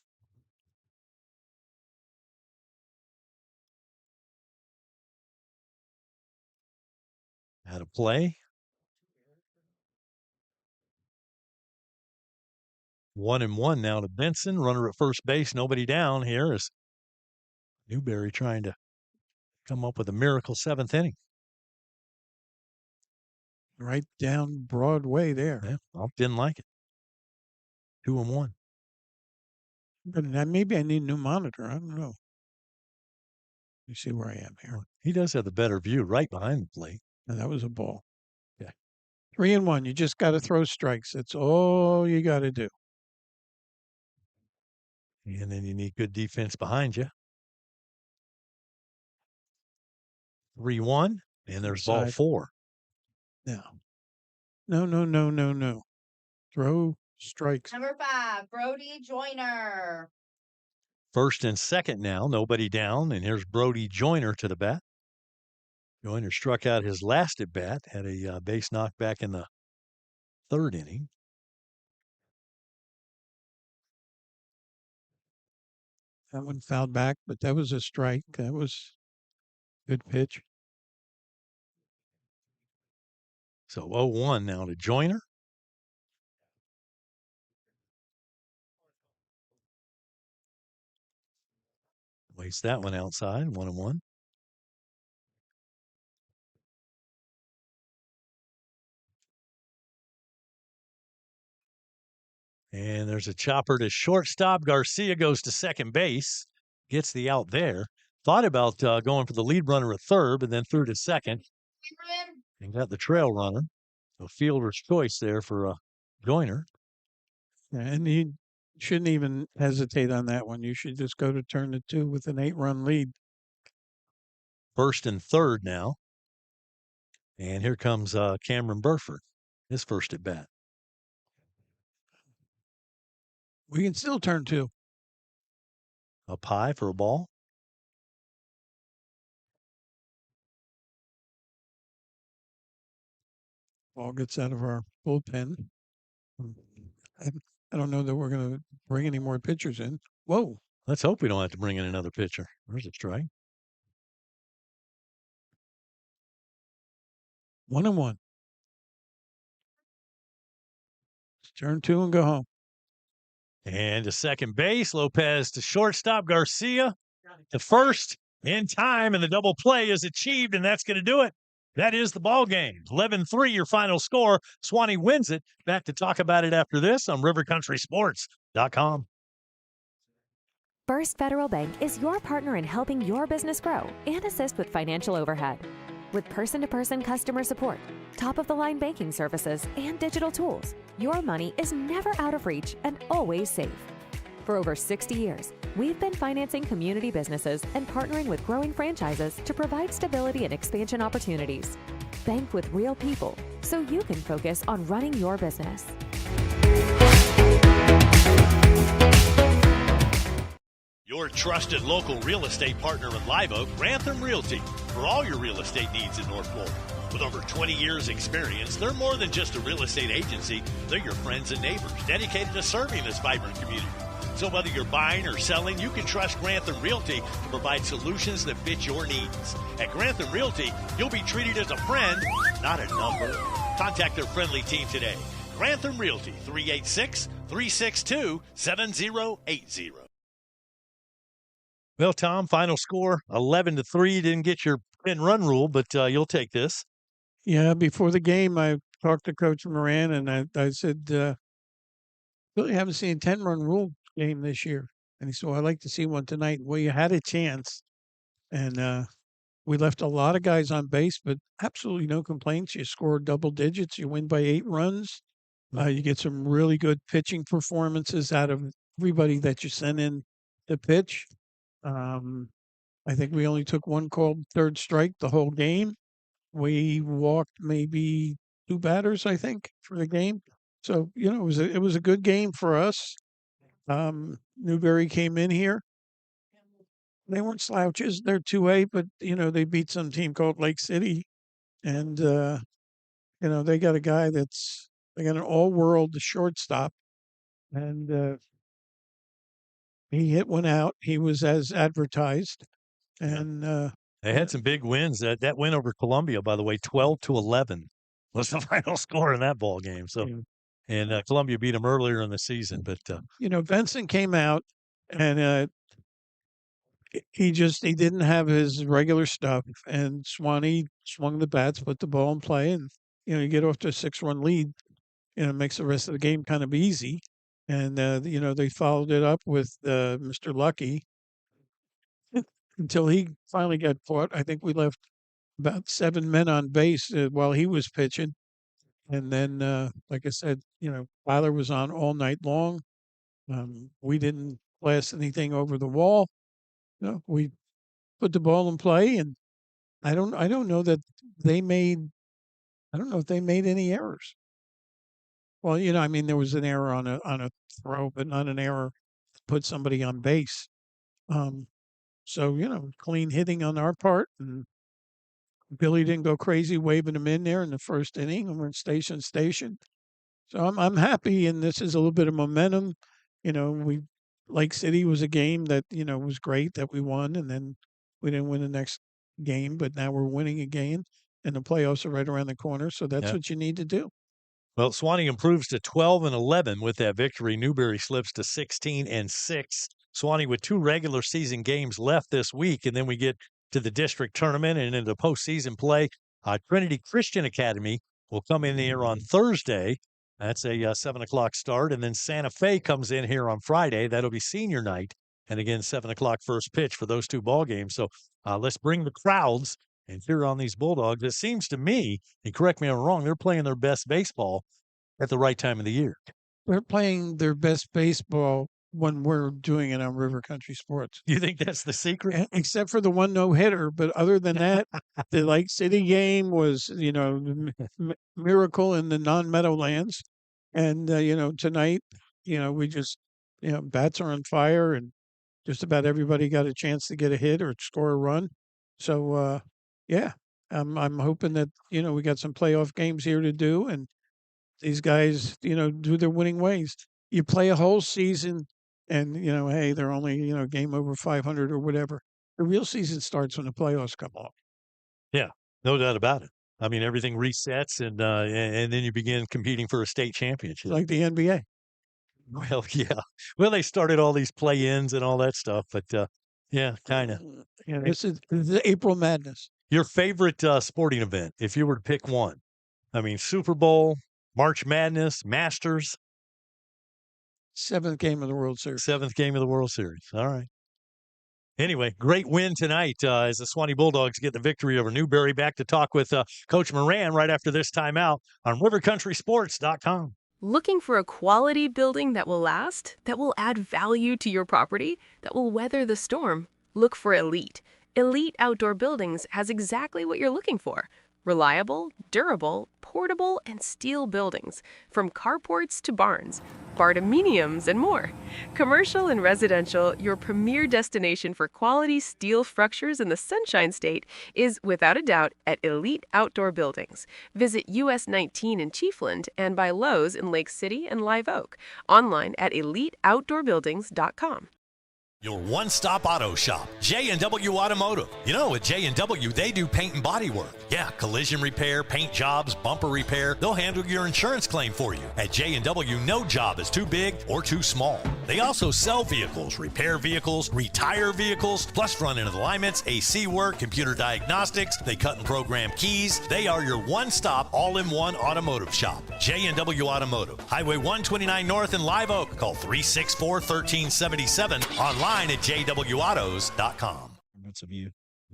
Out of play. 1-1 now to Benson. Runner at first base. Nobody down here is Newberry trying to come up with a miracle 7th inning. Right down Broadway there. Yeah, I didn't like it. 2-1. But maybe I need a new monitor. I don't know. You see where I am here. He does have the better view right behind the plate. And that was a ball. Yeah. 3-1. You just got to throw strikes. That's all you got to do. And then you need good defense behind you. 3-1, and there's ball 4. Now. No. Throw strikes. Number 5, Brody Joyner. First and second now, nobody down, and here's Brody Joyner to the bat. Joyner struck out his last at bat, had a base knockback in the 3rd inning. That one fouled back, but that was a strike. That was a good pitch. So 0-1 now to Joyner. Waits that one outside, 1-1. And there's a chopper to shortstop. Garcia goes to second base, gets the out there. Thought about going for the lead runner at third, but then threw to second and got the trail runner. A fielder's choice there for Joyner. And you shouldn't even hesitate on that one. You should just go to turn to 2 with an 8-run lead. First and third now. And here comes Cameron Burford, his first at bat. We can still turn 2. Up high for a ball. Ball gets out of our bullpen. I don't know that we're going to bring any more pitchers in. Whoa. Let's hope we don't have to bring in another pitcher. There's a strike. 1-1. Turn 2 and go home. And to second base, Lopez to shortstop, Garcia to first in time, and the double play is achieved, and that's going to do it. That is the ball game. 11-3, your final score. Suwannee wins it. Back to talk about it after this on rivercountrysports.com. First Federal Bank is your partner in helping your business grow and assist with financial overhead. With person-to-person customer support, top-of-the-line banking services, and digital tools, your money is never out of reach and always safe. For over 60 years, we've been financing community businesses and partnering with growing franchises to provide stability and expansion opportunities. Bank with real people so you can focus on running your business. Your trusted local real estate partner in Live Oak, Grantham Realty, for all your real estate needs in North Florida. With over 20 years experience, they're more than just a real estate agency. They're your friends and neighbors dedicated to serving this vibrant community. So whether you're buying or selling, you can trust Grantham Realty to provide solutions that fit your needs. At Grantham Realty, you'll be treated as a friend, not a number. Contact their friendly team today. Grantham Realty, 386-362-7080. Well, Tom, final score 11-3. Didn't get your 10-run rule, but you'll take this. Yeah, before the game, I talked to Coach Moran, and I said, really haven't seen a 10-run rule game this year. And he said, well, I'd like to see one tonight. Well, you had a chance. And we left a lot of guys on base, but absolutely no complaints. You scored double digits. You win by 8 runs. You get some really good pitching performances out of everybody that you sent in to pitch. I think we only took one called third strike the whole game. We walked maybe 2 batters, I think, for the game. So, you know, it was a good game for us. Newberry came in here. They weren't slouches. They're 2A, but, you know, they beat some team called Lake City. And, you know, they got a guy they got an all-world shortstop. And he hit one out. He was as advertised. And they had some big wins. That win over Columbia, by the way, 12-11 was the final score in that ball game. So, and Columbia beat them earlier in the season. But you know, Benson came out and he didn't have his regular stuff. And Suwannee swung the bats, put the ball in play, and you know, you get off to a 6-run lead. You know, it makes the rest of the game kind of easy. And you know, they followed it up with Mr. Lucky until he finally got caught. I think we left about 7 men on base while he was pitching. And then, like I said, you know, Tyler was on all night long. We didn't blast anything over the wall. You know, we put the ball in play, and I don't know that they made. I don't know if they made any errors. Well, you know, I mean, there was an error on a throw, but not an error to put somebody on base. So, you know, clean hitting on our part, and Billy didn't go crazy waving him in there in the first inning, and we're in station. So I'm happy, and this is a little bit of momentum. You know, Lake City was a game that, you know, was great that we won, and then we didn't win the next game, but now we're winning again, and the playoffs are right around the corner. So that's what you need to do. Well, Suwannee improves to 12-11 with that victory. Newberry slips to 16-6. Suwannee with 2 regular season games left this week, and then we get to the district tournament and into postseason play. Trinity Christian Academy will come in here on Thursday That's a 7 o'clock start. And then Santa Fe comes in here on Friday. That'll be senior night. And again, 7 o'clock first pitch for those two ball games. So let's bring the crowds and cheer on these Bulldogs. It seems to me, and correct me if I'm wrong, they're playing their best baseball at the right time of the year. They're playing their best baseball when we're doing it on River Country Sports. You think that's the secret? Except for the one no-hitter. But other than that, the Lake City game was, the miracle in the non-Meadowlands. And, tonight, we just, bats are on fire and just about everybody got a chance to get a hit or score a run. So, I'm hoping that, we got some playoff games here to do. And these guys, do their winning ways. You play a whole season and, hey, they're only, game over 500 or whatever. The real season starts when the playoffs come off. Yeah, no doubt about it. I mean, everything resets and then you begin competing for a state championship. Like the NBA. Well, yeah. Well, they started all these play-ins and all that stuff, but yeah, kind of. Yeah, this is the April Madness. Your favorite sporting event, if you were to pick one? I mean, Super Bowl, March Madness, Masters. 7th game of the World Series. 7th game of the World Series. All right. Anyway, great win tonight as the Suwannee Bulldogs get the victory over Newberry. Back to talk with Coach Moran right after this timeout on rivercountrysports.com. Looking for a quality building that will last, that will add value to your property, that will weather the storm? Look for Elite. Elite Outdoor Buildings has exactly what you're looking for. Reliable, durable, portable, and steel buildings, from carports to barns, bardominiums, and more. Commercial and residential, your premier destination for quality steel structures in the Sunshine State is, without a doubt, at Elite Outdoor Buildings. Visit US 19 in Chiefland and by Lowe's in Lake City and Live Oak. Online at eliteoutdoorbuildings.com. Your one-stop auto shop, J&W Automotive. You know, at J&W, they do paint and body work. Yeah, collision repair, paint jobs, bumper repair. They'll handle your insurance claim for you. At J&W, no job is too big or too small. They also sell vehicles, repair vehicles, retire vehicles, plus front-end alignments, AC work, computer diagnostics. They cut and program keys. They are your one-stop, all-in-one automotive shop. J&W Automotive. Highway 129 North in Live Oak. Call 364-1377. Online at jwautos.com. That's a view.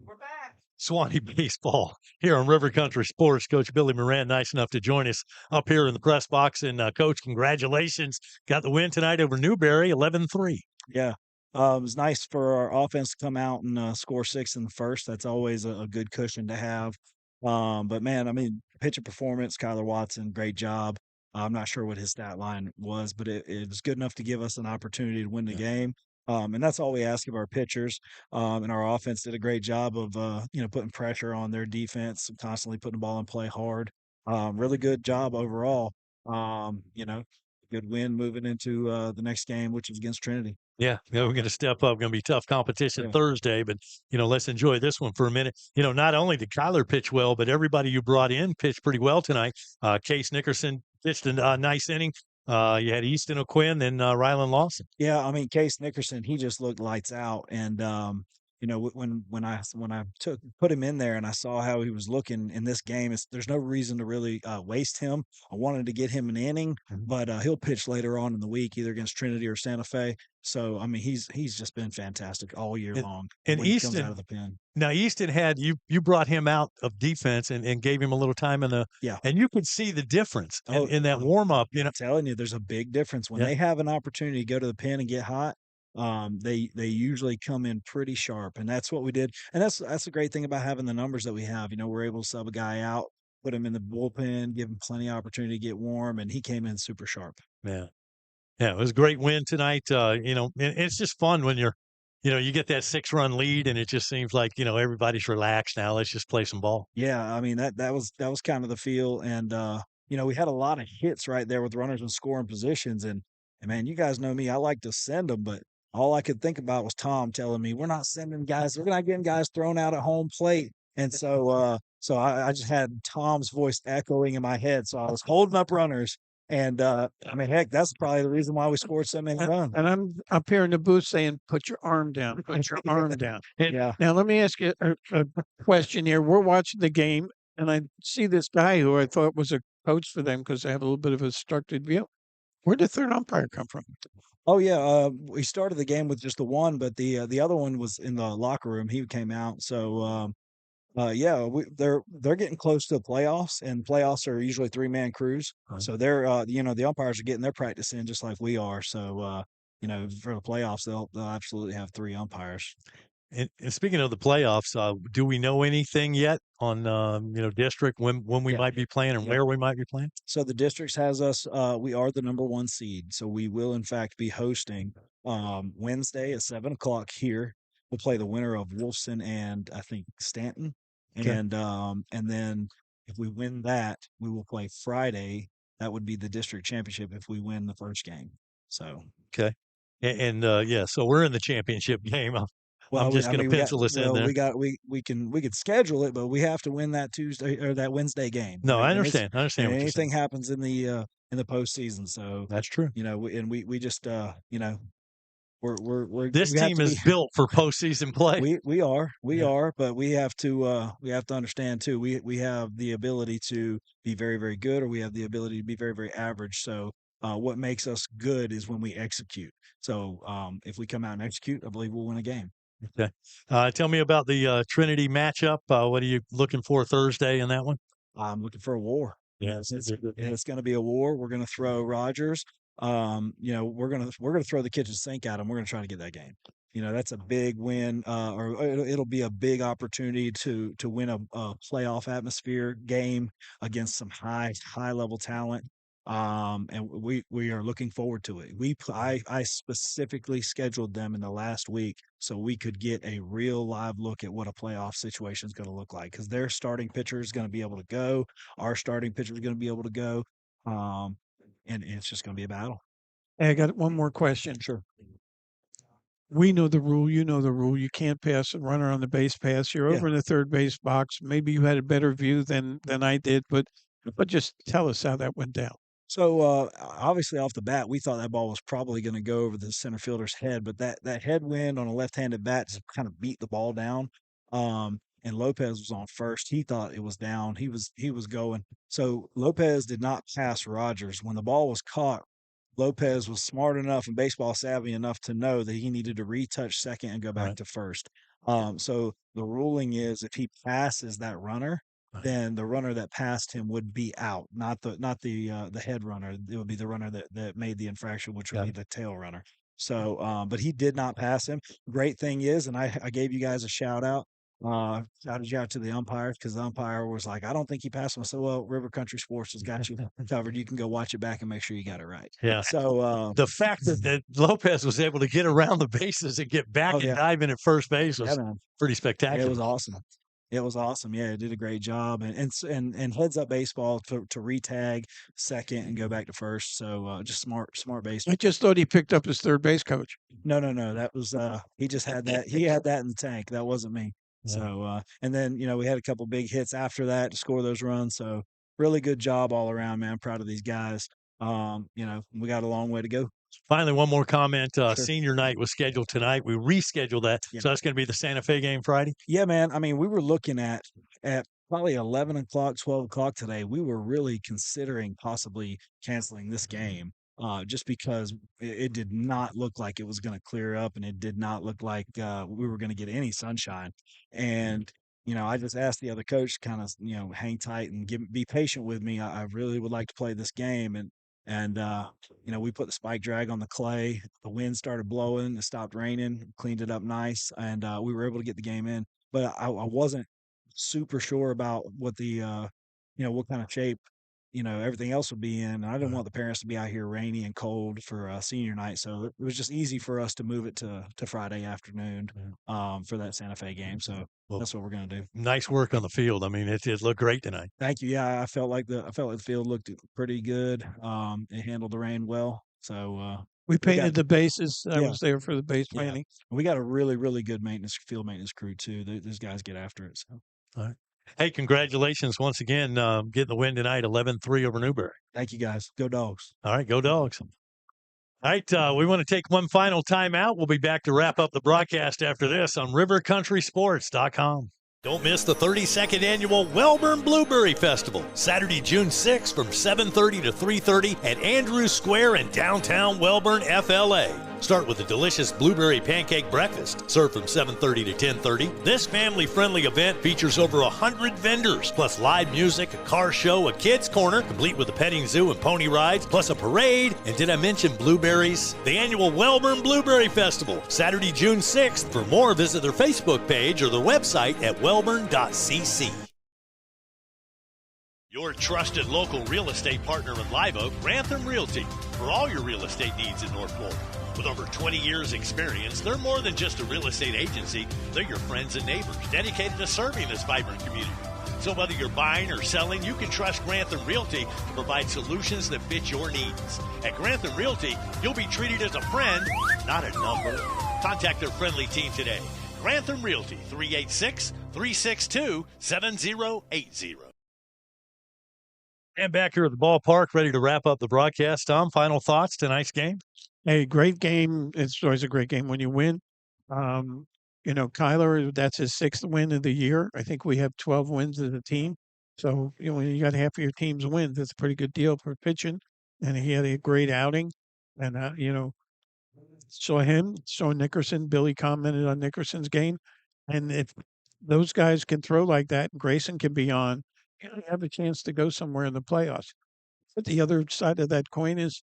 We're back. Suwannee baseball here on River Country Sports. Coach Billy Moran, nice enough to join us up here in the press box. And Coach, congratulations. Got the win tonight over Newberry, 11-3. Yeah. It was nice for our offense to come out and score 6 in the first. That's always a good cushion to have. But, man, I mean, pitcher performance, Kyler Watson, great job. I'm not sure what his stat line was, but it was good enough to give us an opportunity to win the game. And that's all we ask of our pitchers. And our offense did a great job of, putting pressure on their defense, constantly putting the ball in play hard. Really good job overall. Good win moving into the next game, which is against Trinity. Yeah, we're going to step up. Going to be tough competition Thursday, but, let's enjoy this one for a minute. Not only did Kyler pitch well, but everybody you brought in pitched pretty well tonight. Case Nickerson pitched a nice inning. You had Easton O'Quinn and Rylan Lawson. Yeah, I mean, Case Nickerson, he just looked lights out. And, when I put him in there and I saw how he was looking in this game, there's no reason to really waste him. I wanted to get him an inning, but he'll pitch later on in the week, either against Trinity or Santa Fe. So, I mean, he's just been fantastic all year long. And when Easton he comes out of the pen. Now, Easton had you brought him out of defense and gave him a little time and you could see the difference in that warm up. I'm telling you, there's a big difference when they have an opportunity to go to the pen and get hot. They usually come in pretty sharp, and that's what we did. And that's the great thing about having the numbers that we have. We're able to sub a guy out, put him in the bullpen, give him plenty of opportunity to get warm, and he came in super sharp. Yeah, it was a great win tonight. And it's just fun when you get that 6-run lead, and it just seems like everybody's relaxed now. Let's just play some ball. Yeah, I mean that was kind of the feel, and we had a lot of hits right there with runners in scoring positions, and man, you guys know me, I like to send them, but all I could think about was Tom telling me, we're not sending guys, we're not getting guys thrown out at home plate. And so I just had Tom's voice echoing in my head. So I was holding up runners. And heck, that's probably the reason why we scored so many runs. And I'm up here in the booth saying, put your arm down, put your arm down. Yeah. Now, let me ask you a question here. We're watching the game, and I see this guy who I thought was a coach for them because they have a little bit of a structured view. Where'd the third umpire come from? Oh yeah, we started the game with just the one, but the other one was in the locker room. He came out, so yeah, they're getting close to the playoffs, and playoffs are usually 3-man crews. Right. So they're the umpires are getting their practice in just like we are. So for the playoffs, they'll absolutely have 3 umpires. And speaking of the playoffs, do we know anything yet on district when we Yeah. might be playing and Yeah. where we might be playing? So the districts has us. We are the number 1 seed, so we will in fact be hosting Wednesday at 7 o'clock here. We'll play the winner of Wolfson and I think Stanton, Okay. and then if we win that, we will play Friday. That would be the district championship if we win the first game. So Okay. And yeah, so we're in the championship game. I'm well, just going to pencil this in there. we could schedule it, but we have to win that Tuesday or that Wednesday game. No, I And it's- understand. I understand and what you're anything saying. happens in the postseason. So That's true. we just we This have team to is be built for postseason play. we Yeah. are, but we have to understand too. We have the ability to be very, very good, or we have the ability to be very, very average. So what makes us good is when we execute. So if we come out and execute, I believe we'll win a game. Okay. Tell me about the Trinity matchup. What are you looking for Thursday in that one? I'm looking for a war. Yeah, It's going to be a war. We're going to throw Rogers. We're going to throw the kitchen sink at them. We're going to try to get that game. That's a big win, or it'll be a big opportunity to win a playoff atmosphere game against some high level talent. And we are looking forward to it. I specifically scheduled them in the last week so we could get a real live look at what a playoff situation is going to look like, because their starting pitcher is going to be able to go, our starting pitcher is going to be able to go, and it's just going to be a battle. Hey, I got one more question. Sure. We know the rule. You know the rule. You can't pass a runner on the base pass. You're Yeah. over in the third base box. Maybe you had a better view than I did, but just tell us how that went down. So obviously off the bat, we thought that ball was probably going to go over the center fielder's head, but that headwind on a left-handed bat just kind of beat the ball down. And Lopez was on first. He thought it was down. He was going. So Lopez did not pass Rogers. When the ball was caught, Lopez was smart enough and baseball savvy enough to know that he needed to retouch second and go back Right. to first. So the ruling is if he passes that runner, then the runner that passed him would be out, not the head runner. It would be the runner that made the infraction, which would Got be it. the tail runner. So, but he did not pass him. Great thing is, and I gave you guys a shout out. Shouted you out to the umpires because the umpire was like, I don't think he passed him. I said, well, River Country Sports has got you covered. You can go watch it back and make sure you got it right. Yeah. So The fact that Lopez was able to get around the bases and get back Oh, and yeah. dive in at first base yeah, was man. pretty Yeah, spectacular. it was awesome. It was awesome. Yeah, it did a great job, and heads up baseball to retag second and go back to first. So just smart baseball. I just thought he picked up his third base coach. No. That was he just had that. He had that in the tank. That wasn't me. Yeah. So and then we had a couple big hits after that to score those runs. So really good job all around, man. I'm proud of these guys. We got a long way to go. Finally, one more comment. Sure. Senior night was scheduled tonight. We rescheduled that. Yeah. So that's going to be the Santa Fe game Friday? Yeah, man. I mean, we were looking at probably 11 o'clock, 12 o'clock today. We were really considering possibly canceling this game just because it did not look like it was going to clear up, and it did not look like we were going to get any sunshine. And, I just asked the other coach to kind of, hang tight and be patient with me. I really would like to play this game. And we put the spike drag on the clay. The wind started blowing. It stopped raining. Cleaned it up nice, and we were able to get the game in. But I wasn't super sure about what the what kind of shape everything else would be in. I didn't want the parents to be out here rainy and cold for senior night, so it was just easy for us to move it to Friday afternoon for that Santa Fe game. So Well, that's what we're gonna do. nice work on the field. I mean, it looked great tonight. Thank you. Yeah, I felt like the field looked pretty good. It handled the rain well. So We got- painted the bases. I Yeah. was there for the base Yeah. painting. we got a really, really good field maintenance crew too. Those guys get after it. So All right. Hey, congratulations once again, getting the win tonight, 11-3 over Newberry. thank you guys. Go Dogs. All right, go Dogs. All right, we want to take one final timeout. We'll be back to wrap up the broadcast after this on rivercountrysports.com. Don't miss the 32nd annual Welborn Blueberry Festival, Saturday, June 6th from 7:30 to 3:30 at Andrews Square in downtown Welborn, FLA. Start with a delicious blueberry pancake breakfast, served from 7:30 to 10:30. This family-friendly event features over 100 vendors, plus live music, a car show, a kids' corner, complete with a petting zoo and pony rides, plus a parade. And did I mention blueberries? The annual Welborn Blueberry Festival, Saturday, June 6th. For more, visit their Facebook page or their website at welborn.cc. Your trusted local real estate partner in Live Oak, Grantham Realty, for all your real estate needs in North Florida. With over 20 years experience, they're more than just a real estate agency. They're your friends and neighbors, dedicated to serving this vibrant community. So whether you're buying or selling, you can trust Grantham Realty to provide solutions that fit your needs. At Grantham Realty, you'll be treated as a friend, not a number. Contact their friendly team today. Grantham Realty, 386-362-7080. And back here at the ballpark, ready to wrap up the broadcast. Tom, final thoughts, tonight's game? Hey, great game. It's always a great game when you win. Kyler, that's his 6th win of the year. I think we have 12 wins as a team. So, when you got half of your team's wins, that's a pretty good deal for pitching. And he had a great outing. And, saw Nickerson. Billy commented on Nickerson's game. And if those guys can throw like that, and Grayson can be on, you have a chance to go somewhere in the playoffs. But the other side of that coin is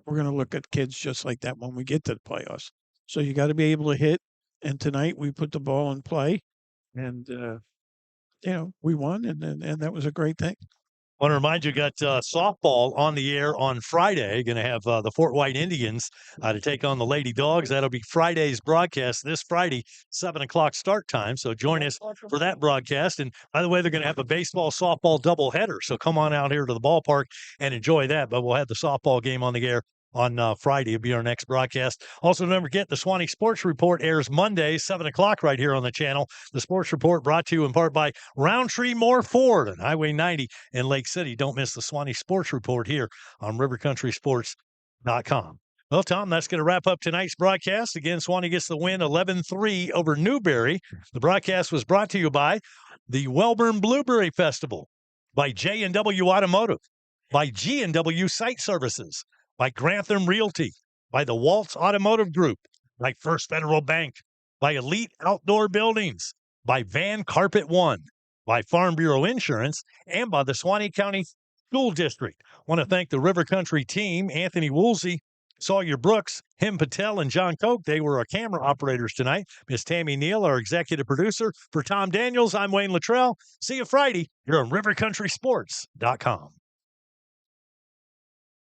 we're going to look at kids just like that when we get to the playoffs. So you got to be able to hit. And tonight we put the ball in play, and we won, and that was a great thing. I want to remind you, got softball on the air on Friday. Going to have the Fort White Indians to take on the Lady Dogs. That'll be Friday's broadcast this Friday, 7 o'clock start time. So join us for that broadcast. And by the way, they're going to have a baseball, softball doubleheader. So come on out here to the ballpark and enjoy that. But we'll have the softball game on the air on Friday. It'll be our next broadcast. Also, don't forget, the Suwannee Sports Report airs Monday, 7 o'clock right here on the channel. The Sports Report brought to you in part by Roundtree Moore Ford on Highway 90 in Lake City. Don't miss the Suwannee Sports Report here on rivercountrysports.com. Well, Tom, that's going to wrap up tonight's broadcast. Again, Suwannee gets the win 11-3 over Newberry. The broadcast was brought to you by the Welborn Blueberry Festival, by J&W Automotive, by G&W Site Services, by Grantham Realty, by the Waltz Automotive Group, by First Federal Bank, by Elite Outdoor Buildings, by Van Carpet One, by Farm Bureau Insurance, and by the Suwannee County School District. I want to thank the River Country team, Anthony Woolsey, Sawyer Brooks, Him Patel, and John Koch. They were our camera operators tonight. Miss Tammy Neal, our executive producer. For Tom Daniels, I'm Wayne Luttrell. See you Friday here on rivercountrysports.com.